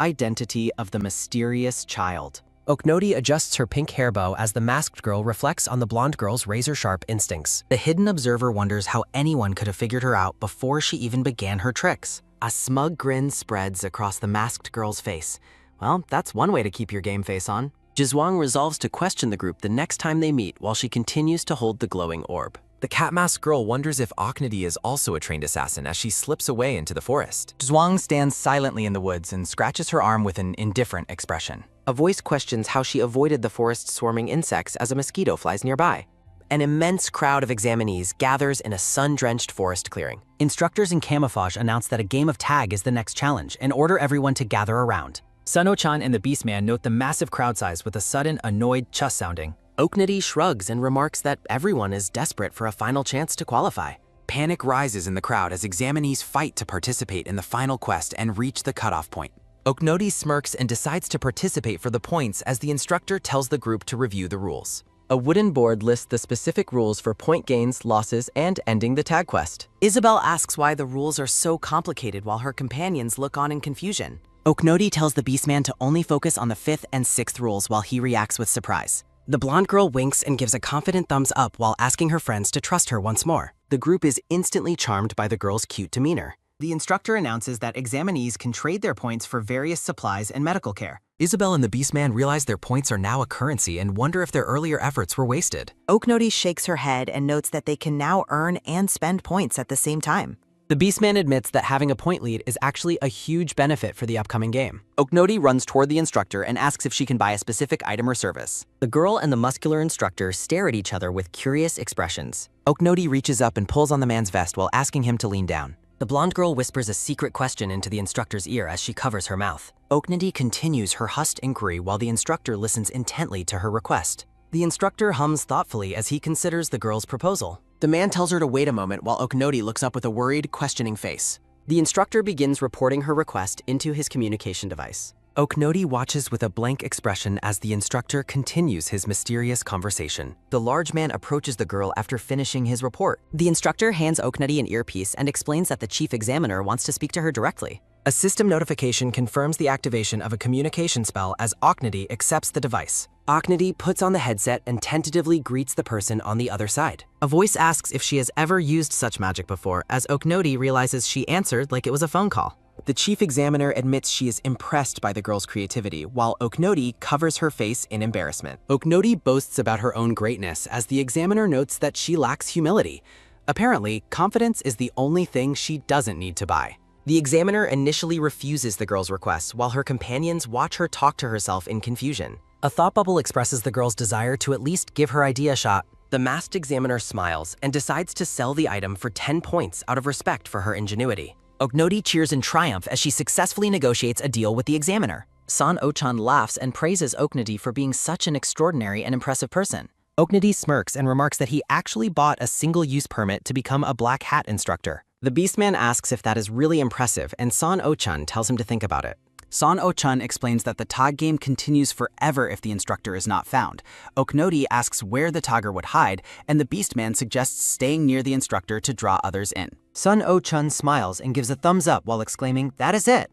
identity of the mysterious child. Oknodi adjusts her pink hair bow as the masked girl reflects on the blonde girl's razor-sharp instincts. The hidden observer wonders how anyone could have figured her out before she even began her tricks. A smug grin spreads across the masked girl's face. Well, that's one way to keep your game face on. Jizwang resolves to question the group the next time they meet while she continues to hold the glowing orb. The cat mask girl wonders if Oknodi is also a trained assassin as she slips away into the forest. Zhuang stands silently in the woods and scratches her arm with an indifferent expression. A voice questions how she avoided the forest swarming insects as a mosquito flies nearby. An immense crowd of examinees gathers in a sun-drenched forest clearing. Instructors in camouflage announce that a game of tag is the next challenge and order everyone to gather around. Sun-Oh-chan and the Beastman note the massive crowd size with a sudden, annoyed chus sounding. Oknodi shrugs and remarks that everyone is desperate for a final chance to qualify. Panic rises in the crowd as examinees fight to participate in the final quest and reach the cutoff point. Oknodi smirks and decides to participate for the points as the instructor tells the group to review the rules. A wooden board lists the specific rules for point gains, losses, and ending the tag quest. Isabel asks why the rules are so complicated while her companions look on in confusion. Oknodi tells the Beastman to only focus on the 5th and 6th rules while he reacts with surprise. The blonde girl winks and gives a confident thumbs up while asking her friends to trust her once more. The group is instantly charmed by the girl's cute demeanor. The instructor announces that examinees can trade their points for various supplies and medical care. Isabel and the Beastman realize their points are now a currency and wonder if their earlier efforts were wasted. Oknodi shakes her head and notes that they can now earn and spend points at the same time. The Beastman admits that having a point lead is actually a huge benefit for the upcoming game. Oknodi runs toward the instructor and asks if she can buy a specific item or service. The girl and the muscular instructor stare at each other with curious expressions. Oknodi reaches up and pulls on the man's vest while asking him to lean down. The blonde girl whispers a secret question into the instructor's ear as she covers her mouth. Oknodi continues her hushed inquiry while the instructor listens intently to her request. The instructor hums thoughtfully as he considers the girl's proposal. The man tells her to wait a moment while Oknodi looks up with a worried, questioning face. The instructor begins reporting her request into his communication device. Oknodi watches with a blank expression as the instructor continues his mysterious conversation. The large man approaches the girl after finishing his report. The instructor hands Oknodi an earpiece and explains that the chief examiner wants to speak to her directly. A system notification confirms the activation of a communication spell as Oknodi accepts the device. Oknodi puts on the headset and tentatively greets the person on the other side. A voice asks if she has ever used such magic before, as Oknodi realizes she answered like it was a phone call. The chief examiner admits she is impressed by the girl's creativity, while Oknodi covers her face in embarrassment. Oknodi boasts about her own greatness as the examiner notes that she lacks humility. Apparently, confidence is the only thing she doesn't need to buy. The examiner initially refuses the girl's request, while her companions watch her talk to herself in confusion. A thought bubble expresses the girl's desire to at least give her idea a shot. The masked examiner smiles and decides to sell the item for 10 points out of respect for her ingenuity. Oknodi cheers in triumph as she successfully negotiates a deal with the examiner. Sun-Oh-chan laughs and praises Oknodi for being such an extraordinary and impressive person. Oknodi smirks and remarks that he actually bought a single-use permit to become a black hat instructor. The Beastman asks if that is really impressive, and Sun-Oh-chan tells him to think about it. Sun-Oh-chan explains that the tag game continues forever if the instructor is not found. Oknodi asks where the tagger would hide, and the Beastman suggests staying near the instructor to draw others in. Sun-Oh-chan smiles and gives a thumbs up while exclaiming, "That is it!"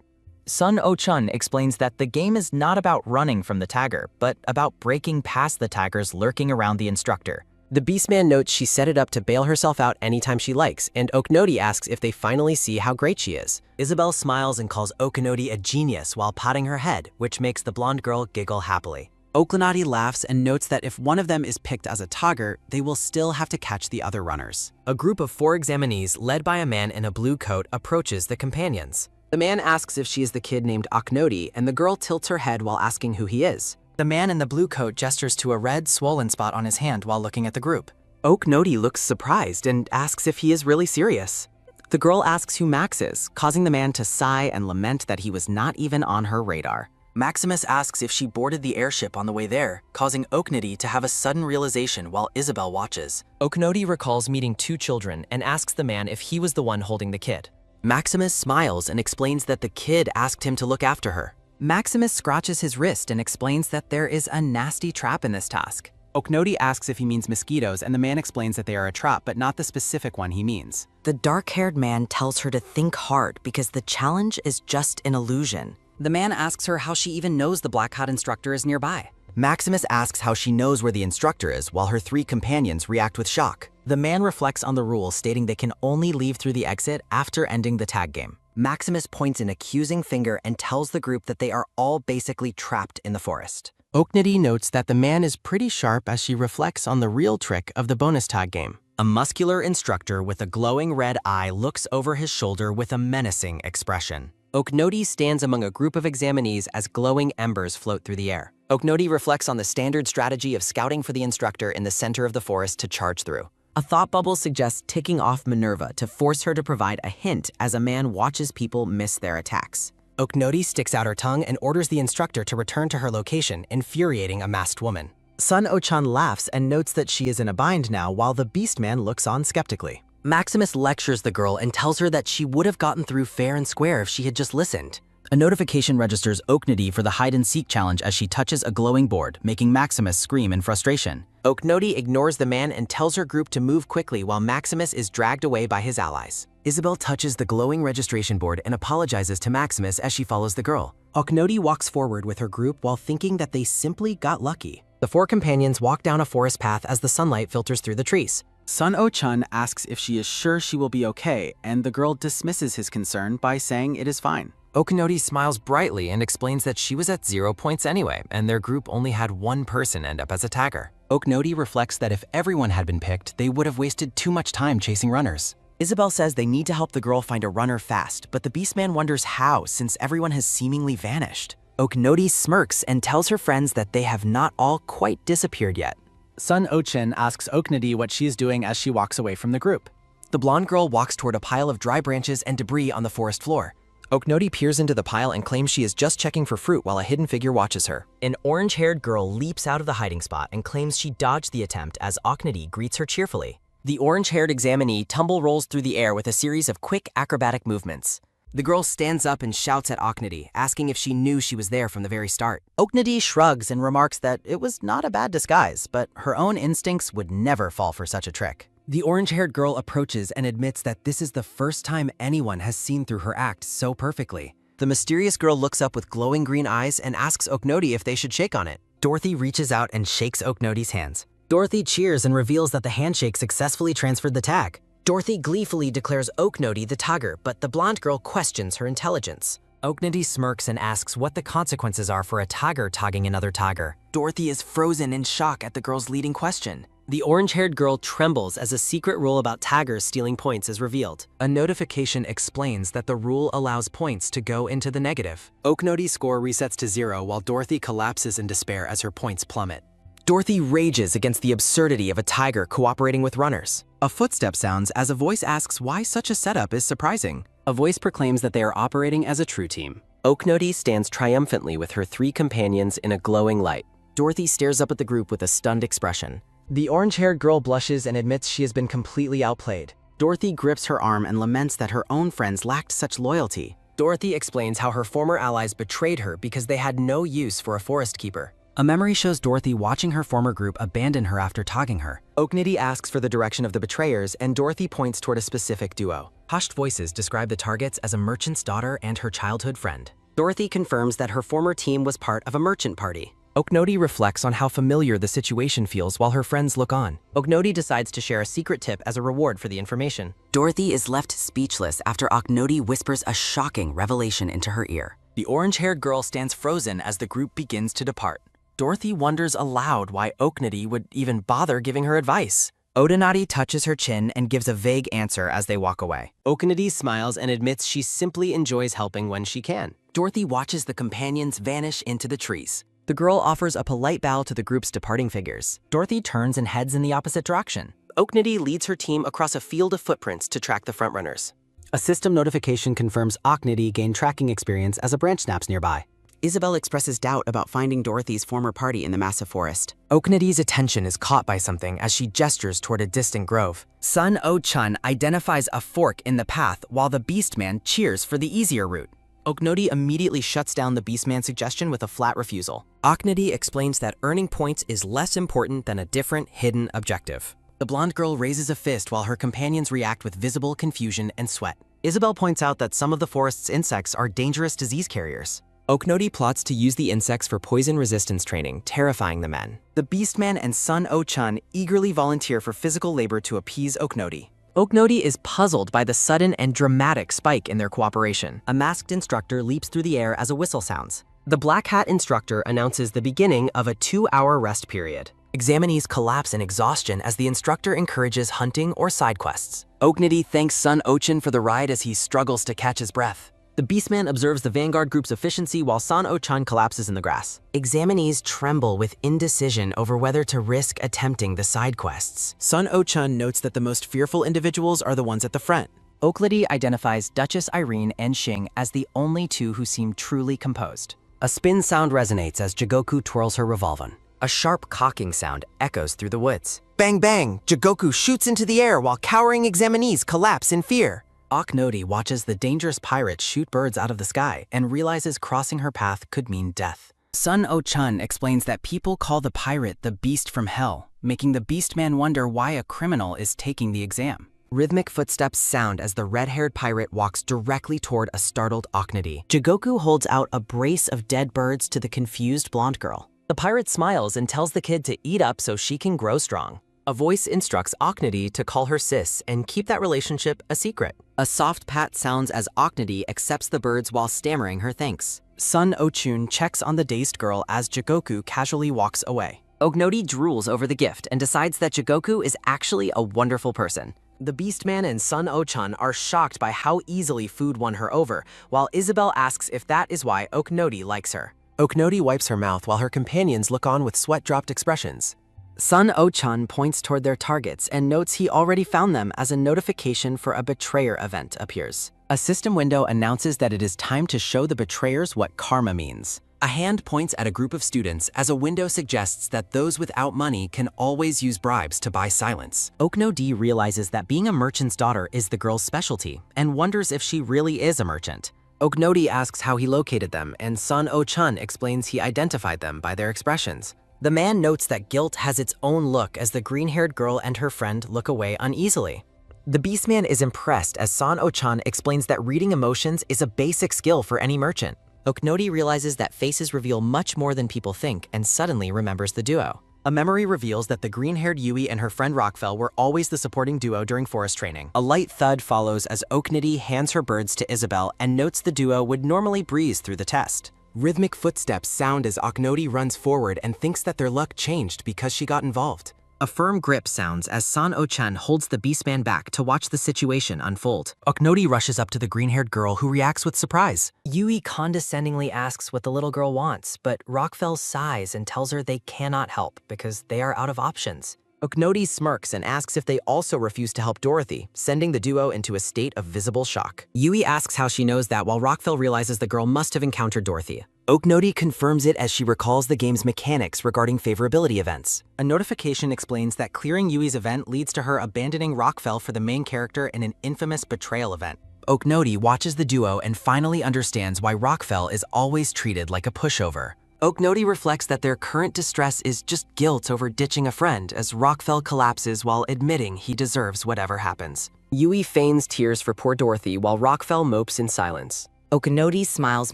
Sun Oh-chun explains that the game is not about running from the tagger, but about breaking past the taggers lurking around the instructor. The Beastman notes she set it up to bail herself out anytime she likes, and Okonoti asks if they finally see how great she is. Isabel smiles and calls Okonoti a genius while patting her head, which makes the blonde girl giggle happily. Okonoti laughs and notes that if one of them is picked as a tagger, they will still have to catch the other runners. A group of 4 examinees, led by a man in a blue coat, approaches the companions. The man asks if she is the kid named Okonoti, and the girl tilts her head while asking who he is. The man in the blue coat gestures to a red, swollen spot on his hand while looking at the group. Okonoti looks surprised and asks if he is really serious. The girl asks who Max is, causing the man to sigh and lament that he was not even on her radar. Maximus asks if she boarded the airship on the way there, causing Okonoti to have a sudden realization while Isabel watches. Okonoti recalls meeting 2 children and asks the man if he was the one holding the kid. Maximus smiles and explains that the kid asked him to look after her. Maximus scratches his wrist and explains that there is a nasty trap in this task. Okonoti asks if he means mosquitoes, and the man explains that they are a trap, but not the specific one he means. The dark-haired man tells her to think hard because the challenge is just an illusion. The man asks her how she even knows the Black Hat instructor is nearby. Maximus asks how she knows where the instructor is, while her 3 companions react with shock. The man reflects on the rule, stating they can only leave through the exit after ending the tag game. Maximus points an accusing finger and tells the group that they are all basically trapped in the forest. Okonoti notes that the man is pretty sharp as she reflects on the real trick of the bonus tag game. A muscular instructor with a glowing red eye looks over his shoulder with a menacing expression. Okonoti stands among a group of examinees as glowing embers float through the air. Okonoti reflects on the standard strategy of scouting for the instructor in the center of the forest to charge through. A thought bubble suggests ticking off Minerva to force her to provide a hint as a man watches people miss their attacks. Okonoti sticks out her tongue and orders the instructor to return to her location, infuriating a masked woman. Sun Oh-chun laughs and notes that she is in a bind now while the Beastman looks on skeptically. Maximus lectures the girl and tells her that she would have gotten through fair and square if she had just listened. A notification registers Okonoti for the hide-and-seek challenge as she touches a glowing board, making Maximus scream in frustration. Okonoti ignores the man and tells her group to move quickly while Maximus is dragged away by his allies. Isabel touches the glowing registration board and apologizes to Maximus as she follows the girl. Okonoti walks forward with her group while thinking that they simply got lucky. The 4 companions walk down a forest path as the sunlight filters through the trees. Sun Oh-chun asks if she is sure she will be okay, and the girl dismisses his concern by saying it is fine. Okonoti smiles brightly and explains that she was at 0 points anyway, and their group only had 1 person end up as a tagger. Okonoti reflects that if everyone had been picked, they would have wasted too much time chasing runners. Isabel says they need to help the girl find a runner fast, but the Beastman wonders how since everyone has seemingly vanished. Okonoti smirks and tells her friends that they have not all quite disappeared yet. Sun Oh-chun asks Okonoti what she is doing as she walks away from the group. The blonde girl walks toward a pile of dry branches and debris on the forest floor. Okonoti peers into the pile and claims she is just checking for fruit while a hidden figure watches her. An orange-haired girl leaps out of the hiding spot and claims she dodged the attempt as Okonoti greets her cheerfully. The orange-haired examinee tumble rolls through the air with a series of quick acrobatic movements. The girl stands up and shouts at Okonoti, asking if she knew she was there from the very start. Okonoti shrugs and remarks that it was not a bad disguise, but her own instincts would never fall for such a trick. The orange-haired girl approaches and admits that this is the first time anyone has seen through her act so perfectly. The mysterious girl looks up with glowing green eyes and asks Okonoti if they should shake on it. Dorothy reaches out and shakes Oknoti's hands. Dorothy cheers and reveals that the handshake successfully transferred the tag. Dorothy gleefully declares Okonoti the tagger, but the blonde girl questions her intelligence. Okonoti smirks and asks what the consequences are for a tagger tagging another tagger. Dorothy is frozen in shock at the girl's leading question. The orange-haired girl trembles as a secret rule about taggers stealing points is revealed. A notification explains that the rule allows points to go into the negative. Okonoti's score resets to 0 while Dorothy collapses in despair as her points plummet. Dorothy rages against the absurdity of a tiger cooperating with runners. A footstep sounds as a voice asks why such a setup is surprising. A voice proclaims that they are operating as a true team. Okonoti stands triumphantly with her 3 companions in a glowing light. Dorothy stares up at the group with a stunned expression. The orange-haired girl blushes and admits she has been completely outplayed. Dorothy grips her arm and laments that her own friends lacked such loyalty. Dorothy explains how her former allies betrayed her because they had no use for a forest keeper. A memory shows Dorothy watching her former group abandon her after tagging her. Okonoti asks for the direction of the betrayers, and Dorothy points toward a specific duo. Hushed voices describe the targets as a merchant's daughter and her childhood friend. Dorothy confirms that her former team was part of a merchant party. Oknoti reflects on how familiar the situation feels while her friends look on. Oknoti decides to share a secret tip as a reward for the information. Dorothy is left speechless after Oknoti whispers a shocking revelation into her ear. The orange-haired girl stands frozen as the group begins to depart. Dorothy wonders aloud why Oknoti would even bother giving her advice. Odanati touches her chin and gives a vague answer as they walk away. Oknoti smiles and admits she simply enjoys helping when she can. Dorothy watches the companions vanish into the trees. The girl offers a polite bow to the group's departing figures. Dorothy turns and heads in the opposite direction. Oknoti leads her team across a field of footprints to track the frontrunners. A system notification confirms Oknoti gained tracking experience as a branch snaps nearby. Isabel expresses doubt about finding Dorothy's former party in the massive forest. Oknoti's attention is caught by something as she gestures toward a distant grove. Sun Oh-chun identifies a fork in the path while the Beastman cheers for the easier route. Oknoti immediately shuts down the Beastman's suggestion with a flat refusal. Oknoti explains that earning points is less important than a different hidden objective. The blonde girl raises a fist while her companions react with visible confusion and sweat. Isabel points out that some of the forest's insects are dangerous disease carriers. Oknoti plots to use the insects for poison resistance training, terrifying the men. The Beastman and Sun Oh-chun eagerly volunteer for physical labor to appease Oknoti. Oknoti is puzzled by the sudden and dramatic spike in their cooperation. A masked instructor leaps through the air as a whistle sounds. The black hat instructor announces the beginning of a 2-hour rest period. Examinees collapse in exhaustion as the instructor encourages hunting or side quests. Oknoti thanks Sun Oh-chun for the ride as he struggles to catch his breath. The Beastman observes the Vanguard group's efficiency while Sun Oh-chun collapses in the grass. Examinees tremble with indecision over whether to risk attempting the side quests. Sun Oh-chun notes that the most fearful individuals are the ones at the front. Oknoti identifies Duchess Irene and Xing as the only two who seem truly composed. A spin sound resonates as Jigoku twirls her revolver. A sharp cocking sound echoes through the woods. Bang bang! Jigoku shoots into the air while cowering examinees collapse in fear. Oknoti watches the dangerous pirate shoot birds out of the sky and realizes crossing her path could mean death. Sun Oh-chun explains that people call the pirate the beast from hell, making the Beastman wonder why a criminal is taking the exam. Rhythmic footsteps sound as the red-haired pirate walks directly toward a startled Oknoti. Jigoku holds out a brace of dead birds to the confused blonde girl. The pirate smiles and tells the kid to eat up so she can grow strong. A voice instructs Oknoti to call her sis and keep that relationship a secret. A soft pat sounds as Oknoti accepts the birds while stammering her thanks. Sun Oh-chun checks on the dazed girl as Jigoku casually walks away. Oknoti drools over the gift and decides that Jigoku is actually a wonderful person. The Beastman and Sun Oh-chun are shocked by how easily food won her over, while Isabel asks if that is why Oknoti likes her. Oknoti wipes her mouth while her companions look on with sweat-dropped expressions. Sun Oh-chun points toward their targets and notes he already found them as a notification for a betrayer event appears. A system window announces that it is time to show the betrayers what karma means. A hand points at a group of students as a window suggests that those without money can always use bribes to buy silence. Oknoti realizes that being a merchant's daughter is the girl's specialty and wonders if she really is a merchant. Oknoti asks how he located them, and Sun Oh-chun explains he identified them by their expressions. The man notes that guilt has its own look as the green-haired girl and her friend look away uneasily. The Beastman is impressed as Sun Oh-chun explains that reading emotions is a basic skill for any merchant. Oknoti realizes that faces reveal much more than people think and suddenly remembers the duo. A memory reveals that the green-haired Yui and her friend Rockfell were always the supporting duo during forest training. A light thud follows as Oknoti hands her birds to Isabel and notes the duo would normally breeze through the test. Rhythmic footsteps sound as Oknoti runs forward and thinks that their luck changed because she got involved. A firm grip sounds as Sun Oh-chun holds the Beastman back to watch the situation unfold. Oknoti rushes up to the green-haired girl who reacts with surprise. Yui condescendingly asks what the little girl wants, but Rockfell sighs and tells her they cannot help because they are out of options. Oknoti smirks and asks if they also refuse to help Dorothy, sending the duo into a state of visible shock. Yui asks how she knows that while Rockfell realizes the girl must have encountered Dorothy. Oknoti confirms it as she recalls the game's mechanics regarding favorability events. A notification explains that clearing Yui's event leads to her abandoning Rockfell for the main character in an infamous betrayal event. Oknoti watches the duo and finally understands why Rockfell is always treated like a pushover. Oknoti reflects that their current distress is just guilt over ditching a friend as Rockfell collapses while admitting he deserves whatever happens. Yui feigns tears for poor Dorothy while Rockfell mopes in silence. Okonoti smiles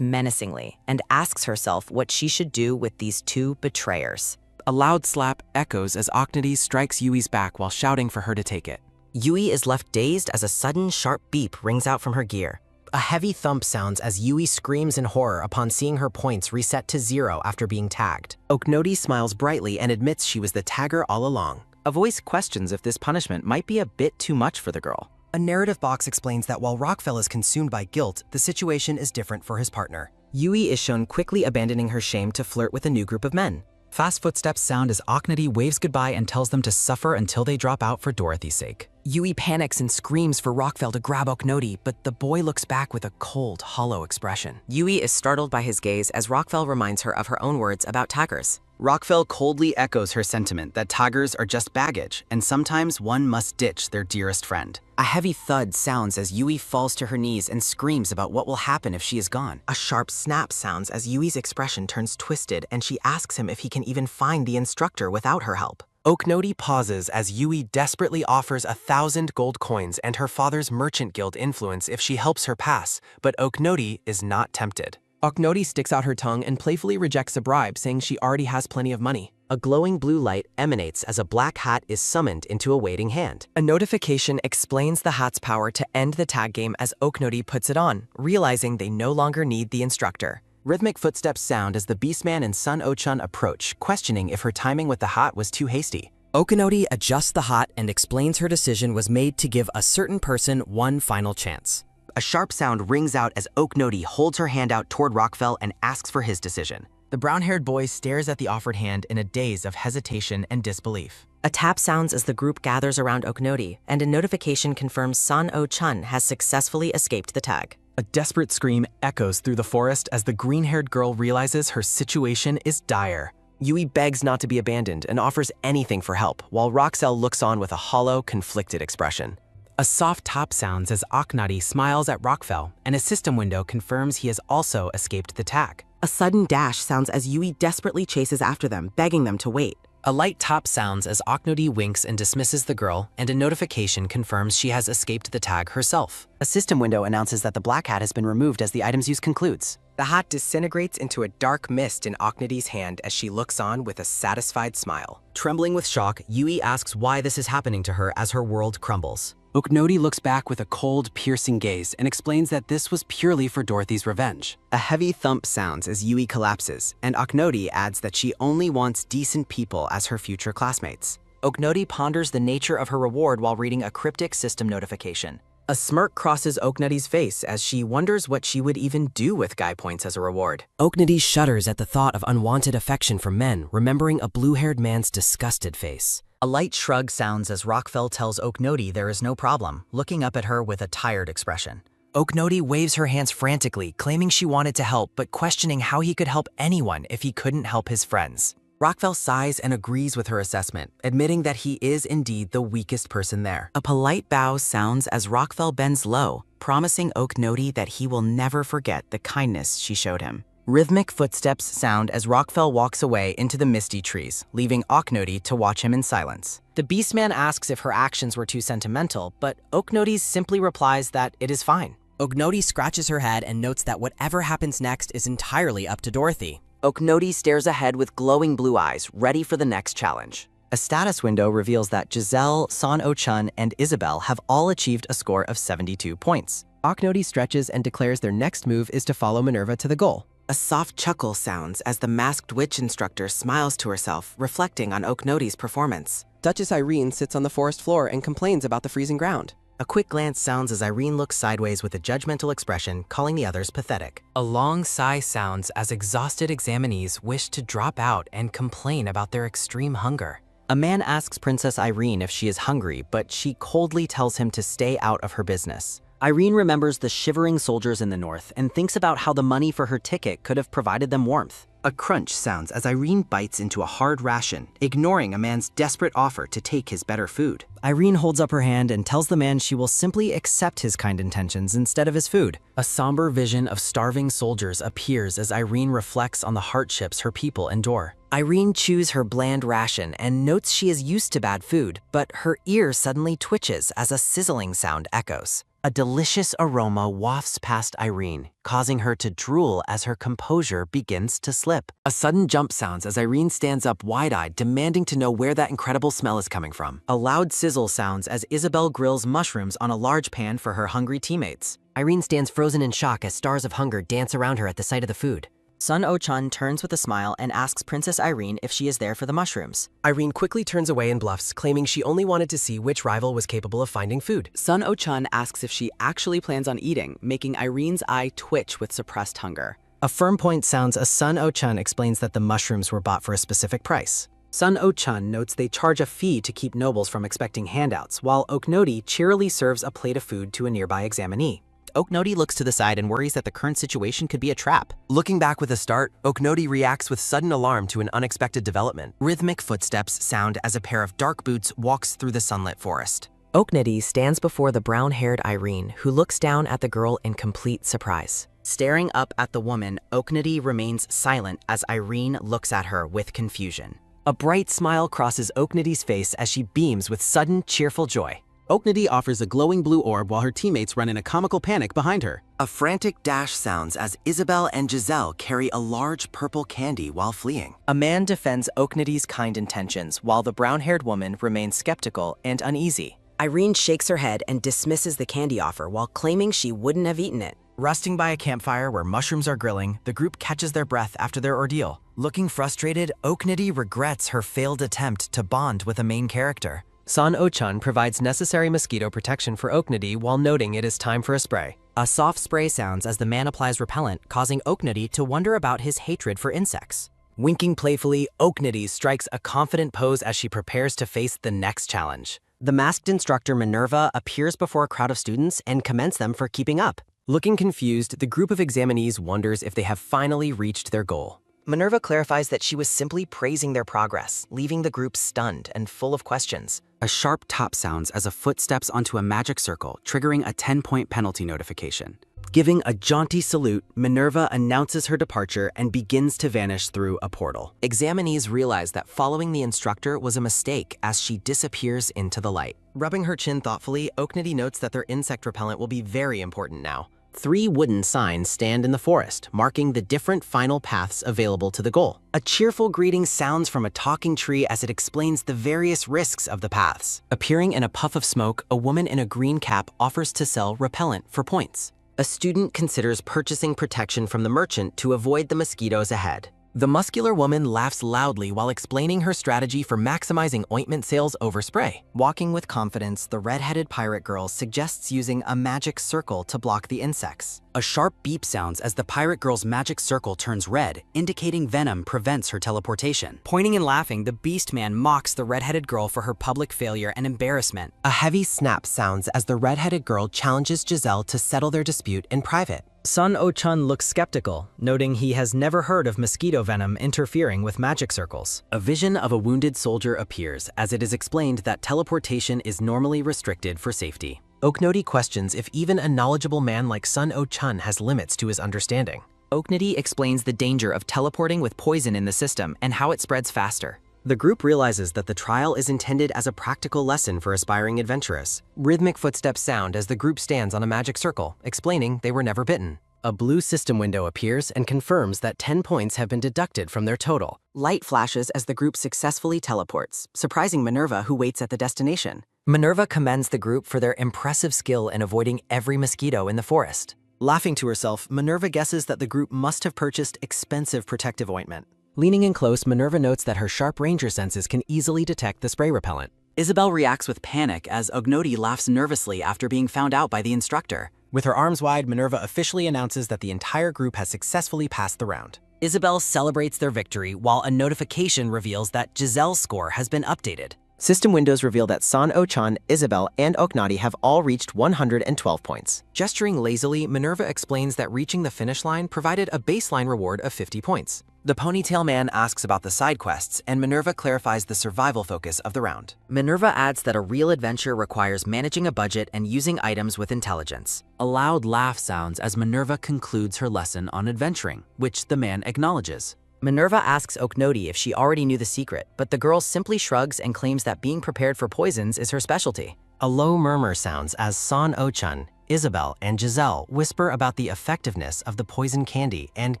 menacingly and asks herself what she should do with these two betrayers. A loud slap echoes as Oknody strikes Yui's back while shouting for her to take it. Yui is left dazed as a sudden sharp beep rings out from her gear. A heavy thump sounds as Yui screams in horror upon seeing her points reset to 0 after being tagged. Okonoti smiles brightly and admits she was the tagger all along. A voice questions if this punishment might be a bit too much for the girl. A narrative box explains that while Rockfell is consumed by guilt, the situation is different for his partner. Yui is shown quickly abandoning her shame to flirt with a new group of men. Fast footsteps sound as Oknody waves goodbye and tells them to suffer until they drop out for Dorothy's sake. Yui panics and screams for Rockfell to grab Okonoti, but the boy looks back with a cold, hollow expression. Yui is startled by his gaze as Rockfell reminds her of her own words about taggers. Rockfell coldly echoes her sentiment that taggers are just baggage, and sometimes one must ditch their dearest friend. A heavy thud sounds as Yui falls to her knees and screams about what will happen if she is gone. A sharp snap sounds as Yui's expression turns twisted and she asks him if he can even find the instructor without her help. Okonoti pauses as Yui desperately offers 1,000 gold coins and her father's merchant guild influence if she helps her pass, but Okonoti is not tempted. Okonoti sticks out her tongue and playfully rejects a bribe, saying she already has plenty of money. A glowing blue light emanates as a black hat is summoned into a waiting hand. A notification explains the hat's power to end the tag game as Okonoti puts it on, realizing they no longer need the instructor. Rhythmic footsteps sound as the Beastman and Sun Oh-chun approach, questioning if her timing with the hat was too hasty. Okonoti adjusts the hat and explains her decision was made to give a certain person one final chance. A sharp sound rings out as Okonoti holds her hand out toward Rockfell and asks for his decision. The brown-haired boy stares at the offered hand in a daze of hesitation and disbelief. A tap sounds as the group gathers around Okonoti, and a notification confirms Sun Oh-chun has successfully escaped the tag. A desperate scream echoes through the forest as the green-haired girl realizes her situation is dire. Yui begs not to be abandoned and offers anything for help, while Roxelle looks on with a hollow, conflicted expression. A soft tap sounds as Oknody smiles at Rockfell, and a system window confirms he has also escaped the tag. A sudden dash sounds as Yui desperately chases after them, begging them to wait. A light tap sounds as Oknody winks and dismisses the girl, and a notification confirms she has escaped the tag herself. A system window announces that the black hat has been removed as the item's use concludes. The hat disintegrates into a dark mist in Oknody's hand as she looks on with a satisfied smile. Trembling with shock, Yui asks why this is happening to her as her world crumbles. Okonoti looks back with a cold, piercing gaze and explains that this was purely for Dorothy's revenge. A heavy thump sounds as Yui collapses, and Oknody adds that she only wants decent people as her future classmates. Okonoti ponders the nature of her reward while reading a cryptic system notification. A smirk crosses Oknody's face as she wonders what she would even do with guy points as a reward. Okonoti shudders at the thought of unwanted affection from men, remembering a blue-haired man's disgusted face. A light shrug sounds as Rockfell tells Okonoti there is no problem, looking up at her with a tired expression. Okonoti waves her hands frantically, claiming she wanted to help, but questioning how he could help anyone if he couldn't help his friends. Rockfell sighs and agrees with her assessment, admitting that he is indeed the weakest person there. A polite bow sounds as Rockfell bends low, promising Okonoti that he will never forget the kindness she showed him. Rhythmic footsteps sound as Rockfell walks away into the misty trees, leaving Okonoti to watch him in silence. The Beastman asks if her actions were too sentimental, but Okonoti simply replies that it is fine. Okonoti scratches her head and notes that whatever happens next is entirely up to Dorothy. Okonoti stares ahead with glowing blue eyes, ready for the next challenge. A status window reveals that Giselle, Sun Oh-chun, and Isabel have all achieved a score of 72 points. Okonoti stretches and declares their next move is to follow Minerva to the goal. A soft chuckle sounds as the masked witch instructor smiles to herself, reflecting on Oknoti's performance. Duchess Irene sits on the forest floor and complains about the freezing ground. A quick glance sounds as Irene looks sideways with a judgmental expression, calling the others pathetic. A long sigh sounds as exhausted examinees wish to drop out and complain about their extreme hunger. A man asks Princess Irene if she is hungry, but she coldly tells him to stay out of her business. Irene remembers the shivering soldiers in the north and thinks about how the money for her ticket could have provided them warmth. A crunch sounds as Irene bites into a hard ration, ignoring a man's desperate offer to take his better food. Irene holds up her hand and tells the man she will simply accept his kind intentions instead of his food. A somber vision of starving soldiers appears as Irene reflects on the hardships her people endure. Irene chews her bland ration and notes she is used to bad food, but her ear suddenly twitches as a sizzling sound echoes. A delicious aroma wafts past Irene, causing her to drool as her composure begins to slip. A sudden jump sounds as Irene stands up wide-eyed, demanding to know where that incredible smell is coming from. A loud sizzle sounds as Isabel grills mushrooms on a large pan for her hungry teammates. Irene stands frozen in shock as stars of hunger dance around her at the sight of the food. Sun Oh-chun turns with a smile and asks Princess Irene if she is there for the mushrooms. Irene quickly turns away and bluffs, claiming she only wanted to see which rival was capable of finding food. Sun Oh-chun asks if she actually plans on eating, making Irene's eye twitch with suppressed hunger. A firm point sounds as Sun Oh-chun explains that the mushrooms were bought for a specific price. Sun Oh-chun notes they charge a fee to keep nobles from expecting handouts, while Oknoti cheerily serves a plate of food to a nearby examinee. Oknoti looks to the side and worries that the current situation could be a trap. Looking back with a start, Oknoti reacts with sudden alarm to an unexpected development. Rhythmic footsteps sound as a pair of dark boots walks through the sunlit forest. Oknoti stands before the brown-haired Irene, who looks down at the girl in complete surprise. Staring up at the woman, Oknoti remains silent as Irene looks at her with confusion. A bright smile crosses Oknoti's face as she beams with sudden, cheerful joy. Oknoti offers a glowing blue orb while her teammates run in a comical panic behind her. A frantic dash sounds as Isabel and Giselle carry a large purple candy while fleeing. A man defends Oknoti's kind intentions while the brown-haired woman remains skeptical and uneasy. Irene shakes her head and dismisses the candy offer while claiming she wouldn't have eaten it. Resting by a campfire where mushrooms are grilling, the group catches their breath after their ordeal. Looking frustrated, Oknoti regrets her failed attempt to bond with a main character. Sun Oh-chun provides necessary mosquito protection for Oknoti while noting it is time for a spray. A soft spray sounds as the man applies repellent, causing Oknoti to wonder about his hatred for insects. Winking playfully, Oknoti strikes a confident pose as she prepares to face the next challenge. The masked instructor Minerva appears before a crowd of students and commends them for keeping up. Looking confused, the group of examinees wonders if they have finally reached their goal. Minerva clarifies that she was simply praising their progress, leaving the group stunned and full of questions. A sharp tap sounds as a foot steps onto a magic circle, triggering a 10-point penalty notification. Giving a jaunty salute, Minerva announces her departure and begins to vanish through a portal. Examinees realize that following the instructor was a mistake as she disappears into the light. Rubbing her chin thoughtfully, Oknoti notes that their insect repellent will be very important now. 3 wooden signs stand in the forest, marking the different final paths available to the goal. A cheerful greeting sounds from a talking tree as it explains the various risks of the paths. Appearing in a puff of smoke, a woman in a green cap offers to sell repellent for points. A student considers purchasing protection from the merchant to avoid the mosquitoes ahead. The muscular woman laughs loudly while explaining her strategy for maximizing ointment sales over spray. Walking with confidence, the red-headed pirate girl suggests using a magic circle to block the insects. A sharp beep sounds as the pirate girl's magic circle turns red, indicating venom prevents her teleportation. Pointing and laughing, the beast man mocks the red-headed girl for her public failure and embarrassment. A heavy snap sounds as the red-headed girl challenges Giselle to settle their dispute in private. Sun Oh-chun looks skeptical, noting he has never heard of mosquito venom interfering with magic circles. A vision of a wounded soldier appears as it is explained that teleportation is normally restricted for safety. Oknoti questions if even a knowledgeable man like Sun Oh-chun has limits to his understanding. Oknoti explains the danger of teleporting with poison in the system and how it spreads faster. The group realizes that the trial is intended as a practical lesson for aspiring adventurers. Rhythmic footsteps sound as the group stands on a magic circle, explaining they were never bitten. A blue system window appears and confirms that 10 points have been deducted from their total. Light flashes as the group successfully teleports, surprising Minerva, who waits at the destination. Minerva commends the group for their impressive skill in avoiding every mosquito in the forest. Laughing to herself, Minerva guesses that the group must have purchased expensive protective ointment. Leaning in close, Minerva notes that her sharp ranger senses can easily detect the spray repellent. Isabel reacts with panic as Oknoti laughs nervously after being found out by the instructor. With her arms wide, Minerva officially announces that the entire group has successfully passed the round. Isabel celebrates their victory while a notification reveals that Giselle's score has been updated. System windows reveal that Sun Oh-chun, Isabel, and Oknoti have all reached 112 points. Gesturing lazily, Minerva explains that reaching the finish line provided a baseline reward of 50 points. The ponytail man asks about the side quests, and Minerva clarifies the survival focus of the round. Minerva adds that a real adventure requires managing a budget and using items with intelligence. A loud laugh sounds as Minerva concludes her lesson on adventuring, which the man acknowledges. Minerva asks Oknoti if she already knew the secret, but the girl simply shrugs and claims that being prepared for poisons is her specialty. A low murmur sounds as Sun Oh-chun, Isabel and Giselle whisper about the effectiveness of the poison candy and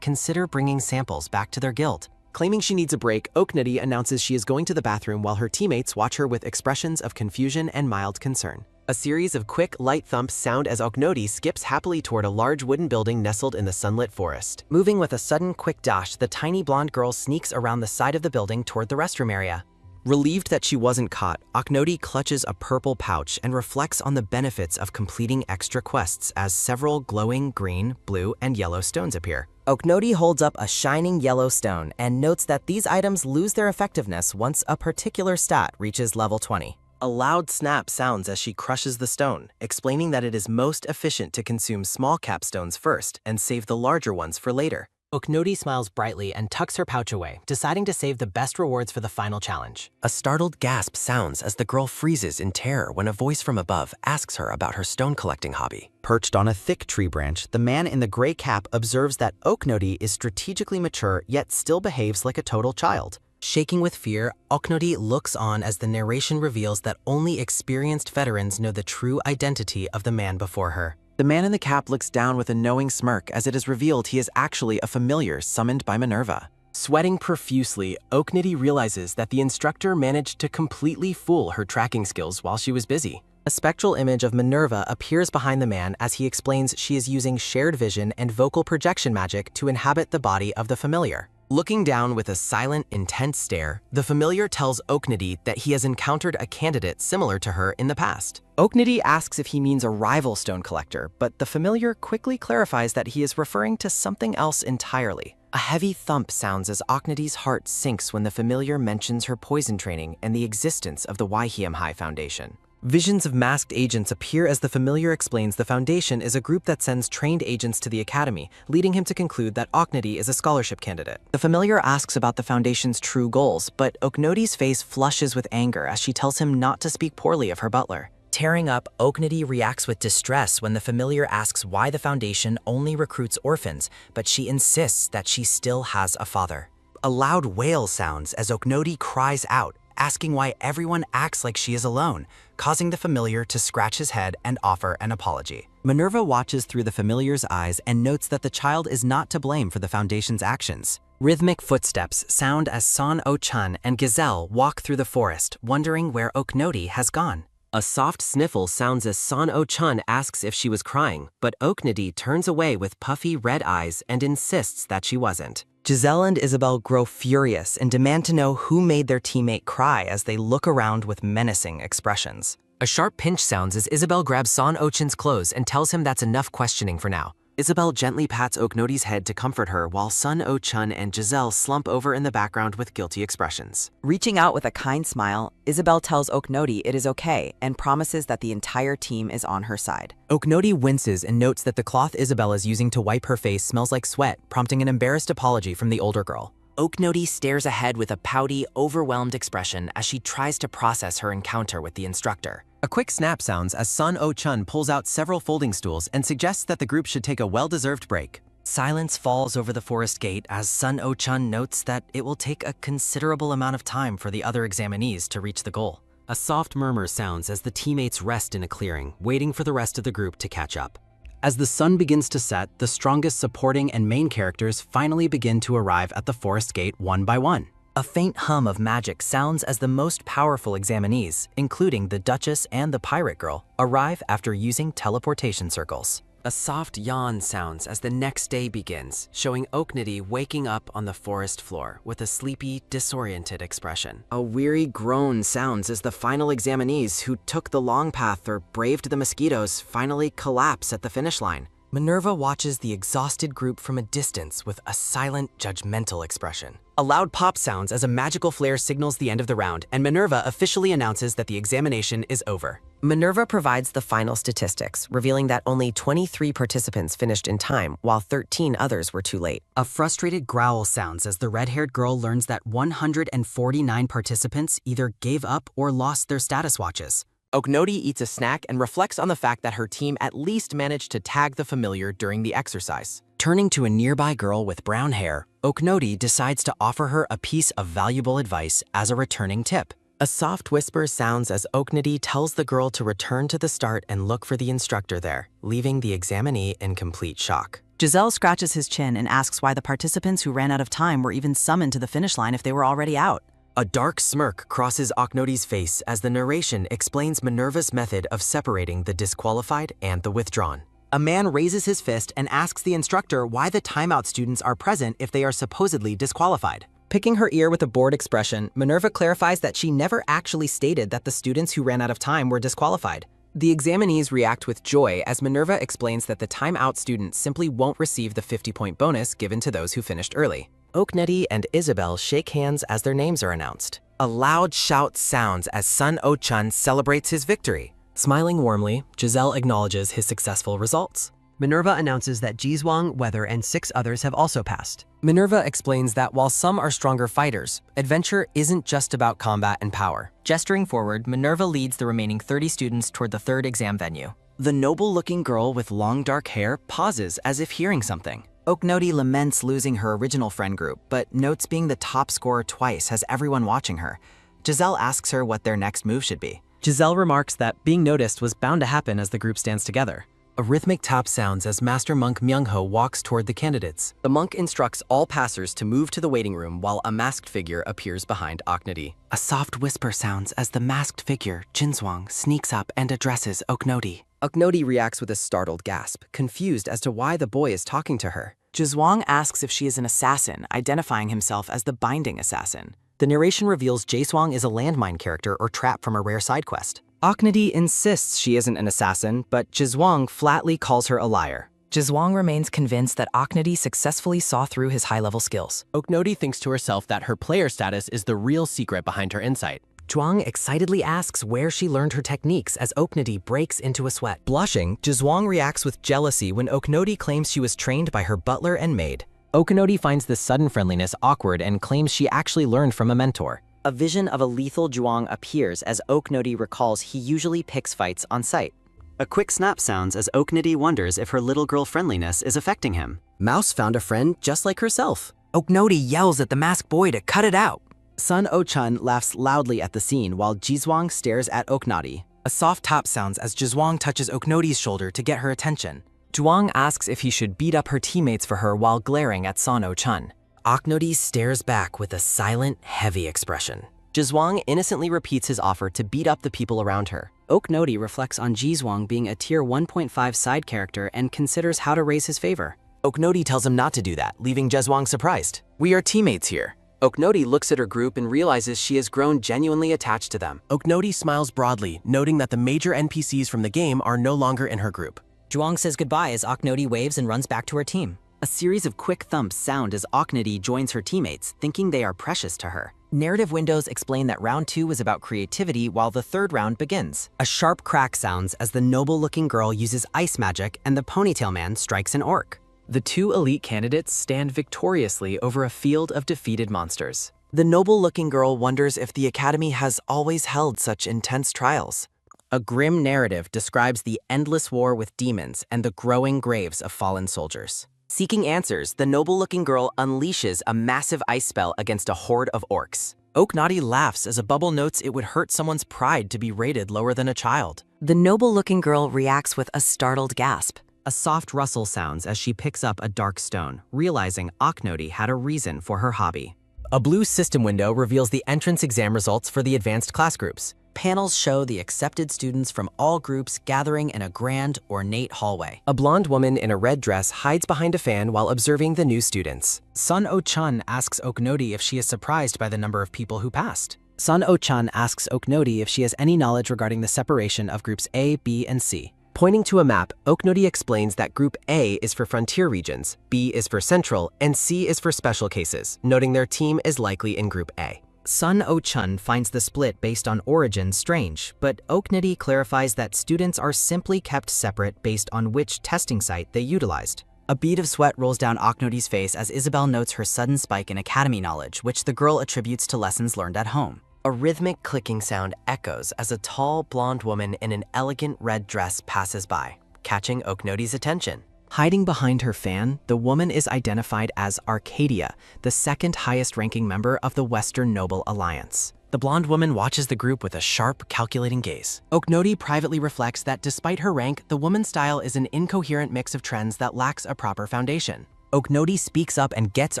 consider bringing samples back to their guild. Claiming she needs a break, Oknudi announces she is going to the bathroom while her teammates watch her with expressions of confusion and mild concern. A series of quick, light thumps sound as Oknudi skips happily toward a large wooden building nestled in the sunlit forest. Moving with a sudden, quick dash, the tiny blonde girl sneaks around the side of the building toward the restroom area. Relieved that she wasn't caught, Oknudi clutches a purple pouch and reflects on the benefits of completing extra quests as several glowing green, blue, and yellow stones appear. Oknudi holds up a shining yellow stone and notes that these items lose their effectiveness once a particular stat reaches level 20. A loud snap sounds as she crushes the stone, explaining that it is most efficient to consume small capstones first and save the larger ones for later. Oknudi smiles brightly and tucks her pouch away, deciding to save the best rewards for the final challenge. A startled gasp sounds as the girl freezes in terror when a voice from above asks her about her stone collecting hobby. Perched on a thick tree branch, the man in the gray cap observes that Oknudi is strategically mature yet still behaves like a total child. Shaking with fear, Oknudi looks on as the narration reveals that only experienced veterans know the true identity of the man before her. The man in the cap looks down with a knowing smirk as it is revealed he is actually a familiar summoned by Minerva. Sweating profusely, Oknudi realizes that the instructor managed to completely fool her tracking skills while she was busy. A spectral image of Minerva appears behind the man as he explains she is using shared vision and vocal projection magic to inhabit the body of the familiar. Looking down with a silent, intense stare, the familiar tells Oknudi that he has encountered a candidate similar to her in the past. Oknudi asks if he means a rival stone collector, but the familiar quickly clarifies that he is referring to something else entirely. A heavy thump sounds as Oknudi's heart sinks when the familiar mentions her poison training and the existence of the Waihiam High Foundation. Visions of masked agents appear as the familiar explains the Foundation is a group that sends trained agents to the Academy, leading him to conclude that Oknudi is a scholarship candidate. The familiar asks about the Foundation's true goals, but Oknudi's face flushes with anger as she tells him not to speak poorly of her butler. Tearing up, Oknudi reacts with distress when the familiar asks why the Foundation only recruits orphans, but she insists that she still has a father. A loud wail sounds as Oknudi cries out, asking why everyone acts like she is alone, causing the familiar to scratch his head and offer an apology. Minerva watches through the familiar's eyes and notes that the child is not to blame for the Foundation's actions. Rhythmic footsteps sound as San O-chan and Gazelle walk through the forest, wondering where Oknudi has gone. A soft sniffle sounds as San O-chan asks if she was crying, but Oknudi turns away with puffy red eyes and insists that she wasn't. Giselle and Isabel grow furious and demand to know who made their teammate cry as they look around with menacing expressions. A sharp pinch sounds as Isabel grabs San O-chan's clothes and tells him that's enough questioning for now. Isabel gently pats Oknudi's head to comfort her while San O-chan and Giselle slump over in the background with guilty expressions. Reaching out with a kind smile, Isabel tells Oknudi it is okay and promises that the entire team is on her side. Oknudi winces and notes that the cloth Isabel is using to wipe her face smells like sweat, prompting an embarrassed apology from the older girl. Oknudi stares ahead with a pouty, overwhelmed expression as she tries to process her encounter with the instructor. A quick snap sounds as San O-chan pulls out several folding stools and suggests that the group should take a well-deserved break. Silence falls over the forest gate as San O-chan notes that it will take a considerable amount of time for the other examinees to reach the goal. A soft murmur sounds as the teammates rest in a clearing, waiting for the rest of the group to catch up. As the sun begins to set, the strongest supporting and main characters finally begin to arrive at the forest gate one by one. A faint hum of magic sounds as the most powerful examinees, including the Duchess and the Pirate Girl, arrive after using teleportation circles. A soft yawn sounds as the next day begins, showing Oknudi waking up on the forest floor with a sleepy, disoriented expression. A weary groan sounds as the final examinees who took the long path or braved the mosquitoes finally collapse at the finish line. Minerva watches the exhausted group from a distance with a silent, judgmental expression. A loud pop sounds as a magical flare signals the end of the round, and Minerva officially announces that the examination is over. Minerva provides the final statistics, revealing that only 23 participants finished in time, while 13 others were too late. A frustrated growl sounds as the red-haired girl learns that 149 participants either gave up or lost their status watches. Oknudi eats a snack and reflects on the fact that her team at least managed to tag the familiar during the exercise. Turning to a nearby girl with brown hair, Oknudi decides to offer her a piece of valuable advice as a returning tip. A soft whisper sounds as Oknadi tells the girl to return to the start and look for the instructor there, leaving the examinee in complete shock. Giselle scratches his chin and asks why the participants who ran out of time were even summoned to the finish line if they were already out. A dark smirk crosses Oknodi's face as the narration explains Minerva's method of separating the disqualified and the withdrawn. A man raises his fist and asks the instructor why the timeout students are present if they are supposedly disqualified. Picking her ear with a bored expression, Minerva clarifies that she never actually stated that the students who ran out of time were disqualified. The examinees react with joy as Minerva explains that the timeout students simply won't receive the 50-point bonus given to those who finished early. Oknadi and Isabel shake hands as their names are announced. A loud shout sounds as Sun Oh-chun celebrates his victory. Smiling warmly, Giselle acknowledges his successful results. Minerva announces that Jizwang, Weather, and 6 others have also passed. Minerva explains that while some are stronger fighters, adventure isn't just about combat and power. Gesturing forward, Minerva leads the remaining 30 students toward the third exam venue. The noble-looking girl with long dark hair pauses as if hearing something. Oknodi laments losing her original friend group, but notes being the top scorer twice has everyone watching her. Giselle asks her what their next move should be. Giselle remarks that being noticed was bound to happen as the group stands together. A rhythmic tap sounds as Master Monk Myung-ho walks toward the candidates. The monk instructs all passers to move to the waiting room while a masked figure appears behind Oknadi. A soft whisper sounds as the masked figure, Jinswang, sneaks up and addresses Oknodi. Oknodi reacts with a startled gasp, confused as to why the boy is talking to her. Jizwang asks if she is an assassin, identifying himself as the Binding Assassin. The narration reveals Jaeswang is a landmine character or trap from a rare side quest. Oknadi insists she isn't an assassin, but Jizwang flatly calls her a liar. Jizwang remains convinced that Oknadi successfully saw through his high-level skills. Oknodi thinks to herself that her player status is the real secret behind her insight. Zhuang excitedly asks where she learned her techniques as Oknadi breaks into a sweat. Blushing, Jizwang reacts with jealousy when Oknodi claims she was trained by her butler and maid. Oknodi finds this sudden friendliness awkward and claims she actually learned from a mentor. A vision of a lethal Zhuang appears as Oknodi recalls he usually picks fights on sight. A quick snap sounds as Oknadi wonders if her little girl friendliness is affecting him. Mouse found a friend just like herself. Oknodi yells at the masked boy to cut it out. Sun Oh-chun laughs loudly at the scene while Jizwang stares at Oknadi. A soft tap sounds as Jizwang touches Oknodi's shoulder to get her attention. Zhuang asks if he should beat up her teammates for her while glaring at Sun Oh-chun. Oknodi stares back with a silent, heavy expression. Jizwang innocently repeats his offer to beat up the people around her. Oknodi reflects on Jizwang being a tier 1.5 side character and considers how to raise his favor. Oknodi tells him not to do that, leaving Jizwang surprised. We are teammates here. Oknodi looks at her group and realizes she has grown genuinely attached to them. Oknodi smiles broadly, noting that the major NPCs from the game are no longer in her group. Zhuang says goodbye as Oknodi waves and runs back to her team. A series of quick thumps sound as Oknadi joins her teammates, thinking they are precious to her. Narrative windows explain that round 2 was about creativity while the third round begins. A sharp crack sounds as the noble-looking girl uses ice magic and the ponytail man strikes an orc. The 2 elite candidates stand victoriously over a field of defeated monsters. The noble-looking girl wonders if the Academy has always held such intense trials. A grim narrative describes the endless war with demons and the growing graves of fallen soldiers. Seeking answers, the noble-looking girl unleashes a massive ice spell against a horde of orcs. Oknadi laughs as a bubble notes it would hurt someone's pride to be rated lower than a child. The noble-looking girl reacts with a startled gasp. A soft rustle sounds as she picks up a dark stone, realizing Oknodi had a reason for her hobby. A blue system window reveals the entrance exam results for the advanced class groups. Panels show the accepted students from all groups gathering in a grand, ornate hallway. A blonde woman in a red dress hides behind a fan while observing the new students. Sun Oh-chun asks Oknodi if she is surprised by the number of people who passed. Sun Oh-chun asks Oknodi if she has any knowledge regarding the separation of groups A, B, and C. Pointing to a map, Oknodi explains that Group A is for frontier regions, B is for central, and C is for special cases, noting their team is likely in Group A. Sun Oh-chun finds the split based on origin strange, but Oknadi clarifies that students are simply kept separate based on which testing site they utilized. A bead of sweat rolls down Oknodi's face as Isabel notes her sudden spike in academy knowledge, which the girl attributes to lessons learned at home. A rhythmic clicking sound echoes as a tall, blonde woman in an elegant red dress passes by, catching Oknodi's attention. Hiding behind her fan, the woman is identified as Arcadia, the second highest ranking member of the Western Noble Alliance. The blonde woman watches the group with a sharp, calculating gaze. Oknoti privately reflects that despite her rank, the woman's style is an incoherent mix of trends that lacks a proper foundation. Oknoti speaks up and gets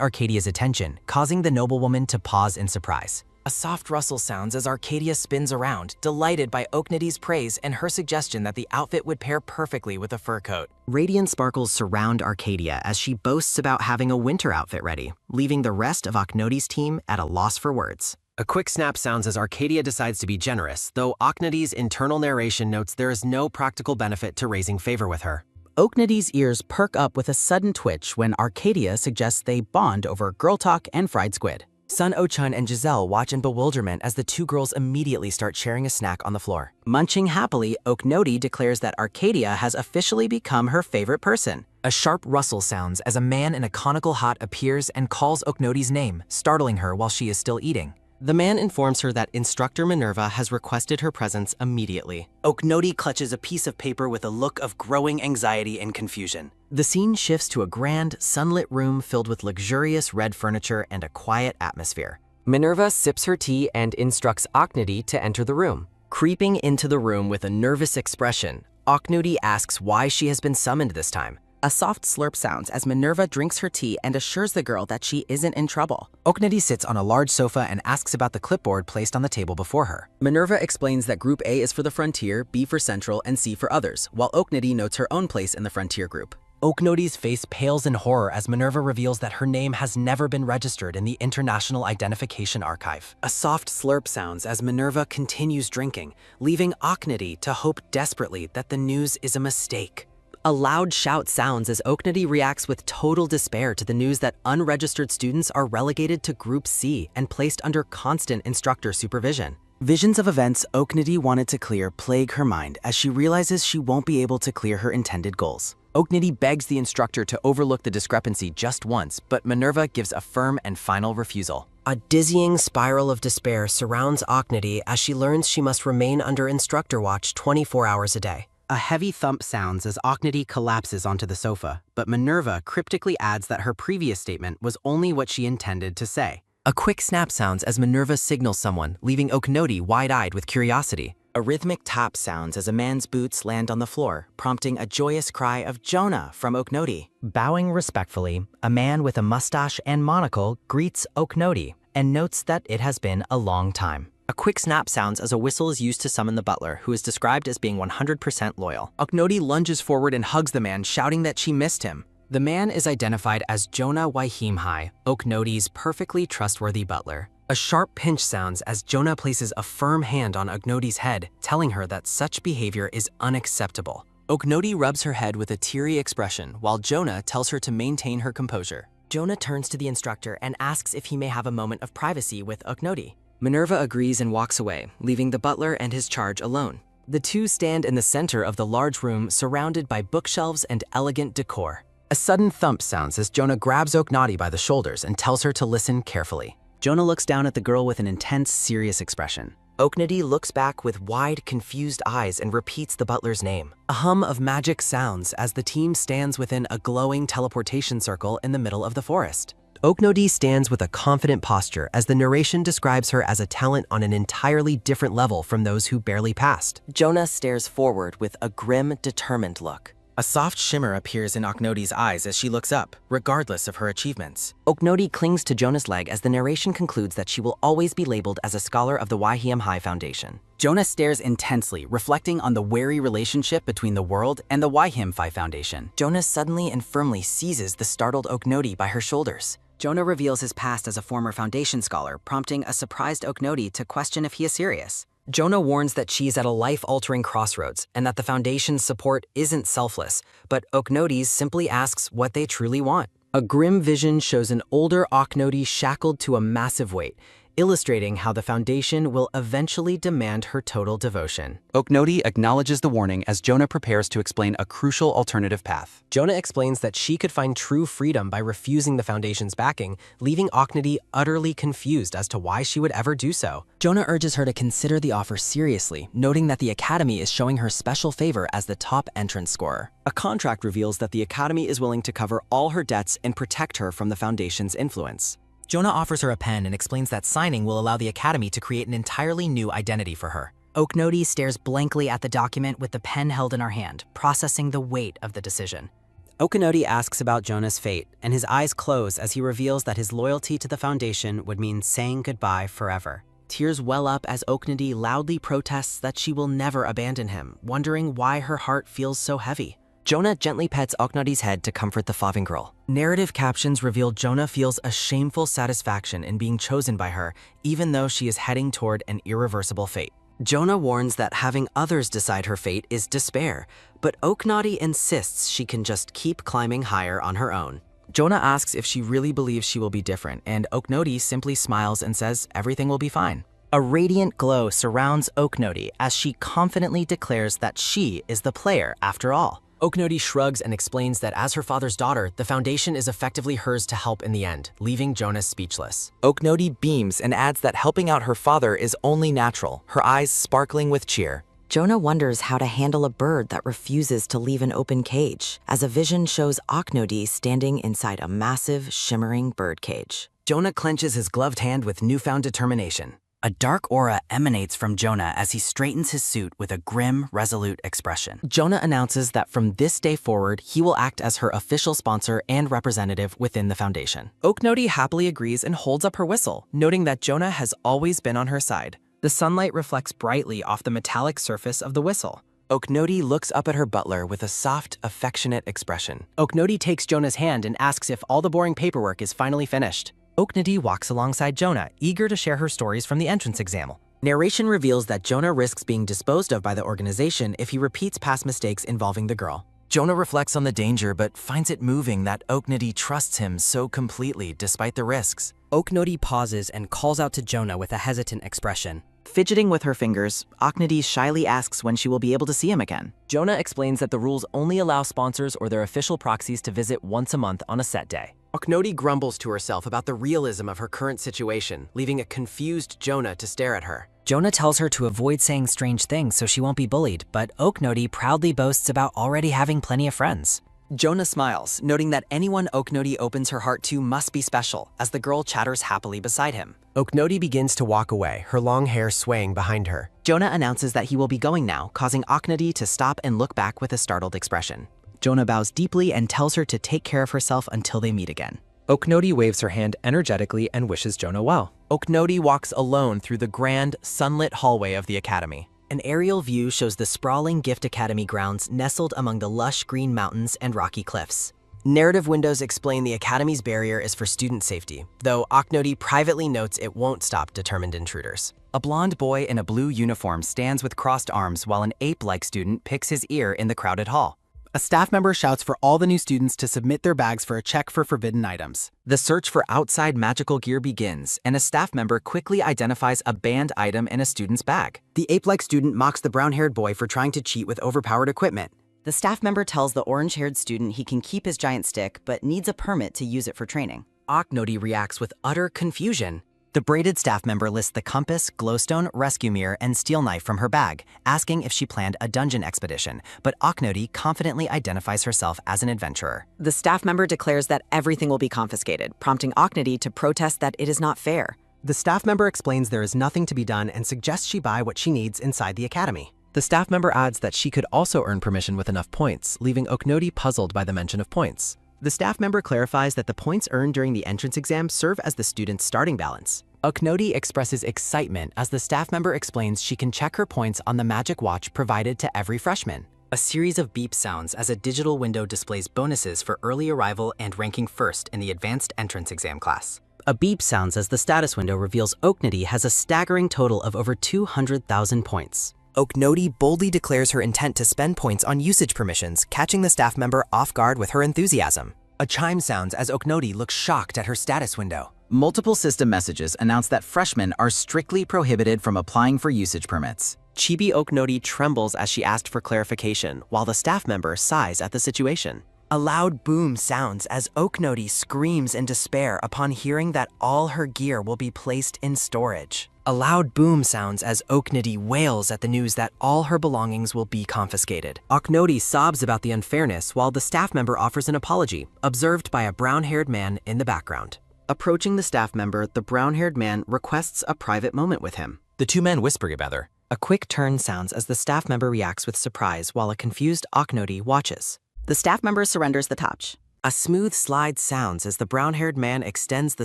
Arcadia's attention, causing the noblewoman to pause in surprise. A soft rustle sounds as Arcadia spins around, delighted by Oknoti's praise and her suggestion that the outfit would pair perfectly with a fur coat. Radiant sparkles surround Arcadia as she boasts about having a winter outfit ready, leaving the rest of Oknoti's team at a loss for words. A quick snap sounds as Arcadia decides to be generous, though Oknoti's internal narration notes there is no practical benefit to raising favor with her. Oknoti's ears perk up with a sudden twitch when Arcadia suggests they bond over girl talk and fried squid. Sun Oh-chun and Giselle watch in bewilderment as the two girls immediately start sharing a snack on the floor. Munching happily, Oknoti declares that Arcadia has officially become her favorite person. A sharp rustle sounds as a man in a conical hat appears and calls Oknoti's name, startling her while she is still eating. The man informs her that Instructor Minerva has requested her presence immediately. Oknoti clutches a piece of paper with a look of growing anxiety and confusion. The scene shifts to a grand, sunlit room filled with luxurious red furniture and a quiet atmosphere. Minerva sips her tea and instructs Oknoti to enter the room. Creeping into the room with a nervous expression, Oknoti asks why she has been summoned this time. A soft slurp sounds as Minerva drinks her tea and assures the girl that she isn't in trouble. Oknoti sits on a large sofa and asks about the clipboard placed on the table before her. Minerva explains that Group A is for the Frontier, B for Central, and C for others, while Oknoti notes her own place in the Frontier group. Oknoti's face pales in horror as Minerva reveals that her name has never been registered in the International Identification Archive. A soft slurp sounds as Minerva continues drinking, leaving Oknoti to hope desperately that the news is a mistake. A loud shout sounds as Oknoti reacts with total despair to the news that unregistered students are relegated to Group C and placed under constant instructor supervision. Visions of events Oknoti wanted to clear plague her mind as she realizes she won't be able to clear her intended goals. Oknoti begs the instructor to overlook the discrepancy just once, but Minerva gives a firm and final refusal. A dizzying spiral of despair surrounds Oknoti as she learns she must remain under instructor watch 24 hours a day. A heavy thump sounds as Oknoti collapses onto the sofa, but Minerva cryptically adds that her previous statement was only what she intended to say. A quick snap sounds as Minerva signals someone, leaving Oknoti wide-eyed with curiosity. A rhythmic tap sounds as a man's boots land on the floor, prompting a joyous cry of Jonah from Oknoti. Bowing respectfully, a man with a mustache and monocle greets Oknoti and notes that it has been a long time. A quick snap sounds as a whistle is used to summon the butler, who is described as being 100% loyal. Oknoti lunges forward and hugs the man, shouting that she missed him. The man is identified as Jonah Waihimhai, Oknoti's perfectly trustworthy butler. A sharp pinch sounds as Jonah places a firm hand on Oknoti's head, telling her that such behavior is unacceptable. Oknoti rubs her head with a teary expression, while Jonah tells her to maintain her composure. Jonah turns to the instructor and asks if he may have a moment of privacy with Oknoti. Minerva agrees and walks away, leaving the butler and his charge alone. The two stand in the center of the large room, surrounded by bookshelves and elegant decor. A sudden thump sounds as Jonah grabs Oknoti by the shoulders and tells her to listen carefully. Jonah looks down at the girl with an intense, serious expression. Oknoti looks back with wide, confused eyes and repeats the butler's name. A hum of magic sounds as the team stands within a glowing teleportation circle in the middle of the forest. Oknoti stands with a confident posture as the narration describes her as a talent on an entirely different level from those who barely passed. Jonah stares forward with a grim, determined look. A soft shimmer appears in Oknoti's eyes as she looks up, regardless of her achievements. Oknoti clings to Jonah's leg as the narration concludes that she will always be labeled as a scholar of the Waihimhai Foundation. Jonah stares intensely, reflecting on the wary relationship between the world and the Waihimhai Foundation. Jonah suddenly and firmly seizes the startled Oknoti by her shoulders. Jonah reveals his past as a former Foundation scholar, prompting a surprised Oknoti to question if he is serious. Jonah warns that she's at a life-altering crossroads and that the Foundation's support isn't selfless, but Oknoti simply asks what they truly want. A grim vision shows an older Oknoti shackled to a massive weight, illustrating how the Foundation will eventually demand her total devotion. Oknoti acknowledges the warning as Jonah prepares to explain a crucial alternative path. Jonah explains that she could find true freedom by refusing the Foundation's backing, leaving Oknoti utterly confused as to why she would ever do so. Jonah urges her to consider the offer seriously, noting that the Academy is showing her special favor as the top entrance scorer. A contract reveals that the Academy is willing to cover all her debts and protect her from the Foundation's influence. Jonah offers her a pen and explains that signing will allow the Academy to create an entirely new identity for her. Oknoti stares blankly at the document with the pen held in her hand, processing the weight of the decision. Oknoti asks about Jonah's fate, and his eyes close as he reveals that his loyalty to the Foundation would mean saying goodbye forever. Tears well up as Oknoti loudly protests that she will never abandon him, wondering why her heart feels so heavy. Jonah gently pets Oknoti's head to comfort the Faving girl. Narrative captions reveal Jonah feels a shameful satisfaction in being chosen by her, even though she is heading toward an irreversible fate. Jonah warns that having others decide her fate is despair, but Oknoti insists she can just keep climbing higher on her own. Jonah asks if she really believes she will be different, and Oknoti simply smiles and says everything will be fine. A radiant glow surrounds Oknoti as she confidently declares that she is the player after all. Oknoti shrugs and explains that as her father's daughter, the Foundation is effectively hers to help in the end, leaving Jonah speechless. Oknoti beams and adds that helping out her father is only natural, her eyes sparkling with cheer. Jonah wonders how to handle a bird that refuses to leave an open cage, as a vision shows Oknoti standing inside a massive, shimmering bird cage. Jonah clenches his gloved hand with newfound determination. A dark aura emanates from Jonah as he straightens his suit with a grim, resolute expression. Jonah announces that from this day forward, he will act as her official sponsor and representative within the Foundation. Oknoti happily agrees and holds up her whistle, noting that Jonah has always been on her side. The sunlight reflects brightly off the metallic surface of the whistle. Oknoti looks up at her butler with a soft, affectionate expression. Oknoti takes Jonah's hand and asks if all the boring paperwork is finally finished. Oknoti walks alongside Jonah, eager to share her stories from the entrance exam. Narration reveals that Jonah risks being disposed of by the organization if he repeats past mistakes involving the girl. Jonah reflects on the danger but finds it moving that Oknoti trusts him so completely despite the risks. Oknoti pauses and calls out to Jonah with a hesitant expression. Fidgeting with her fingers, Oknoti shyly asks when she will be able to see him again. Jonah explains that the rules only allow sponsors or their official proxies to visit once a month on a set day. Oknoti grumbles to herself about the realism of her current situation, leaving a confused Jonah to stare at her. Jonah tells her to avoid saying strange things so she won't be bullied, but Oknoti proudly boasts about already having plenty of friends. Jonah smiles, noting that anyone Oknoti opens her heart to must be special, as the girl chatters happily beside him. Oknoti begins to walk away, her long hair swaying behind her. Jonah announces that he will be going now, causing Oknoti to stop and look back with a startled expression. Jonah bows deeply and tells her to take care of herself until they meet again. Oknoti waves her hand energetically and wishes Jonah well. Oknoti walks alone through the grand, sunlit hallway of the Academy. An aerial view shows the sprawling Gift Academy grounds nestled among the lush green mountains and rocky cliffs. Narrative windows explain the Academy's barrier is for student safety, though Oknoti privately notes it won't stop determined intruders. A blonde boy in a blue uniform stands with crossed arms while an ape-like student picks his ear in the crowded hall. A staff member shouts for all the new students to submit their bags for a check for forbidden items. The search for outside magical gear begins, and a staff member quickly identifies a banned item in a student's bag. The ape-like student mocks the brown-haired boy for trying to cheat with overpowered equipment. The staff member tells the orange-haired student he can keep his giant stick, but needs a permit to use it for training. Oknoti reacts with utter confusion. The braided staff member lists the compass, glowstone, rescue mirror, and steel knife from her bag, asking if she planned a dungeon expedition, but Oknoti confidently identifies herself as an adventurer. The staff member declares that everything will be confiscated, prompting Oknoti to protest that it is not fair. The staff member explains there is nothing to be done and suggests she buy what she needs inside the academy. The staff member adds that she could also earn permission with enough points, leaving Oknoti puzzled by the mention of points. The staff member clarifies that the points earned during the entrance exam serve as the student's starting balance. Oknoti expresses excitement as the staff member explains she can check her points on the magic watch provided to every freshman. A series of beep sounds as a digital window displays bonuses for early arrival and ranking first in the advanced entrance exam class. A beep sounds as the status window reveals Oknoti has a staggering total of over 200,000 points. Oknoti boldly declares her intent to spend points on usage permissions, catching the staff member off guard with her enthusiasm. A chime sounds as Oknoti looks shocked at her status window. Multiple system messages announce that freshmen are strictly prohibited from applying for usage permits. Chibi Oknoti trembles as she asked for clarification, while the staff member sighs at the situation. A loud boom sounds as Oknoti screams in despair upon hearing that all her gear will be placed in storage. A loud boom sounds as Oknoti wails at the news that all her belongings will be confiscated. Oknoti sobs about the unfairness while the staff member offers an apology, observed by a brown-haired man in the background. Approaching the staff member, the brown-haired man requests a private moment with him. The two men whisper together. A quick turn sounds as the staff member reacts with surprise while a confused Aknodi watches. The staff member surrenders the touch. A smooth slide sounds as the brown-haired man extends the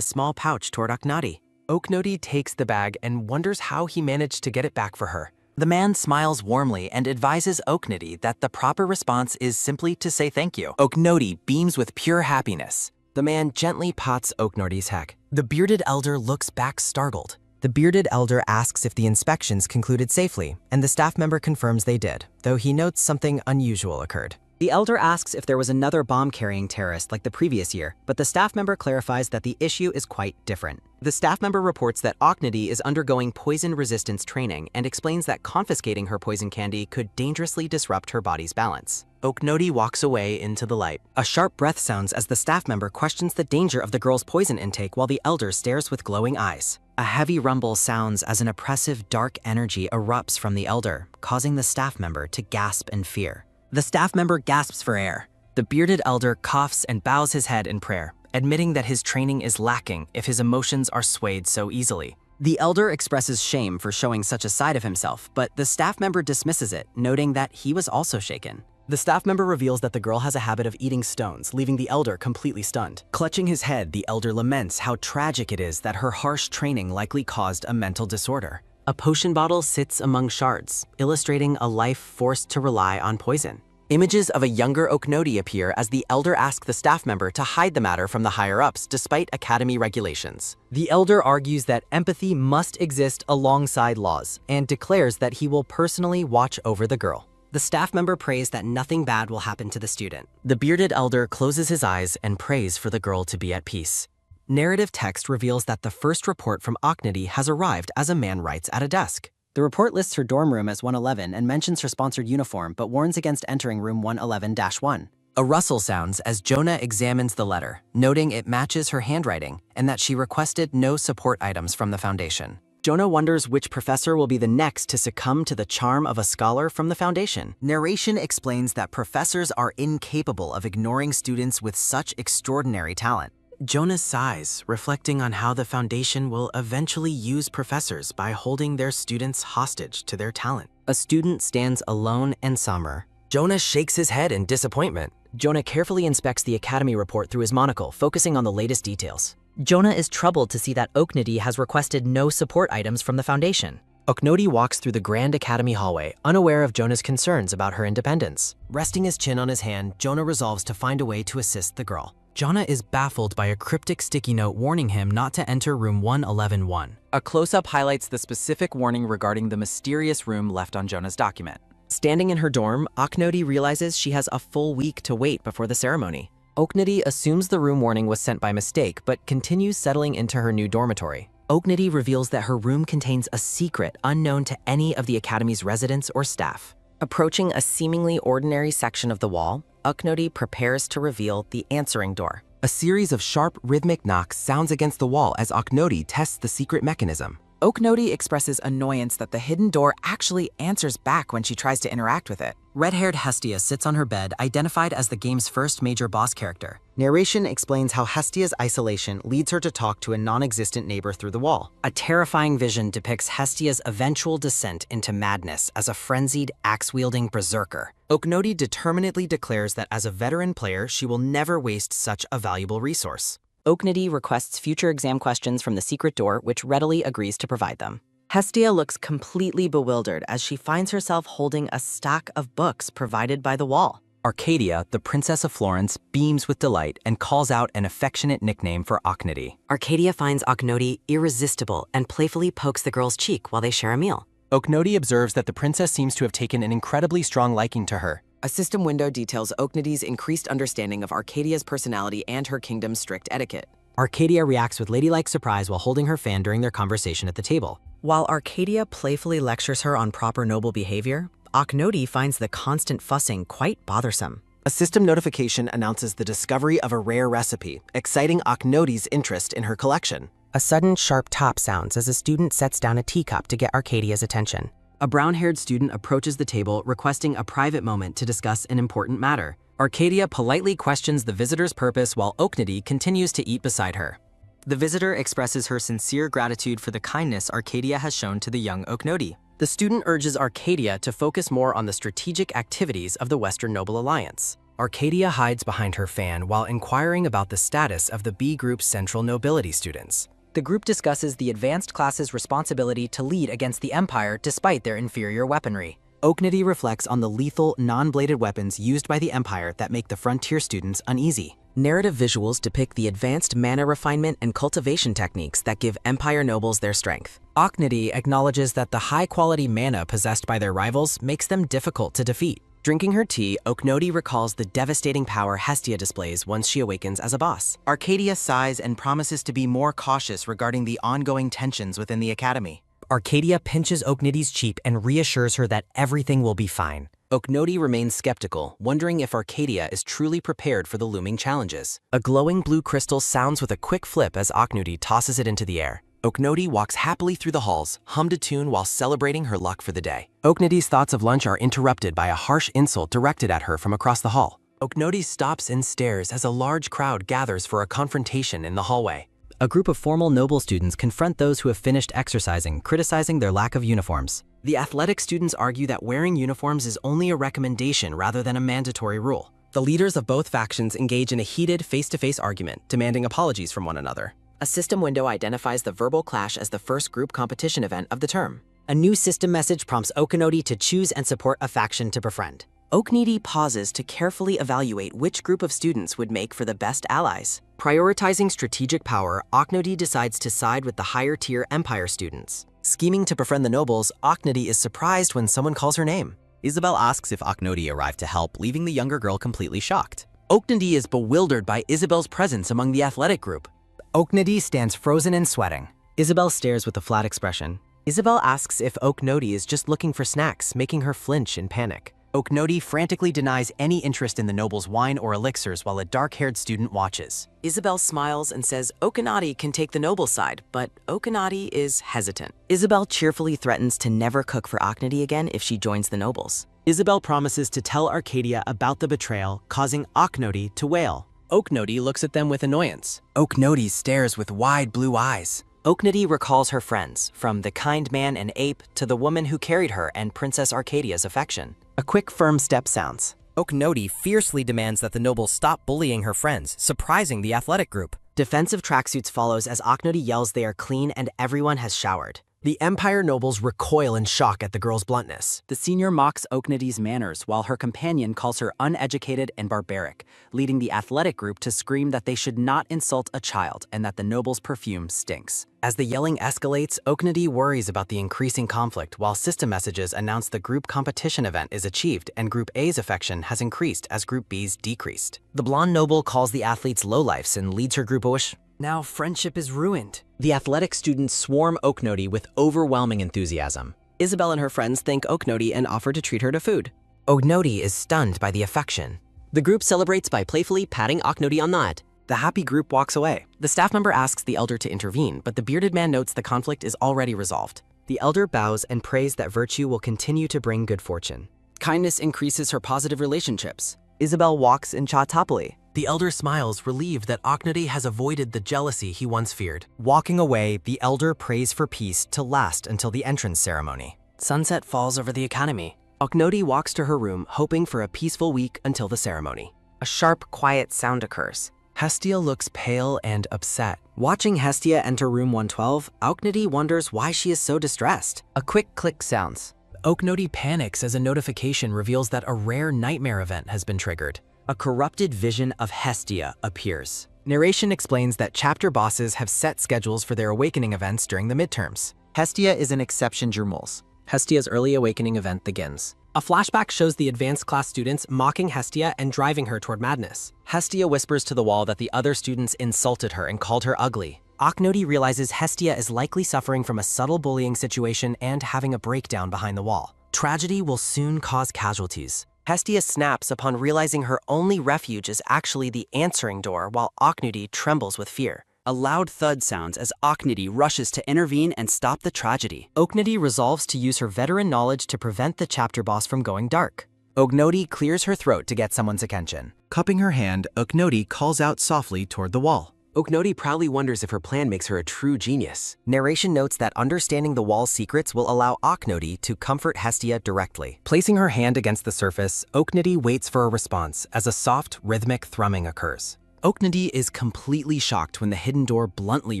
small pouch toward Aknodi. Oknodi takes the bag and wonders how he managed to get it back for her. The man smiles warmly and advises Oknodi that the proper response is simply to say thank you. Oknodi beams with pure happiness. The man gently pats Oknodi's head. The bearded elder looks back startled. The bearded elder asks if the inspections concluded safely, and the staff member confirms they did, though he notes something unusual occurred. The elder asks if there was another bomb-carrying terrorist like the previous year, but the staff member clarifies that the issue is quite different. The staff member reports that Aknodi is undergoing poison resistance training and explains that confiscating her poison candy could dangerously disrupt her body's balance. Oknodi walks away into the light. A sharp breath sounds as the staff member questions the danger of the girl's poison intake while the elder stares with glowing eyes. A heavy rumble sounds as an oppressive dark energy erupts from the elder, causing the staff member to gasp in fear. The staff member gasps for air. The bearded elder coughs and bows his head in prayer, admitting that his training is lacking if his emotions are swayed so easily. The elder expresses shame for showing such a side of himself, but the staff member dismisses it, noting that he was also shaken. The staff member reveals that the girl has a habit of eating stones, leaving the elder completely stunned. Clutching his head, the elder laments how tragic it is that her harsh training likely caused a mental disorder. A potion bottle sits among shards, illustrating a life forced to rely on poison. Images of a younger Oknodi appear as the elder asks the staff member to hide the matter from the higher-ups despite academy regulations. The elder argues that empathy must exist alongside laws and declares that he will personally watch over the girl. The staff member prays that nothing bad will happen to the student. The bearded elder closes his eyes and prays for the girl to be at peace. Narrative text reveals that the first report from Aknodi has arrived as a man writes at a desk. The report lists her dorm room as 111 and mentions her sponsored uniform, but warns against entering room 111-1. A rustle sounds as Jonah examines the letter, noting it matches her handwriting and that she requested no support items from the Foundation. Jonah wonders which professor will be the next to succumb to the charm of a scholar from the Foundation. Narration explains that professors are incapable of ignoring students with such extraordinary talent. Jonah sighs, reflecting on how the Foundation will eventually use professors by holding their students hostage to their talent. A student stands alone and somber. Jonah shakes his head in disappointment. Jonah carefully inspects the academy report through his monocle, focusing on the latest details. Jonah is troubled to see that Oknodi has requested no support items from the Foundation. Oknodi walks through the Grand Academy hallway, unaware of Jonah's concerns about her independence. Resting his chin on his hand, Jonah resolves to find a way to assist the girl. Jonah is baffled by a cryptic sticky note warning him not to enter room 111-1. A close-up highlights the specific warning regarding the mysterious room left on Jonah's document. Standing in her dorm, Aknodi realizes she has a full week to wait before the ceremony. Oknodi assumes the room warning was sent by mistake, but continues settling into her new dormitory. Oknodi reveals that her room contains a secret unknown to any of the academy's residents or staff. Approaching a seemingly ordinary section of the wall, Oknodi prepares to reveal the answering door. A series of sharp, rhythmic knocks sounds against the wall as Oknodi tests the secret mechanism. Oknodi expresses annoyance that the hidden door actually answers back when she tries to interact with it. Red-haired Hestia sits on her bed, identified as the game's first major boss character. Narration explains how Hestia's isolation leads her to talk to a non-existent neighbor through the wall. A terrifying vision depicts Hestia's eventual descent into madness as a frenzied, axe-wielding berserker. Oknodi determinedly declares that as a veteran player, she will never waste such a valuable resource. Oknodi requests future exam questions from the secret door, which readily agrees to provide them. Hestia looks completely bewildered as she finds herself holding a stack of books provided by the wall. Arcadia, the Princess of Florence, beams with delight and calls out an affectionate nickname for Oknodi. Arcadia finds Oknodi irresistible and playfully pokes the girl's cheek while they share a meal. Oknodi observes that the princess seems to have taken an incredibly strong liking to her. A system window details Oknodi's increased understanding of Arcadia's personality and her kingdom's strict etiquette. Arcadia reacts with ladylike surprise while holding her fan during their conversation at the table. While Arcadia playfully lectures her on proper noble behavior, Oknodi finds the constant fussing quite bothersome. A system notification announces the discovery of a rare recipe, exciting Oknodi's interest in her collection. A sudden sharp tap sounds as a student sets down a teacup to get Arcadia's attention. A brown-haired student approaches the table requesting a private moment to discuss an important matter. Arcadia politely questions the visitor's purpose while Oknodi continues to eat beside her. The visitor expresses her sincere gratitude for the kindness Arcadia has shown to the young Oknoti. The student urges Arcadia to focus more on the strategic activities of the Western Noble Alliance. Arcadia hides behind her fan while inquiring about the status of the B Group's central nobility students. The group discusses the advanced class's responsibility to lead against the Empire despite their inferior weaponry. Oknoti reflects on the lethal, non-bladed weapons used by the Empire that make the frontier students uneasy. Narrative visuals depict the advanced mana refinement and cultivation techniques that give Empire nobles their strength. Oknoti acknowledges that the high-quality mana possessed by their rivals makes them difficult to defeat. Drinking her tea, Oknoti recalls the devastating power Hestia displays once she awakens as a boss. Arcadia sighs and promises to be more cautious regarding the ongoing tensions within the Academy. Arcadia pinches Oknoti's cheek and reassures her that everything will be fine. Oknoti remains skeptical, wondering if Arcadia is truly prepared for the looming challenges. A glowing blue crystal sounds with a quick flip as Oknoti tosses it into the air. Oknoti walks happily through the halls, hummed a tune while celebrating her luck for the day. Oknoti's thoughts of lunch are interrupted by a harsh insult directed at her from across the hall. Oknoti stops and stares as a large crowd gathers for a confrontation in the hallway. A group of formal noble students confront those who have finished exercising, criticizing their lack of uniforms. The athletic students argue that wearing uniforms is only a recommendation rather than a mandatory rule. The leaders of both factions engage in a heated face-to-face argument, demanding apologies from one another. A system window identifies the verbal clash as the first group competition event of the term. A new system message prompts Oknoti to choose and support a faction to befriend. Oknoti pauses to carefully evaluate which group of students would make for the best allies. Prioritizing strategic power, Oknoti decides to side with the higher-tier Empire students. Scheming to befriend the nobles, Oknoti is surprised when someone calls her name. Isabel asks if Oknoti arrived to help, leaving the younger girl completely shocked. Oknoti is bewildered by Isabel's presence among the athletic group. Oknoti stands frozen and sweating. Isabel stares with a flat expression. Isabel asks if Oknoti is just looking for snacks, making her flinch in panic. Oknoti frantically denies any interest in the noble's wine or elixirs while a dark-haired student watches. Isabel smiles and says Oknoti can take the noble side, but Oknoti is hesitant. Isabel cheerfully threatens to never cook for Oknoti again if she joins the nobles. Isabel promises to tell Arcadia about the betrayal, causing Oknoti to wail. Oknoti looks at them with annoyance. Oknoti stares with wide blue eyes. Oknoti recalls her friends, from the kind man and ape to the woman who carried her and Princess Arcadia's affection. A quick, firm step sounds. Oknoti fiercely demands that the nobles stop bullying her friends, surprising the athletic group. Defensive tracksuits follows as Oknoti yells they are clean and everyone has showered. The Empire nobles recoil in shock at the girl's bluntness. The senior mocks Oknoti's manners while her companion calls her uneducated and barbaric, leading the athletic group to scream that they should not insult a child and that the noble's perfume stinks. As the yelling escalates, Oknoti worries about the increasing conflict while system messages announce the group competition event is achieved and Group A's affection has increased as Group B's decreased. The blonde noble calls the athletes lowlifes and leads her group a wish. Now friendship is ruined. The athletic students swarm Oknoti with overwhelming enthusiasm. Isabel and her friends thank Oknoti and offer to treat her to food. Oknoti is stunned by the affection. The group celebrates by playfully patting Oknoti on the head. The happy group walks away. The staff member asks the elder to intervene, but the bearded man notes the conflict is already resolved. The elder bows and prays that virtue will continue to bring good fortune. Kindness increases her positive relationships. Isabel walks in chats happily. The elder smiles, relieved that Oknoti has avoided the jealousy he once feared. Walking away, the elder prays for peace to last until the entrance ceremony. Sunset falls over the academy. Oknoti walks to her room, hoping for a peaceful week until the ceremony. A sharp, quiet sound occurs. Hestia looks pale and upset. Watching Hestia enter room 112, Oknoti wonders why she is so distressed. A quick click sounds. Oknoti panics as a notification reveals that a rare nightmare event has been triggered. A corrupted vision of Hestia appears. Narration explains that chapter bosses have set schedules for their awakening events during the midterms. Hestia is an exception, Jurmuls. Hestia's early awakening event begins. A flashback shows the advanced class students mocking Hestia and driving her toward madness. Hestia whispers to the wall that the other students insulted her and called her ugly. Oknoti realizes Hestia is likely suffering from a subtle bullying situation and having a breakdown behind the wall. Tragedy will soon cause casualties. Hestia snaps upon realizing her only refuge is actually the answering door while Oknoti trembles with fear. A loud thud sounds as Oknoti rushes to intervene and stop the tragedy. Oknoti resolves to use her veteran knowledge to prevent the chapter boss from going dark. Oknoti clears her throat to get someone's attention. Cupping her hand, Oknoti calls out softly toward the wall. Oknoti proudly wonders if her plan makes her a true genius. Narration notes that understanding the wall's secrets will allow Oknoti to comfort Hestia directly. Placing her hand against the surface, Oknoti waits for a response as a soft, rhythmic thrumming occurs. Oknoti is completely shocked when the hidden door bluntly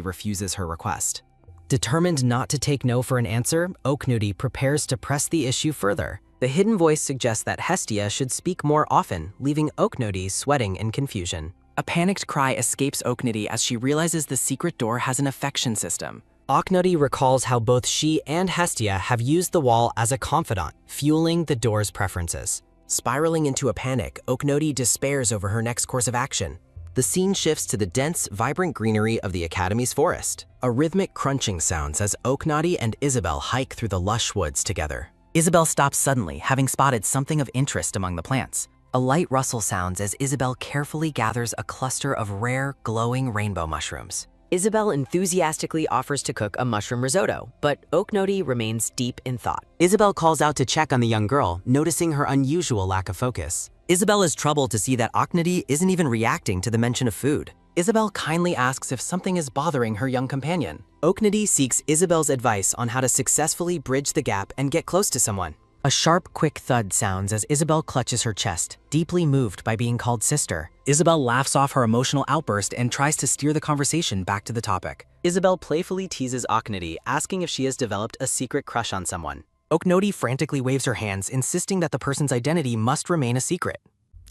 refuses her request. Determined not to take no for an answer, Oknoti prepares to press the issue further. The hidden voice suggests that Hestia should speak more often, leaving Oknoti sweating in confusion. A panicked cry escapes Oknoti as she realizes the secret door has an affection system. Oknoti recalls how both she and Hestia have used the wall as a confidant, fueling the door's preferences. Spiraling into a panic, Oknoti despairs over her next course of action. The scene shifts to the dense, vibrant greenery of the Academy's forest. A rhythmic crunching sounds as Oknoti and Isabel hike through the lush woods together. Isabel stops suddenly, having spotted something of interest among the plants. A light rustle sounds as Isabel carefully gathers a cluster of rare, glowing rainbow mushrooms. Isabel enthusiastically offers to cook a mushroom risotto, but Oknoti remains deep in thought. Isabel calls out to check on the young girl, noticing her unusual lack of focus. Isabel is troubled to see that Oknoti isn't even reacting to the mention of food. Isabel kindly asks if something is bothering her young companion. Oknoti seeks Isabel's advice on how to successfully bridge the gap and get close to someone. A sharp, quick thud sounds as Isabel clutches her chest, deeply moved by being called sister. Isabel laughs off her emotional outburst and tries to steer the conversation back to the topic. Isabel playfully teases Oknoti, asking if she has developed a secret crush on someone. Oknoti frantically waves her hands, insisting that the person's identity must remain a secret.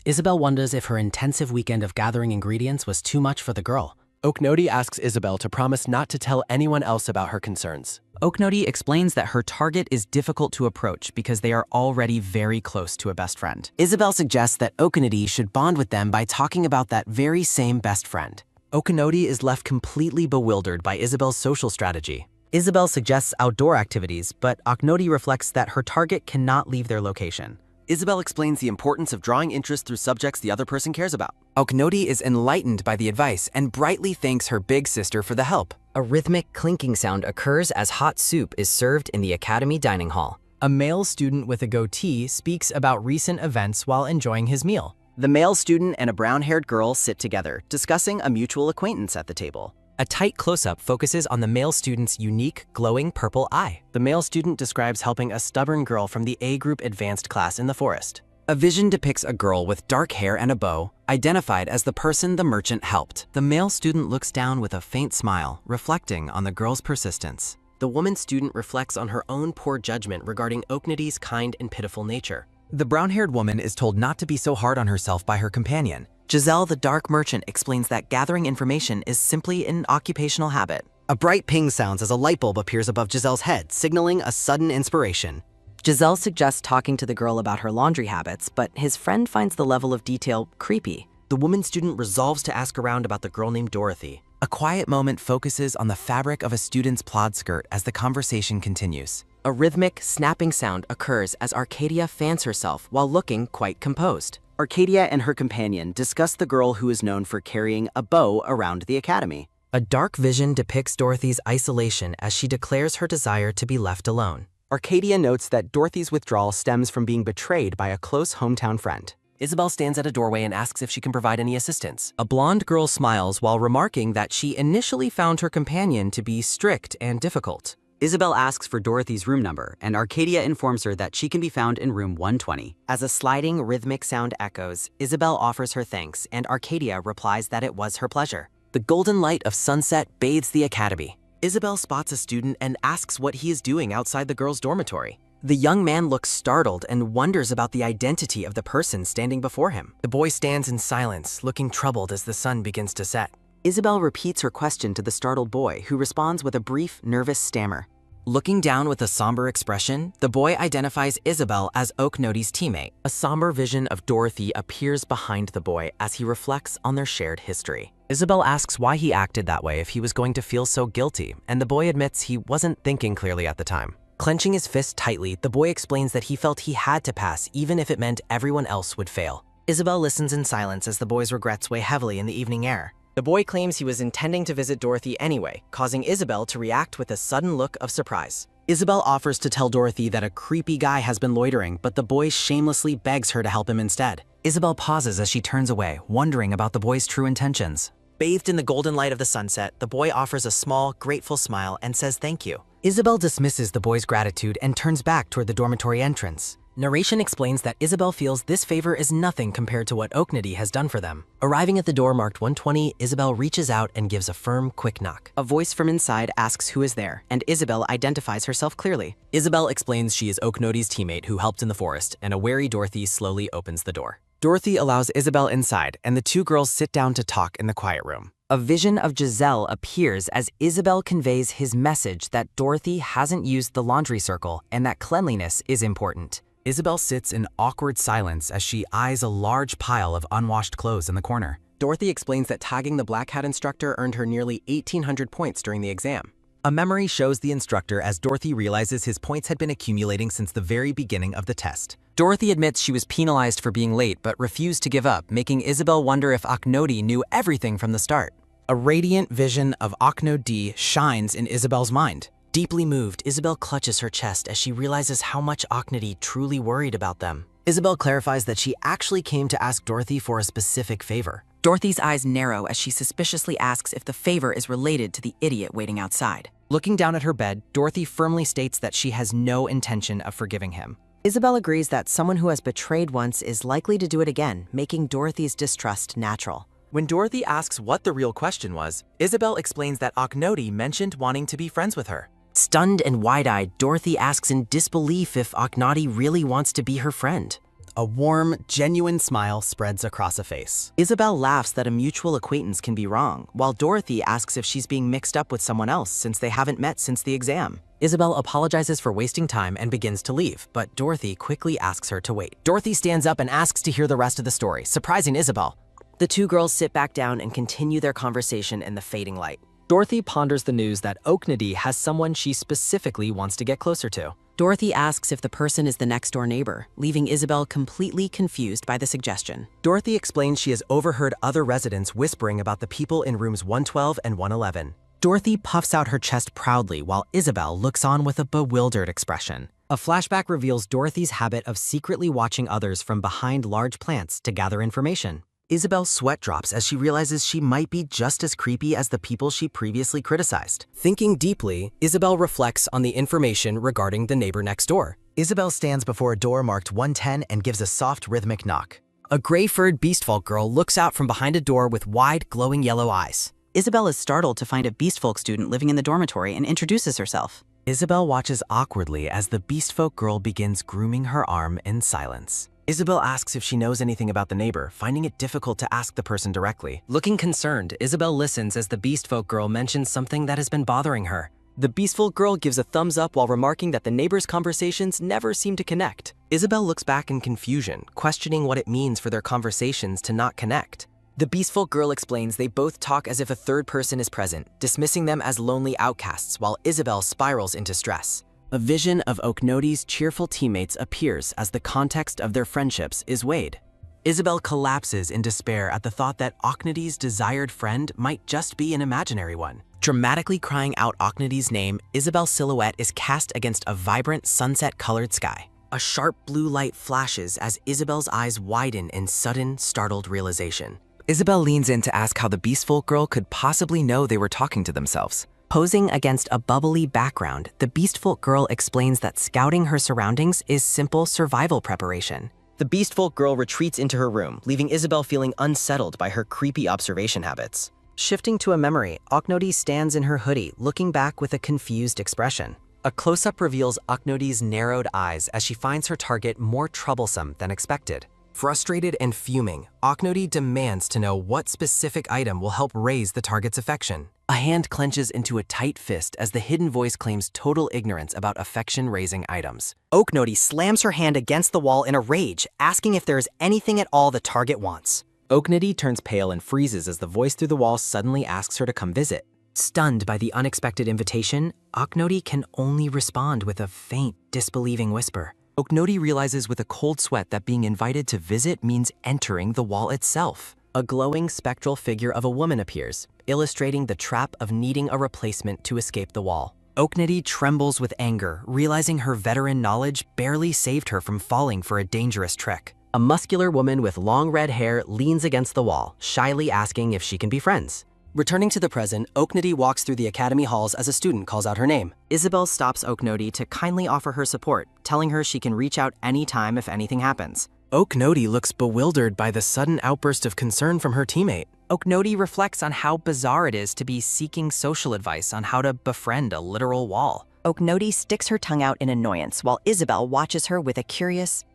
Isabel wonders if her intensive weekend of gathering ingredients was too much for the girl. Oknoti asks Isabel to promise not to tell anyone else about her concerns. Oknoti explains that her target is difficult to approach because they are already very close to a best friend. Isabel suggests that Oknoti should bond with them by talking about that very same best friend. Oknoti is left completely bewildered by Isabel's social strategy. Isabel suggests outdoor activities, but Oknoti reflects that her target cannot leave their location. Isabel explains the importance of drawing interest through subjects the other person cares about. Oknoti is enlightened by the advice and brightly thanks her big sister for the help. A rhythmic clinking sound occurs as hot soup is served in the Academy dining hall. A male student with a goatee speaks about recent events while enjoying his meal. The male student and a brown-haired girl sit together, discussing a mutual acquaintance at the table. A tight close-up focuses on the male student's unique, glowing purple eye. The male student describes helping a stubborn girl from the A group advanced class in the forest. A vision depicts a girl with dark hair and a bow, identified as the person the merchant helped. The male student looks down with a faint smile, reflecting on the girl's persistence. The woman student reflects on her own poor judgment regarding Oknoti's kind and pitiful nature. The brown-haired woman is told not to be so hard on herself by her companion. Giselle, the dark merchant, explains that gathering information is simply an occupational habit. A bright ping sounds as a light bulb appears above Giselle's head, signaling a sudden inspiration. Giselle suggests talking to the girl about her laundry habits, but his friend finds the level of detail creepy. The woman student resolves to ask around about the girl named Dorothy. A quiet moment focuses on the fabric of a student's plaid skirt as the conversation continues. A rhythmic, snapping sound occurs as Arcadia fans herself while looking quite composed. Arcadia and her companion discuss the girl who is known for carrying a bow around the academy. A dark vision depicts Dorothy's isolation as she declares her desire to be left alone. Arcadia notes that Dorothy's withdrawal stems from being betrayed by a close hometown friend. Isabel stands at a doorway and asks if she can provide any assistance. A blonde girl smiles while remarking that she initially found her companion to be strict and difficult. Isabel asks for Dorothy's room number, and Arcadia informs her that she can be found in room 120. As a sliding, rhythmic sound echoes, Isabel offers her thanks, and Arcadia replies that it was her pleasure. The golden light of sunset bathes the academy. Isabel spots a student and asks what he is doing outside the girls' dormitory. The young man looks startled and wonders about the identity of the person standing before him. The boy stands in silence, looking troubled as the sun begins to set. Isabel repeats her question to the startled boy, who responds with a brief, nervous stammer. Looking down with a somber expression, the boy identifies Isabel as Oknoti's teammate. A somber vision of Dorothy appears behind the boy as he reflects on their shared history. Isabel asks why he acted that way if he was going to feel so guilty, and the boy admits he wasn't thinking clearly at the time. Clenching his fist tightly, the boy explains that he felt he had to pass even if it meant everyone else would fail. Isabel listens in silence as the boy's regrets weigh heavily in the evening air. The boy claims he was intending to visit Dorothy anyway, causing Isabel to react with a sudden look of surprise. Isabel offers to tell Dorothy that a creepy guy has been loitering, but the boy shamelessly begs her to help him instead. Isabel pauses as she turns away, wondering about the boy's true intentions. Bathed in the golden light of the sunset, the boy offers a small, grateful smile and says thank you. Isabel dismisses the boy's gratitude and turns back toward the dormitory entrance. Narration explains that Isabel feels this favor is nothing compared to what Oknody has done for them. Arriving at the door marked 120, Isabel reaches out and gives a firm, quick knock. A voice from inside asks who is there, and Isabel identifies herself clearly. Isabel explains she is Oknody's teammate who helped in the forest, and a wary Dorothy slowly opens the door. Dorothy allows Isabel inside, and the two girls sit down to talk in the quiet room. A vision of Giselle appears as Isabel conveys his message that Dorothy hasn't used the laundry circle and that cleanliness is important. Isabel sits in awkward silence as she eyes a large pile of unwashed clothes in the corner. Dorothy explains that tagging the Black Hat instructor earned her nearly 1,800 points during the exam. A memory shows the instructor as Dorothy realizes his points had been accumulating since the very beginning of the test. Dorothy admits she was penalized for being late but refused to give up, making Isabel wonder if Oknody knew everything from the start. A radiant vision of Oknody shines in Isabel's mind. Deeply moved, Isabel clutches her chest as she realizes how much Oknody truly worried about them. Isabel clarifies that she actually came to ask Dorothy for a specific favor. Dorothy's eyes narrow as she suspiciously asks if the favor is related to the idiot waiting outside. Looking down at her bed, Dorothy firmly states that she has no intention of forgiving him. Isabel agrees that someone who has betrayed once is likely to do it again, making Dorothy's distrust natural. When Dorothy asks what the real question was, Isabel explains that Oknody mentioned wanting to be friends with her. Stunned and wide-eyed, Dorothy asks in disbelief if Oknody really wants to be her friend. A warm, genuine smile spreads across a face. Isabel laughs that a mutual acquaintance can be wrong, while Dorothy asks if she's being mixed up with someone else since they haven't met since the exam. Isabel apologizes for wasting time and begins to leave, but Dorothy quickly asks her to wait. Dorothy stands up and asks to hear the rest of the story, surprising Isabel. The two girls sit back down and continue their conversation in the fading light. Dorothy ponders the news that Oknody has someone she specifically wants to get closer to. Dorothy asks if the person is the next-door neighbor, leaving Isabel completely confused by the suggestion. Dorothy explains she has overheard other residents whispering about the people in rooms 112 and 111. Dorothy puffs out her chest proudly while Isabel looks on with a bewildered expression. A flashback reveals Dorothy's habit of secretly watching others from behind large plants to gather information. Isabel's sweat drops as she realizes she might be just as creepy as the people she previously criticized. Thinking deeply, Isabel reflects on the information regarding the neighbor next door. Isabel stands before a door marked 110 and gives a soft, rhythmic knock. A gray-furred beastfolk girl looks out from behind a door with wide, glowing yellow eyes. Isabel is startled to find a beastfolk student living in the dormitory and introduces herself. Isabel watches awkwardly as the beastfolk girl begins grooming her arm in silence. Isabel asks if she knows anything about the neighbor, finding it difficult to ask the person directly. Looking concerned, Isabel listens as the beastfolk girl mentions something that has been bothering her. The beastfolk girl gives a thumbs up while remarking that the neighbors' conversations never seem to connect. Isabel looks back in confusion, questioning what it means for their conversations to not connect. The beastfolk girl explains they both talk as if a third person is present, dismissing them as lonely outcasts while Isabel spirals into stress. A vision of Oknody's cheerful teammates appears as the context of their friendships is weighed. Isabel collapses in despair at the thought that Oknody's desired friend might just be an imaginary one. Dramatically crying out Oknody's name, Isabel's silhouette is cast against a vibrant sunset-colored sky. A sharp blue light flashes as Isabel's eyes widen in sudden, startled realization. Isabel leans in to ask how the beastfolk girl could possibly know they were talking to themselves. Posing against a bubbly background, the beastfolk girl explains that scouting her surroundings is simple survival preparation. The beastfolk girl retreats into her room, leaving Isabel feeling unsettled by her creepy observation habits. Shifting to a memory, Oknody stands in her hoodie, looking back with a confused expression. A close-up reveals Oknody's narrowed eyes as she finds her target more troublesome than expected. Frustrated and fuming, Oknody demands to know what specific item will help raise the target's affection. A hand clenches into a tight fist as the hidden voice claims total ignorance about affection-raising items. Oknody slams her hand against the wall in a rage, asking if there is anything at all the target wants. Oknody turns pale and freezes as the voice through the wall suddenly asks her to come visit. Stunned by the unexpected invitation, Oknody can only respond with a faint, disbelieving whisper. Oknody realizes with a cold sweat that being invited to visit means entering the wall itself. A glowing spectral figure of a woman appears, illustrating the trap of needing a replacement to escape the wall. Oknody trembles with anger, realizing her veteran knowledge barely saved her from falling for a dangerous trick. A muscular woman with long red hair leans against the wall, shyly asking if she can be friends. Returning to the present, Oknody walks through the academy halls as a student calls out her name. Isabel stops Oknody to kindly offer her support, telling her she can reach out anytime if anything happens. Oknody looks bewildered by the sudden outburst of concern from her teammate. Oknody reflects on how bizarre it is to be seeking social advice on how to befriend a literal wall. Oknody sticks her tongue out in annoyance while Isabel watches her with a curious,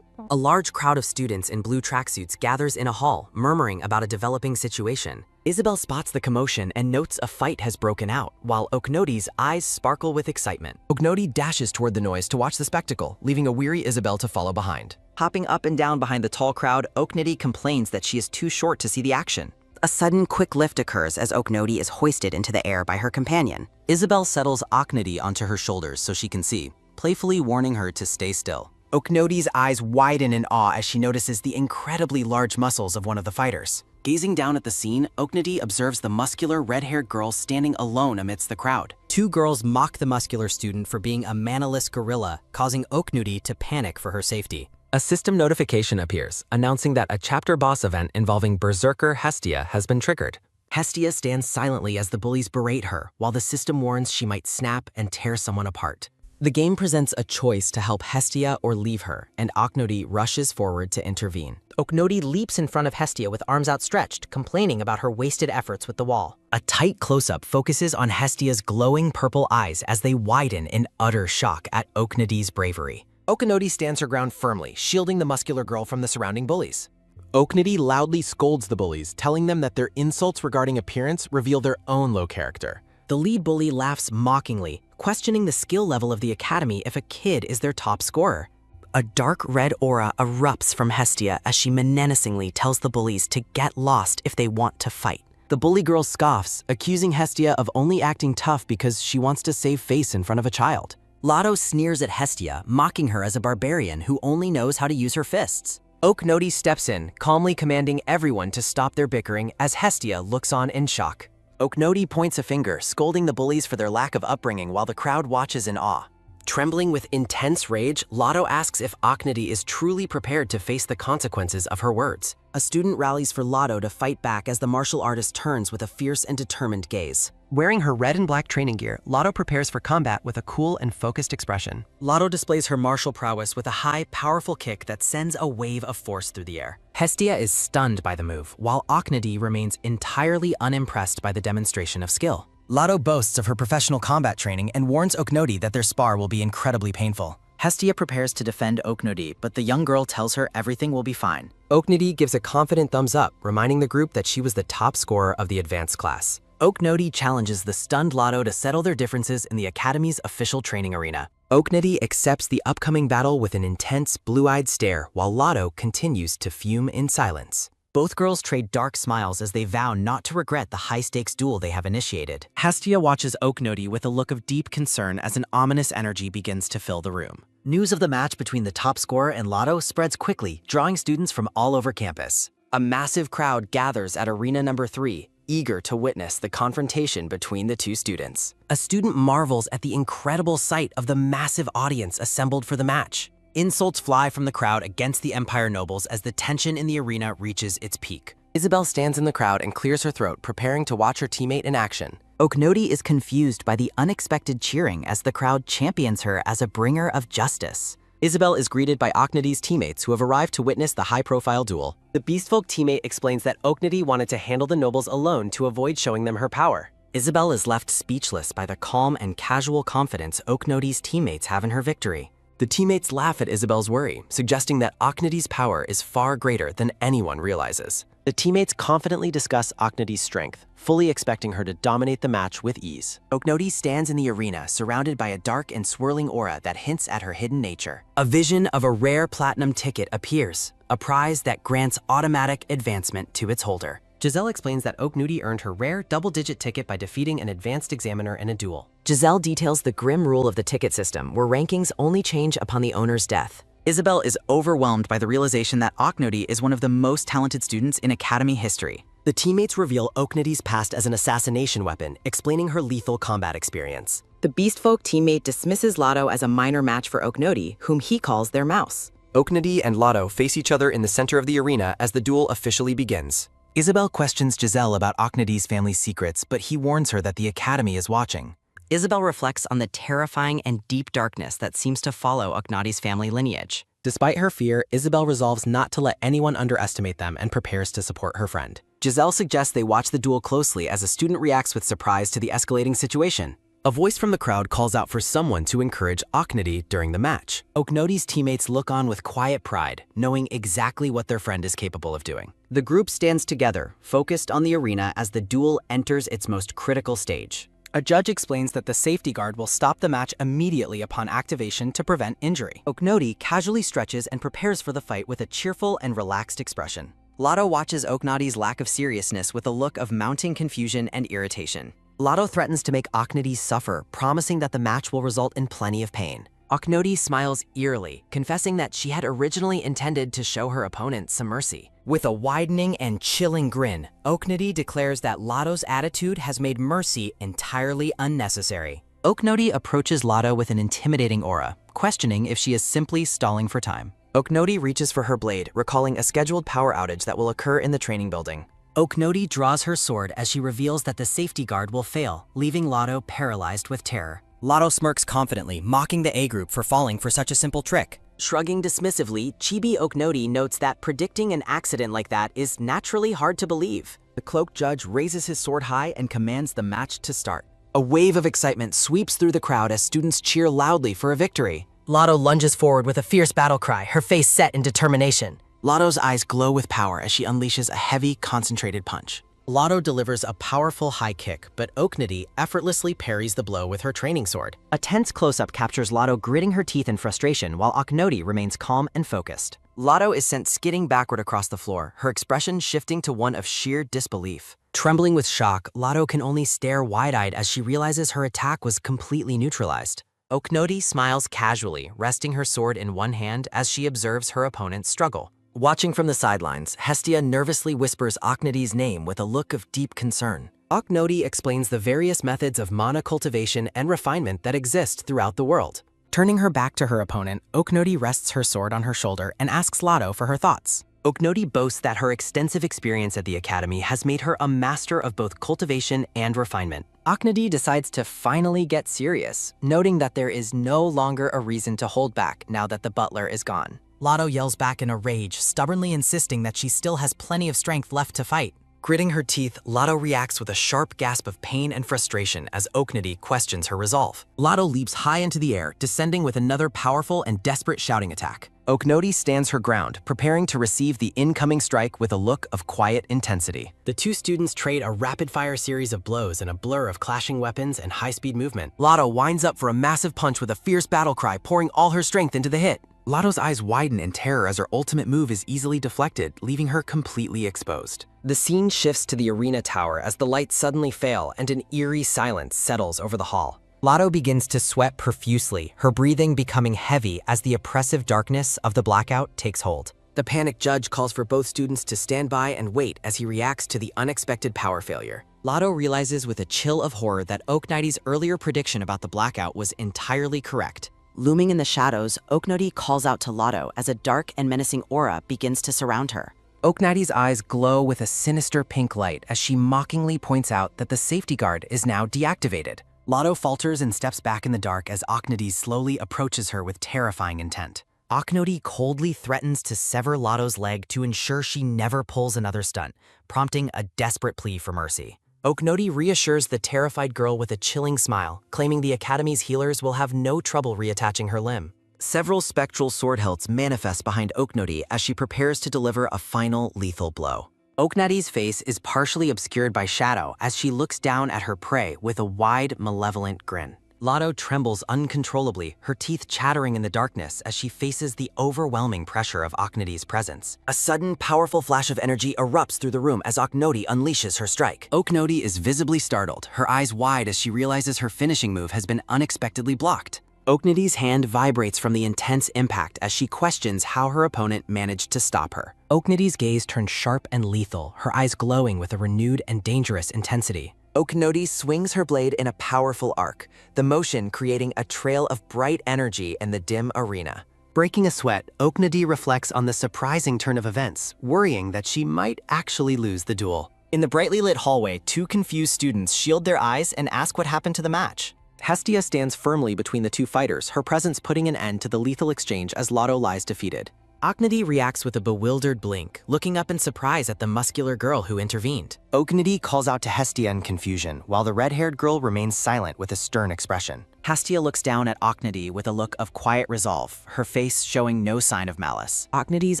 A large crowd of students in blue tracksuits gathers in a hall, murmuring about a developing situation. Isabel spots the commotion and notes a fight has broken out, while Oknody's eyes sparkle with excitement. Oknody dashes toward the noise to watch the spectacle, leaving a weary Isabel to follow behind. Hopping up and down behind the tall crowd, Oknody complains that she is too short to see the action. A sudden quick lift occurs as Oknody is hoisted into the air by her companion. Isabel settles Oknody onto her shoulders so she can see, playfully warning her to stay still. Oknody's eyes widen in awe as she notices the incredibly large muscles of one of the fighters. Gazing down at the scene, Oknody observes the muscular red-haired girl standing alone amidst the crowd. Two girls mock the muscular student for being a manaless gorilla, causing Oknody to panic for her safety. A system notification appears, announcing that a chapter boss event involving Berserker Hestia has been triggered. Hestia stands silently as the bullies berate her, while the system warns she might snap and tear someone apart. The game presents a choice to help Hestia or leave her, and Oknody rushes forward to intervene. Oknody leaps in front of Hestia with arms outstretched, complaining about her wasted efforts with the wall. A tight close-up focuses on Hestia's glowing purple eyes as they widen in utter shock at Oknody's bravery. Oknody stands her ground firmly, shielding the muscular girl from the surrounding bullies. Oknody loudly scolds the bullies, telling them that their insults regarding appearance reveal their own low character. The lead bully laughs mockingly, questioning the skill level of the academy if a kid is their top scorer. A dark red aura erupts from Hestia as she menacingly tells the bullies to get lost if they want to fight. The bully girl scoffs, accusing Hestia of only acting tough because she wants to save face in front of a child. Lotto sneers at Hestia, mocking her as a barbarian who only knows how to use her fists. Oknody steps in, calmly commanding everyone to stop their bickering as Hestia looks on in shock. Oknody points a finger, scolding the bullies for their lack of upbringing while the crowd watches in awe. Trembling with intense rage, Lotto asks if Oknody is truly prepared to face the consequences of her words. A student rallies for Lotto to fight back as the martial artist turns with a fierce and determined gaze. Wearing her red and black training gear, Lotto prepares for combat with a cool and focused expression. Lotto displays her martial prowess with a high, powerful kick that sends a wave of force through the air. Hestia is stunned by the move, while Oknody remains entirely unimpressed by the demonstration of skill. Lotto boasts of her professional combat training and warns Oknody that their spar will be incredibly painful. Hestia prepares to defend Oknody, but the young girl tells her everything will be fine. Oknody gives a confident thumbs up, reminding the group that she was the top scorer of the advanced class. Oknody challenges the stunned Lotto to settle their differences in the Academy's official training arena. Oknody accepts the upcoming battle with an intense, blue-eyed stare, while Lotto continues to fume in silence. Both girls trade dark smiles as they vow not to regret the high-stakes duel they have initiated. Hestia watches Oknody with a look of deep concern as an ominous energy begins to fill the room. News of the match between the top scorer and Lotto spreads quickly, drawing students from all over campus. A massive crowd gathers at Arena Number 3, eager to witness the confrontation between the two students. A student marvels at the incredible sight of the massive audience assembled for the match. Insults fly from the crowd against the Empire nobles as the tension in the arena reaches its peak. Isabel stands in the crowd and clears her throat, preparing to watch her teammate in action. Oknody is confused by the unexpected cheering as the crowd champions her as a bringer of justice. Isabel is greeted by Oknody's teammates who have arrived to witness the high-profile duel. The Beastfolk teammate explains that Oknody wanted to handle the nobles alone to avoid showing them her power. Isabel is left speechless by the calm and casual confidence Oknody's teammates have in her victory. The teammates laugh at Isabel's worry, suggesting that Oknody's power is far greater than anyone realizes. The teammates confidently discuss Oknody's strength, fully expecting her to dominate the match with ease. Oknody stands in the arena, surrounded by a dark and swirling aura that hints at her hidden nature. A vision of a rare platinum ticket appears, a prize that grants automatic advancement to its holder. Giselle explains that Oknody earned her rare double-digit ticket by defeating an advanced examiner in a duel. Giselle details the grim rule of the ticket system, where rankings only change upon the owner's death. Isabel is overwhelmed by the realization that Oknody is one of the most talented students in Academy history. The teammates reveal Oknody's past as an assassination weapon, explaining her lethal combat experience. The Beastfolk teammate dismisses Lotto as a minor match for Oknody, whom he calls their mouse. Oknody and Lotto face each other in the center of the arena as the duel officially begins. Isabel questions Giselle about Oknodi's family secrets, but he warns her that the Academy is watching. Isabel reflects on the terrifying and deep darkness that seems to follow Oknodi's family lineage. Despite her fear, Isabel resolves not to let anyone underestimate them and prepares to support her friend. Giselle suggests they watch the duel closely as a student reacts with surprise to the escalating situation. A voice from the crowd calls out for someone to encourage Oknodi during the match. Oknodi's teammates look on with quiet pride, knowing exactly what their friend is capable of doing. The group stands together, focused on the arena as the duel enters its most critical stage. A judge explains that the safety guard will stop the match immediately upon activation to prevent injury. Oknodi casually stretches and prepares for the fight with a cheerful and relaxed expression. Lotto watches Oknodi's lack of seriousness with a look of mounting confusion and irritation. Lotto threatens to make Oknodi suffer, promising that the match will result in plenty of pain. Oknodi smiles eerily, confessing that she had originally intended to show her opponent some mercy. With a widening and chilling grin, Oknodi declares that Lotto's attitude has made mercy entirely unnecessary. Oknodi approaches Lotto with an intimidating aura, questioning if she is simply stalling for time. Oknodi reaches for her blade, recalling a scheduled power outage that will occur in the training building. Oknodi draws her sword as she reveals that the safety guard will fail, leaving Lotto paralyzed with terror. Lotto smirks confidently, mocking the A group for falling for such a simple trick. Shrugging dismissively, Chibi Oknodi notes that predicting an accident like that is naturally hard to believe. The cloaked judge raises his sword high and commands the match to start. A wave of excitement sweeps through the crowd as students cheer loudly for a victory. Lotto lunges forward with a fierce battle cry, her face set in determination. Lotto's eyes glow with power as she unleashes a heavy, concentrated punch. Lotto delivers a powerful high kick, but Oknodi effortlessly parries the blow with her training sword. A tense close-up captures Lotto gritting her teeth in frustration while Oknodi remains calm and focused. Lotto is sent skidding backward across the floor, her expression shifting to one of sheer disbelief. Trembling with shock, Lotto can only stare wide-eyed as she realizes her attack was completely neutralized. Oknodi smiles casually, resting her sword in one hand as she observes her opponent's struggle. Watching from the sidelines, Hestia nervously whispers Oknodi's name with a look of deep concern. Oknodi explains the various methods of mana cultivation and refinement that exist throughout the world. Turning her back to her opponent, Oknodi rests her sword on her shoulder and asks Lotto for her thoughts. Oknodi boasts that her extensive experience at the Academy has made her a master of both cultivation and refinement. Oknodi decides to finally get serious, noting that there is no longer a reason to hold back now that the butler is gone. Lotto yells back in a rage, stubbornly insisting that she still has plenty of strength left to fight. Gritting her teeth, Lotto reacts with a sharp gasp of pain and frustration as Oknodi questions her resolve. Lotto leaps high into the air, descending with another powerful and desperate shouting attack. Oknodi stands her ground, preparing to receive the incoming strike with a look of quiet intensity. The two students trade a rapid-fire series of blows in a blur of clashing weapons and high-speed movement. Lotto winds up for a massive punch with a fierce battle cry, pouring all her strength into the hit. Lotto's eyes widen in terror as her ultimate move is easily deflected, leaving her completely exposed. The scene shifts to the arena tower as the lights suddenly fail and an eerie silence settles over the hall. Lotto begins to sweat profusely, her breathing becoming heavy as the oppressive darkness of the blackout takes hold. The panicked judge calls for both students to stand by and wait as he reacts to the unexpected power failure. Lotto realizes with a chill of horror that Oknodi's earlier prediction about the blackout was entirely correct. Looming in the shadows, Oknodi calls out to Lotto as a dark and menacing aura begins to surround her. Oknodi's eyes glow with a sinister pink light as she mockingly points out that the safety guard is now deactivated. Lotto falters and steps back in the dark as Oknodi slowly approaches her with terrifying intent. Oknodi coldly threatens to sever Lotto's leg to ensure she never pulls another stunt, prompting a desperate plea for mercy. Oknodi reassures the terrified girl with a chilling smile, claiming the Academy's healers will have no trouble reattaching her limb. Several spectral sword hilts manifest behind Oknodi as she prepares to deliver a final lethal blow. Oknodi's face is partially obscured by shadow as she looks down at her prey with a wide, malevolent grin. Lotto trembles uncontrollably, her teeth chattering in the darkness as she faces the overwhelming pressure of Oknodi's presence. A sudden, powerful flash of energy erupts through the room as Oknodi unleashes her strike. Oknodi is visibly startled, her eyes wide as she realizes her finishing move has been unexpectedly blocked. Oknodi's hand vibrates from the intense impact as she questions how her opponent managed to stop her. Oknodi's gaze turns sharp and lethal, her eyes glowing with a renewed and dangerous intensity. Oknodi swings her blade in a powerful arc, the motion creating a trail of bright energy in the dim arena. Breaking a sweat, Oknadi reflects on the surprising turn of events, worrying that she might actually lose the duel. In the brightly lit hallway, two confused students shield their eyes and ask what happened to the match. Hestia stands firmly between the two fighters, her presence putting an end to the lethal exchange as Lotto lies defeated. Oknadi reacts with a bewildered blink, looking up in surprise at the muscular girl who intervened. Oknadi calls out to Hestia in confusion, while the red-haired girl remains silent with a stern expression. Hestia looks down at Oknadi with a look of quiet resolve, her face showing no sign of malice. Oknadi's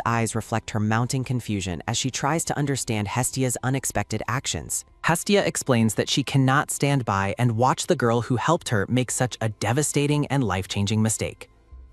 eyes reflect her mounting confusion as she tries to understand Hestia's unexpected actions. Hestia explains that she cannot stand by and watch the girl who helped her make such a devastating and life-changing mistake.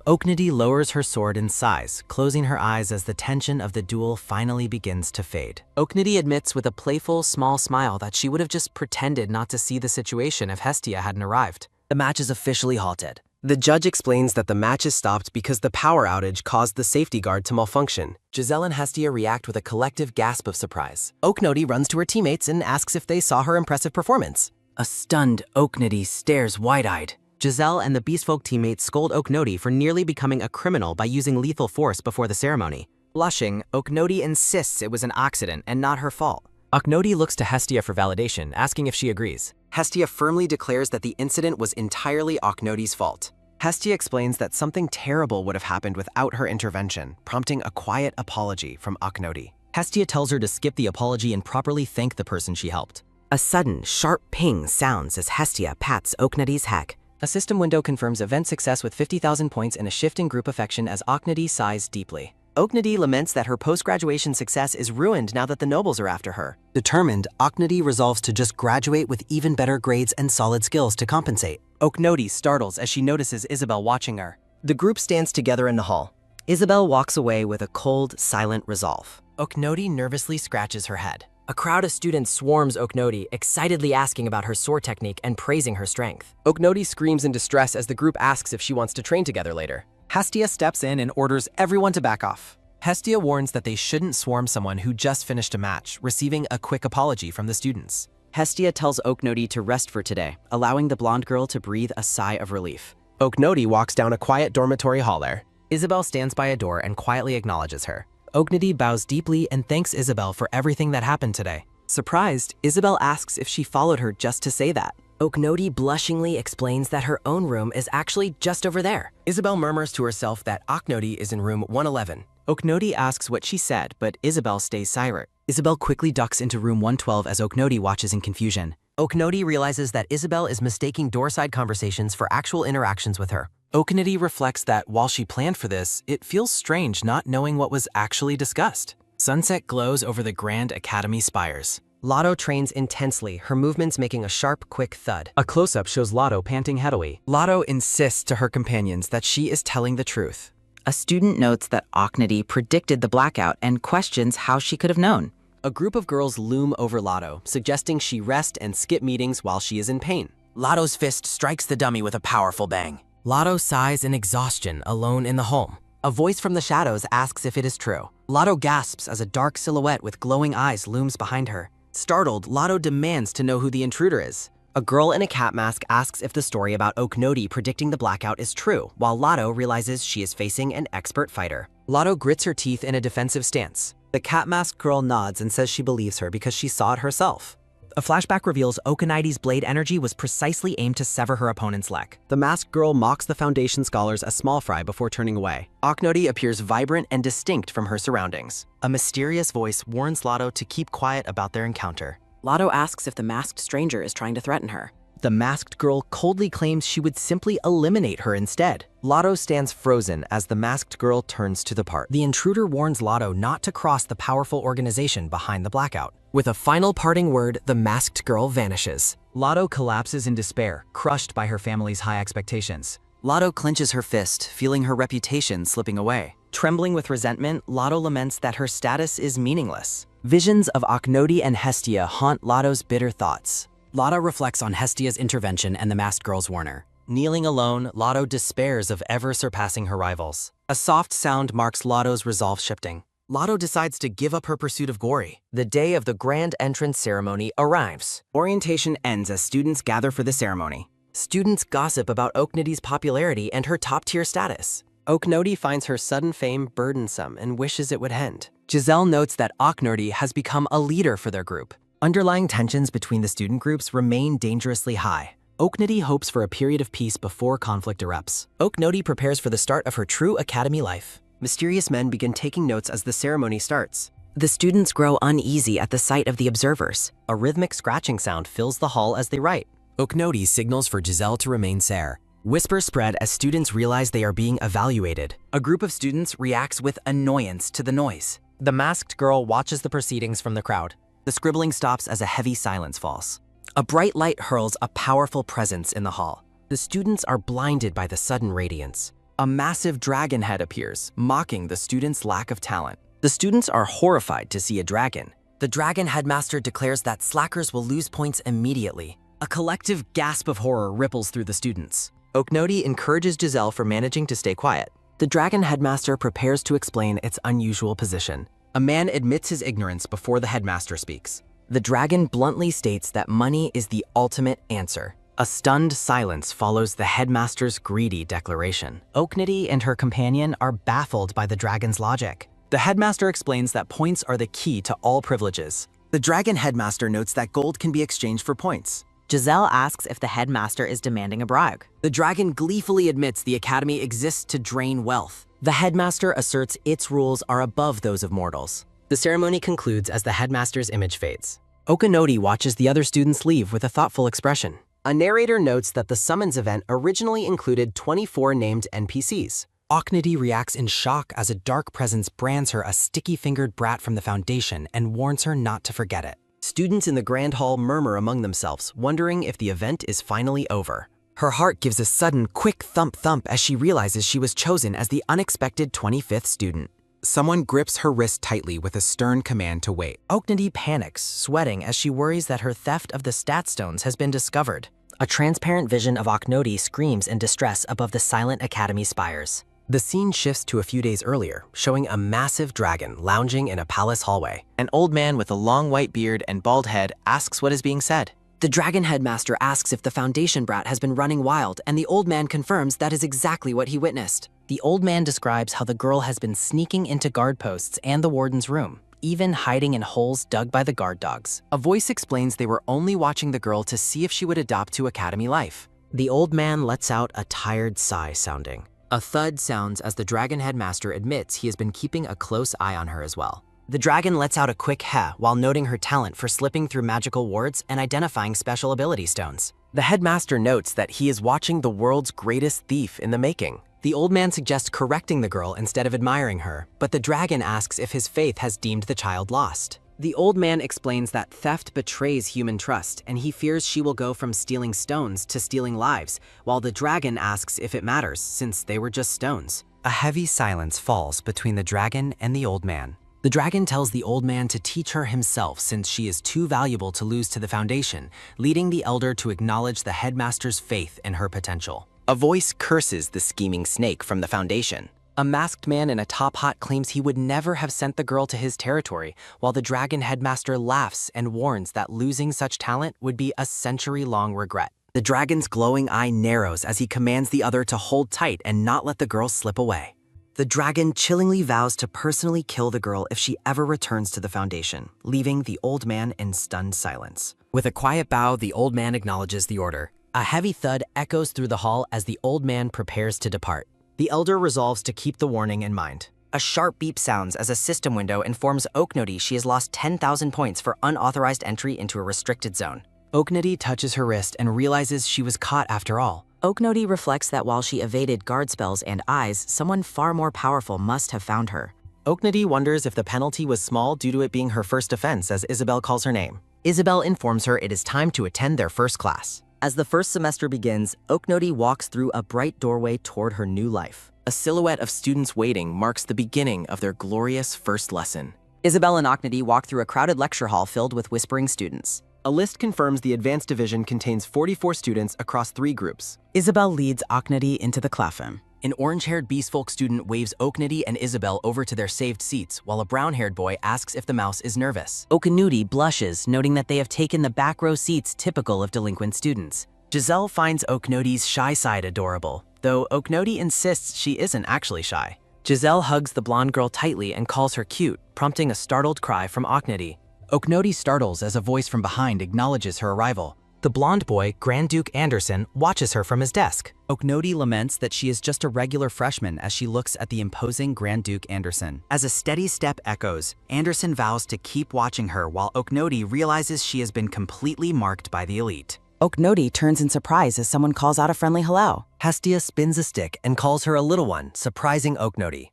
Oknadi lowers her sword in size, closing her eyes as the tension of the duel finally begins to fade. Oknadi admits with a playful, small smile that she would have just pretended not to see the situation if Hestia hadn't arrived. The match is officially halted. The judge explains that the match is stopped because the power outage caused the safety guard to malfunction. Giselle and Hestia react with a collective gasp of surprise. Oknadi runs to her teammates and asks if they saw her impressive performance. A stunned Oknadi stares wide-eyed. Giselle and the Beastfolk teammates scold Oknadi for nearly becoming a criminal by using lethal force before the ceremony. Blushing, Oknadi insists it was an accident and not her fault. Oknadi looks to Hestia for validation, asking if she agrees. Hestia firmly declares that the incident was entirely Oknadi's fault. Hestia explains that something terrible would have happened without her intervention, prompting a quiet apology from Oknadi. Hestia tells her to skip the apology and properly thank the person she helped. A sudden, sharp ping sounds as Hestia pats Oknadi's head. A system window confirms event success with 50,000 points and a shift in group affection as Oknadi sighs deeply. Oknadi laments that her post-graduation success is ruined now that the nobles are after her. Determined, Oknadi resolves to just graduate with even better grades and solid skills to compensate. Oknadi startles as she notices Isabel watching her. The group stands together in the hall. Isabel walks away with a cold, silent resolve. Oknadi nervously scratches her head. A crowd of students swarms Oknadi, excitedly asking about her sword technique and praising her strength. Oknadi screams in distress as the group asks if she wants to train together later. Hestia steps in and orders everyone to back off. Hestia warns that they shouldn't swarm someone who just finished a match, receiving a quick apology from the students. Hestia tells Oknadi to rest for today, allowing the blonde girl to breathe a sigh of relief. Oknadi walks down a quiet dormitory hall there. Isabel stands by a door and quietly acknowledges her. Oknadi bows deeply and thanks Isabel for everything that happened today. Surprised, Isabel asks if she followed her just to say that. Oknadi blushingly explains that her own room is actually just over there. Isabel murmurs to herself that Oknadi is in room 111. Oknadi asks what she said, but Isabel stays silent. Isabel quickly ducks into room 112 as Oknadi watches in confusion. Oknadi realizes that Isabel is mistaking doorside conversations for actual interactions with her. Oknadi reflects that while she planned for this, it feels strange not knowing what was actually discussed. Sunset glows over the Grand Academy spires. Lotto trains intensely, her movements making a sharp, quick thud. A close-up shows Lotto panting heavily. Lotto insists to her companions that she is telling the truth. A student notes that Oknadi predicted the blackout and questions how she could have known. A group of girls loom over Lotto, suggesting she rest and skip meetings while she is in pain. Lotto's fist strikes the dummy with a powerful bang. Lotto sighs in exhaustion, alone in the home. A voice from the shadows asks if it is true. Lotto gasps as a dark silhouette with glowing eyes looms behind her. Startled, Lotto demands to know who the intruder is. A girl in a cat mask asks if the story about Oknadi predicting the blackout is true, while Lotto realizes she is facing an expert fighter. Lotto grits her teeth in a defensive stance. The cat mask girl nods and says she believes her because she saw it herself. A flashback reveals Oknadi's blade energy was precisely aimed to sever her opponent's leg. The masked girl mocks the Foundation scholars as small fry before turning away. Oknadi appears vibrant and distinct from her surroundings. A mysterious voice warns Lotto to keep quiet about their encounter. Lotto asks if the masked stranger is trying to threaten her. The masked girl coldly claims she would simply eliminate her instead. Lotto stands frozen as the masked girl turns to depart. The intruder warns Lotto not to cross the powerful organization behind the blackout. With a final parting word, the masked girl vanishes. Lotto collapses in despair, crushed by her family's high expectations. Lotto clenches her fist, feeling her reputation slipping away. Trembling with resentment, Lotto laments that her status is meaningless. Visions of Oknadi and Hestia haunt Lotto's bitter thoughts. Lotto reflects on Hestia's intervention and the masked girl's warner. Kneeling alone, Lotto despairs of ever surpassing her rivals. A soft sound marks Lotto's resolve shifting. Lotto decides to give up her pursuit of Gory. The day of the grand entrance ceremony arrives. Orientation ends as students gather for the ceremony. Students gossip about Oknadi's popularity and her top-tier status. Oknoti finds her sudden fame burdensome and wishes it would end. Giselle notes that Oknoti has become a leader for their group. Underlying tensions between the student groups remain dangerously high. Oknoti hopes for a period of peace before conflict erupts. Oknoti prepares for the start of her true academy life. Mysterious men begin taking notes as the ceremony starts. The students grow uneasy at the sight of the observers. A rhythmic scratching sound fills the hall as they write. Oknoti signals for Giselle to remain Ser. Whispers spread as students realize they are being evaluated. A group of students reacts with annoyance to the noise. The masked girl watches the proceedings from the crowd. The scribbling stops as a heavy silence falls. A bright light hurls a powerful presence in the hall. The students are blinded by the sudden radiance. A massive dragon head appears, mocking the students' lack of talent. The students are horrified to see a dragon. The dragon headmaster declares that slackers will lose points immediately. A collective gasp of horror ripples through the students. Oknoti encourages Giselle for managing to stay quiet. The dragon headmaster prepares to explain its unusual position. A man admits his ignorance before the headmaster speaks. The dragon bluntly states that money is the ultimate answer. A stunned silence follows the headmaster's greedy declaration. Oknoti and her companion are baffled by the dragon's logic. The headmaster explains that points are the key to all privileges. The dragon headmaster notes that gold can be exchanged for points. Giselle asks if the headmaster is demanding a bribe. The dragon gleefully admits the academy exists to drain wealth. The headmaster asserts its rules are above those of mortals. The ceremony concludes as the headmaster's image fades. Oknoti watches the other students leave with a thoughtful expression. A narrator notes that the summons event originally included 24 named NPCs. Oknoti reacts in shock as a dark presence brands her a sticky-fingered brat from the Foundation and warns her not to forget it. Students in the grand hall murmur among themselves, wondering if the event is finally over. Her heart gives a sudden, quick thump-thump as she realizes she was chosen as the unexpected 25th student. Someone grips her wrist tightly with a stern command to wait. Oknoti panics, sweating as she worries that her theft of the stat stones has been discovered. A transparent vision of Oknoti screams in distress above the silent academy spires. The scene shifts to a few days earlier, showing a massive dragon lounging in a palace hallway. An old man with a long white beard and bald head asks what is being said. The dragon headmaster asks if the Foundation brat has been running wild, and the old man confirms that is exactly what he witnessed. The old man describes how the girl has been sneaking into guard posts and the warden's room, even hiding in holes dug by the guard dogs. A voice explains they were only watching the girl to see if she would adopt to academy life. The old man lets out a tired sigh sounding. A thud sounds as the dragon headmaster admits he has been keeping a close eye on her as well. The dragon lets out a quick heh while noting her talent for slipping through magical wards and identifying special ability stones. The headmaster notes that he is watching the world's greatest thief in the making. The old man suggests correcting the girl instead of admiring her, but the dragon asks if his faith has deemed the child lost. The old man explains that theft betrays human trust, and he fears she will go from stealing stones to stealing lives, while the dragon asks if it matters, since they were just stones. A heavy silence falls between the dragon and the old man. The dragon tells the old man to teach her himself since she is too valuable to lose to the Foundation, leading the elder to acknowledge the headmaster's faith in her potential. A voice curses the scheming snake from the Foundation. A masked man in a top hat claims he would never have sent the girl to his territory, while the dragon headmaster laughs and warns that losing such talent would be a century-long regret. The dragon's glowing eye narrows as he commands the other to hold tight and not let the girl slip away. The dragon chillingly vows to personally kill the girl if she ever returns to the Foundation, leaving the old man in stunned silence. With a quiet bow, the old man acknowledges the order. A heavy thud echoes through the hall as the old man prepares to depart. The elder resolves to keep the warning in mind. A sharp beep sounds as a system window informs Oknoti she has lost 10,000 points for unauthorized entry into a restricted zone. Oknoti touches her wrist and realizes she was caught after all. Oknoti reflects that while she evaded guard spells and eyes, someone far more powerful must have found her. Oknoti wonders if the penalty was small due to it being her first offense, as Isabel calls her name. Isabel informs her it is time to attend their first class. As the first semester begins, Oknoti walks through a bright doorway toward her new life. A silhouette of students waiting marks the beginning of their glorious first lesson. Isabel and Oknoti walk through a crowded lecture hall filled with whispering students. A list confirms the advanced division contains 44 students across 3 groups. Isabel leads Oknoti into the classroom. An orange-haired beastfolk student waves Oknoti and Isabel over to their saved seats, while a brown-haired boy asks if the mouse is nervous. Oknoti blushes, noting that they have taken the back row seats typical of delinquent students. Giselle finds Oknoti's shy side adorable. though Oknoti insists she isn't actually shy. Giselle hugs the blonde girl tightly and calls her cute, prompting a startled cry from Oknoti. Oknoti startles as a voice from behind acknowledges her arrival. The blonde boy, Grand Duke Anderson, watches her from his desk. Oknoti laments that she is just a regular freshman as she looks at the imposing Grand Duke Anderson. As a steady step echoes, Anderson vows to keep watching her while Oknoti realizes she has been completely marked by the elite. Oknoti turns in surprise as someone calls out a friendly hello. Hestia spins a stick and calls her a little one, surprising Oknoti.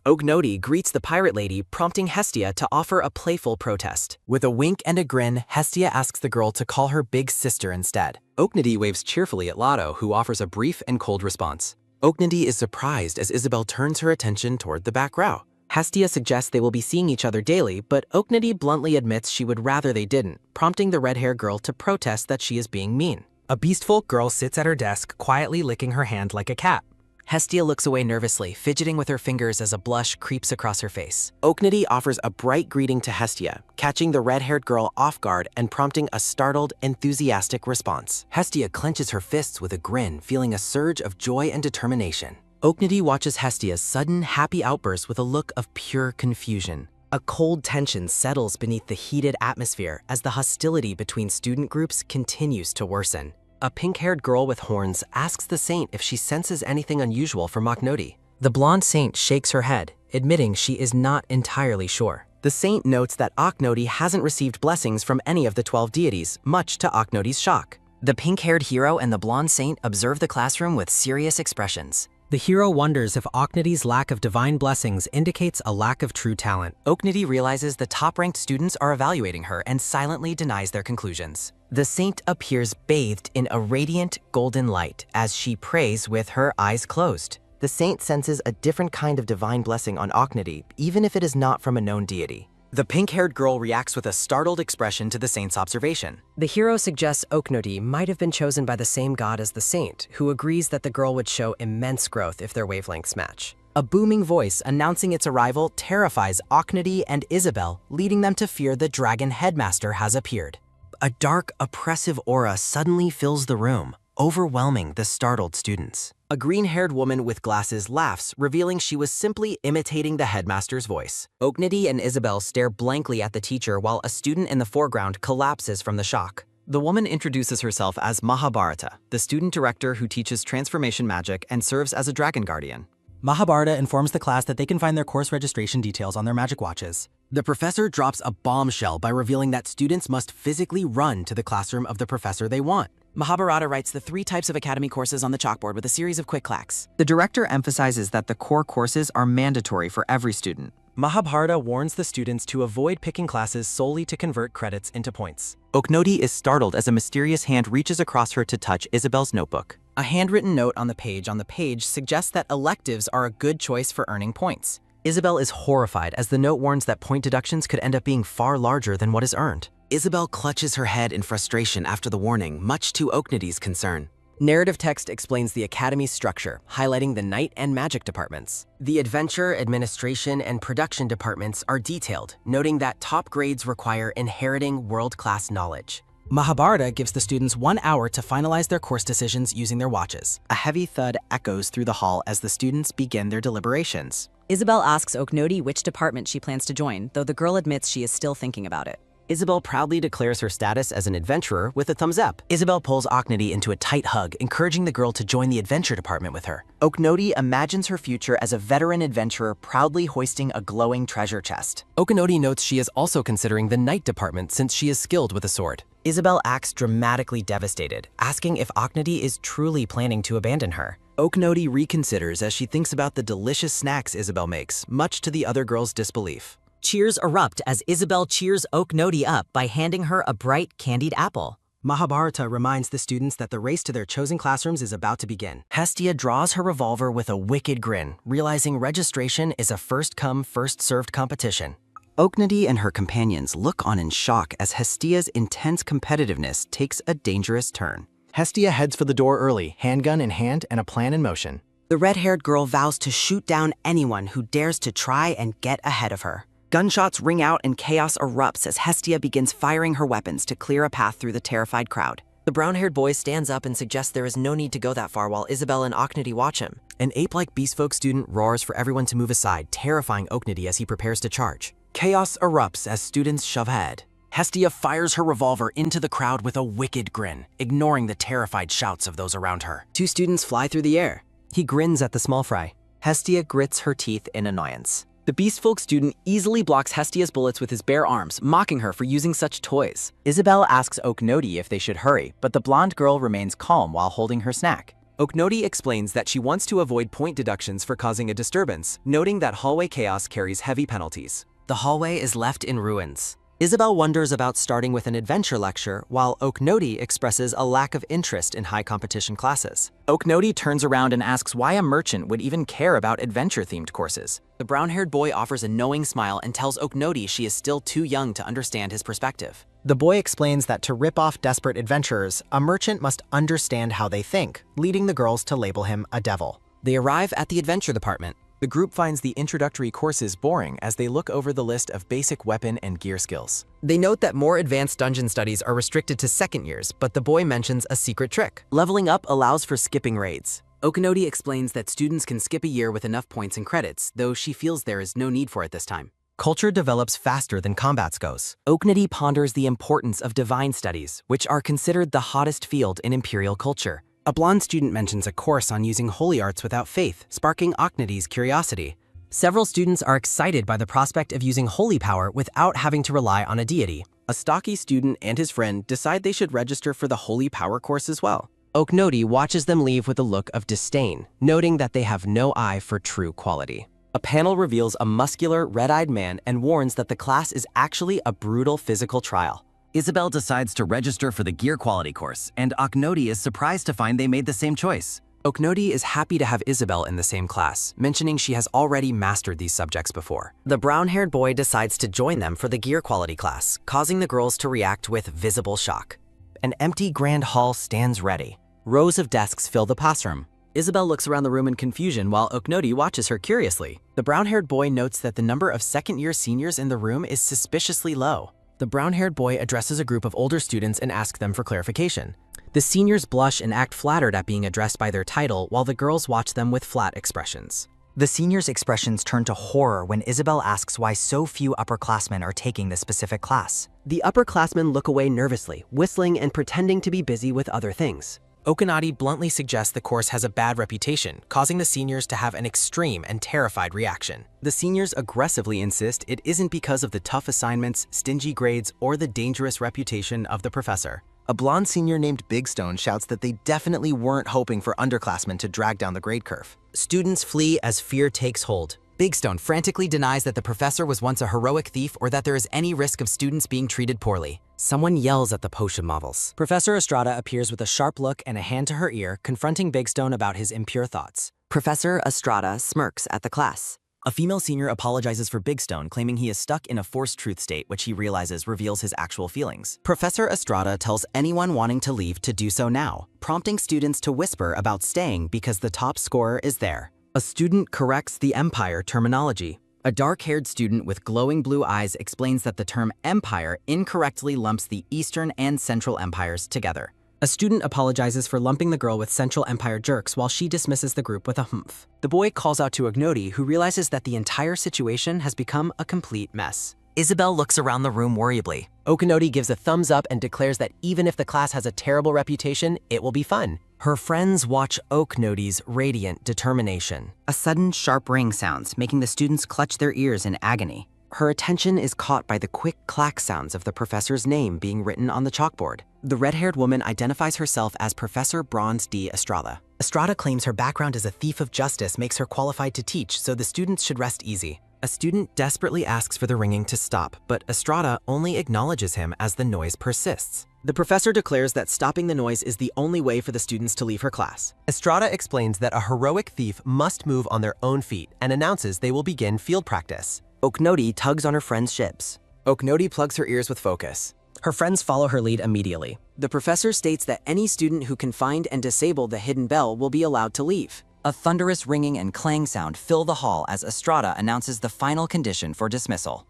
Oknoti greets the pirate lady, prompting Hestia to offer a playful protest. With a wink and a grin, Hestia asks the girl to call her big sister instead. Oknoti waves cheerfully at Lotto, who offers a brief and cold response. Oknoti is surprised as Isabel turns her attention toward the back row. Hestia suggests they will be seeing each other daily, but Oknoti bluntly admits she would rather they didn't, prompting the red-haired girl to protest that she is being mean. A beastfolk girl sits at her desk, quietly licking her hand like a cat. Hestia looks away nervously, fidgeting with her fingers as a blush creeps across her face. Oknoti offers a bright greeting to Hestia, catching the red-haired girl off guard and prompting a startled, enthusiastic response. Hestia clenches her fists with a grin, feeling a surge of joy and determination. Oknoti watches Hestia's sudden, happy outburst with a look of pure confusion. A cold tension settles beneath the heated atmosphere as the hostility between student groups continues to worsen. A pink-haired girl with horns asks the saint if she senses anything unusual from Oknoti. The blonde saint shakes her head, admitting she is not entirely sure. The saint notes that Oknoti hasn't received blessings from any of the 12 deities, much to Oknoti's shock. The pink-haired hero and the blonde saint observe the classroom with serious expressions. The hero wonders if Oknoti's lack of divine blessings indicates a lack of true talent. Oknoti realizes the top-ranked students are evaluating her and silently denies their conclusions. The saint appears bathed in a radiant golden light as she prays with her eyes closed. The saint senses a different kind of divine blessing on Oknoti, even if it is not from a known deity. The pink-haired girl reacts with a startled expression to the saint's observation. The hero suggests Oknoti might have been chosen by the same god as the saint, who agrees that the girl would show immense growth if their wavelengths match. A booming voice announcing its arrival terrifies Oknoti and Isabel, leading them to fear the dragon headmaster has appeared. A dark, oppressive aura suddenly fills the room, overwhelming the startled students. A green-haired woman with glasses laughs, revealing she was simply imitating the headmaster's voice. Oknoti and Isabel stare blankly at the teacher while a student in the foreground collapses from the shock. The woman introduces herself as Mahabharata, the student director who teaches transformation magic and serves as a dragon guardian. Mahabharata informs the class that they can find their course registration details on their magic watches. The professor drops a bombshell by revealing that students must physically run to the classroom of the professor they want. Mahabharata writes the 3 types of academy courses on the chalkboard with a series of quick clacks. The director emphasizes that the core courses are mandatory for every student. Mahabharata warns the students to avoid picking classes solely to convert credits into points. Oknoti is startled as a mysterious hand reaches across her to touch Isabel's notebook. A handwritten note on the page suggests that electives are a good choice for earning points. Isabel is horrified as the note warns that point deductions could end up being far larger than what is earned. Isabel clutches her head in frustration after the warning, much to Oknoti's concern. Narrative text explains the Academy's structure, highlighting the Night and Magic departments. The Adventure, Administration, and Production departments are detailed, noting that top grades require inheriting world-class knowledge. Mahabharata gives the students 1 hour to finalize their course decisions using their watches. A heavy thud echoes through the hall as the students begin their deliberations. Isabel asks Oknoti which department she plans to join, though the girl admits she is still thinking about it. Isabel proudly declares her status as an adventurer with a thumbs up. Isabel pulls Oknoti into a tight hug, encouraging the girl to join the adventure department with her. Oknoti imagines her future as a veteran adventurer proudly hoisting a glowing treasure chest. Oknoti notes she is also considering the Night department since she is skilled with a sword. Isabel acts dramatically devastated, asking if Oknoti is truly planning to abandon her. Oknoti reconsiders as she thinks about the delicious snacks Isabel makes, much to the other girls' disbelief. Cheers erupt as Isabel cheers Oknoti up by handing her a bright, candied apple. Mahabharata reminds the students that the race to their chosen classrooms is about to begin. Hestia draws her revolver with a wicked grin, realizing registration is a first-come, first-served competition. Oknoti and her companions look on in shock as Hestia's intense competitiveness takes a dangerous turn. Hestia heads for the door early, handgun in hand and a plan in motion. The red-haired girl vows to shoot down anyone who dares to try and get ahead of her. Gunshots ring out and chaos erupts as Hestia begins firing her weapons to clear a path through the terrified crowd. The brown-haired boy stands up and suggests there is no need to go that far while Isabel and Oknady watch him. An ape-like beastfolk student roars for everyone to move aside, terrifying Oknady as he prepares to charge. Chaos erupts as students shove ahead. Hestia fires her revolver into the crowd with a wicked grin, ignoring the terrified shouts of those around her. Two students fly through the air. He grins at the small fry. Hestia grits her teeth in annoyance. The beastfolk student easily blocks Hestia's bullets with his bare arms, mocking her for using such toys. Isabel asks Oknody if they should hurry, but the blonde girl remains calm while holding her snack. Oknody explains that she wants to avoid point deductions for causing a disturbance, noting that hallway chaos carries heavy penalties. The hallway is left in ruins. Isabel wonders about starting with an adventure lecture, while Oknody expresses a lack of interest in high-competition classes. Oknody turns around and asks why a merchant would even care about adventure-themed courses. The brown-haired boy offers a knowing smile and tells Oknody she is still too young to understand his perspective. The boy explains that to rip off desperate adventurers, a merchant must understand how they think, leading the girls to label him a devil. They arrive at the adventure department. The group finds the introductory courses boring as they look over the list of basic weapon and gear skills. They note that more advanced dungeon studies are restricted to second years, but the boy mentions a secret trick. Leveling up allows for skipping raids. Oknody explains that students can skip a year with enough points and credits, though she feels there is no need for it this time. Culture develops faster than combats goes. Oknady ponders the importance of divine studies, which are considered the hottest field in imperial culture. A blonde student mentions a course on using holy arts without faith, sparking Oknady's curiosity. Several students are excited by the prospect of using holy power without having to rely on a deity. A stocky student and his friend decide they should register for the holy power course as well. Oknody watches them leave with a look of disdain, noting that they have no eye for true quality. A panel reveals a muscular, red-eyed man and warns that the class is actually a brutal physical trial. Isabel decides to register for the gear quality course, and Oknody is surprised to find they made the same choice. Oknody is happy to have Isabel in the same class, mentioning she has already mastered these subjects before. The brown-haired boy decides to join them for the gear quality class, causing the girls to react with visible shock. An empty grand hall stands ready. Rows of desks fill the classroom. Isabel looks around the room in confusion while Oknody watches her curiously. The brown-haired boy notes that the number of second-year seniors in the room is suspiciously low. The brown-haired boy addresses a group of older students and asks them for clarification. The seniors blush and act flattered at being addressed by their title, while the girls watch them with flat expressions. The seniors' expressions turn to horror when Isabel asks why so few upperclassmen are taking this specific class. The upperclassmen look away nervously, whistling and pretending to be busy with other things. Oknady bluntly suggests the course has a bad reputation, causing the seniors to have an extreme and terrified reaction. The seniors aggressively insist it isn't because of the tough assignments, stingy grades, or the dangerous reputation of the professor. A blonde senior named Big Stone shouts that they definitely weren't hoping for underclassmen to drag down the grade curve. Students flee as fear takes hold. Big Stone frantically denies that the professor was once a heroic thief or that there is any risk of students being treated poorly. Someone yells at the potion models. Professor Estrada appears with a sharp look and a hand to her ear, confronting Big Stone about his impure thoughts. Professor Estrada smirks at the class. A female senior apologizes for Big Stone, claiming he is stuck in a forced truth state, which he realizes reveals his actual feelings. Professor Estrada tells anyone wanting to leave to do so now, prompting students to whisper about staying because the top scorer is there. A student corrects the Empire terminology. A dark-haired student with glowing blue eyes explains that the term Empire incorrectly lumps the Eastern and Central Empires together. A student apologizes for lumping the girl with Central Empire jerks while she dismisses the group with a humph. The boy calls out to Oknody, who realizes that the entire situation has become a complete mess. Isabel looks around the room worriedly. Oknody gives a thumbs up and declares that even if the class has a terrible reputation, it will be fun. Her friends watch Oknody's radiant determination. A sudden sharp ring sounds, making the students clutch their ears in agony. Her attention is caught by the quick clack sounds of the professor's name being written on the chalkboard. The red-haired woman identifies herself as Professor Bronze D. Estrada. Estrada claims her background as a thief of justice makes her qualified to teach, so the students should rest easy. A student desperately asks for the ringing to stop, but Estrada only acknowledges him as the noise persists. The professor declares that stopping the noise is the only way for the students to leave her class. Estrada explains that a heroic thief must move on their own feet and announces they will begin field practice. Oknody tugs on her friend's shibs. Oknody plugs her ears with focus. Her friends follow her lead immediately. The professor states that any student who can find and disable the hidden bell will be allowed to leave. A thunderous ringing and clang sound fill the hall as Estrada announces the final condition for dismissal.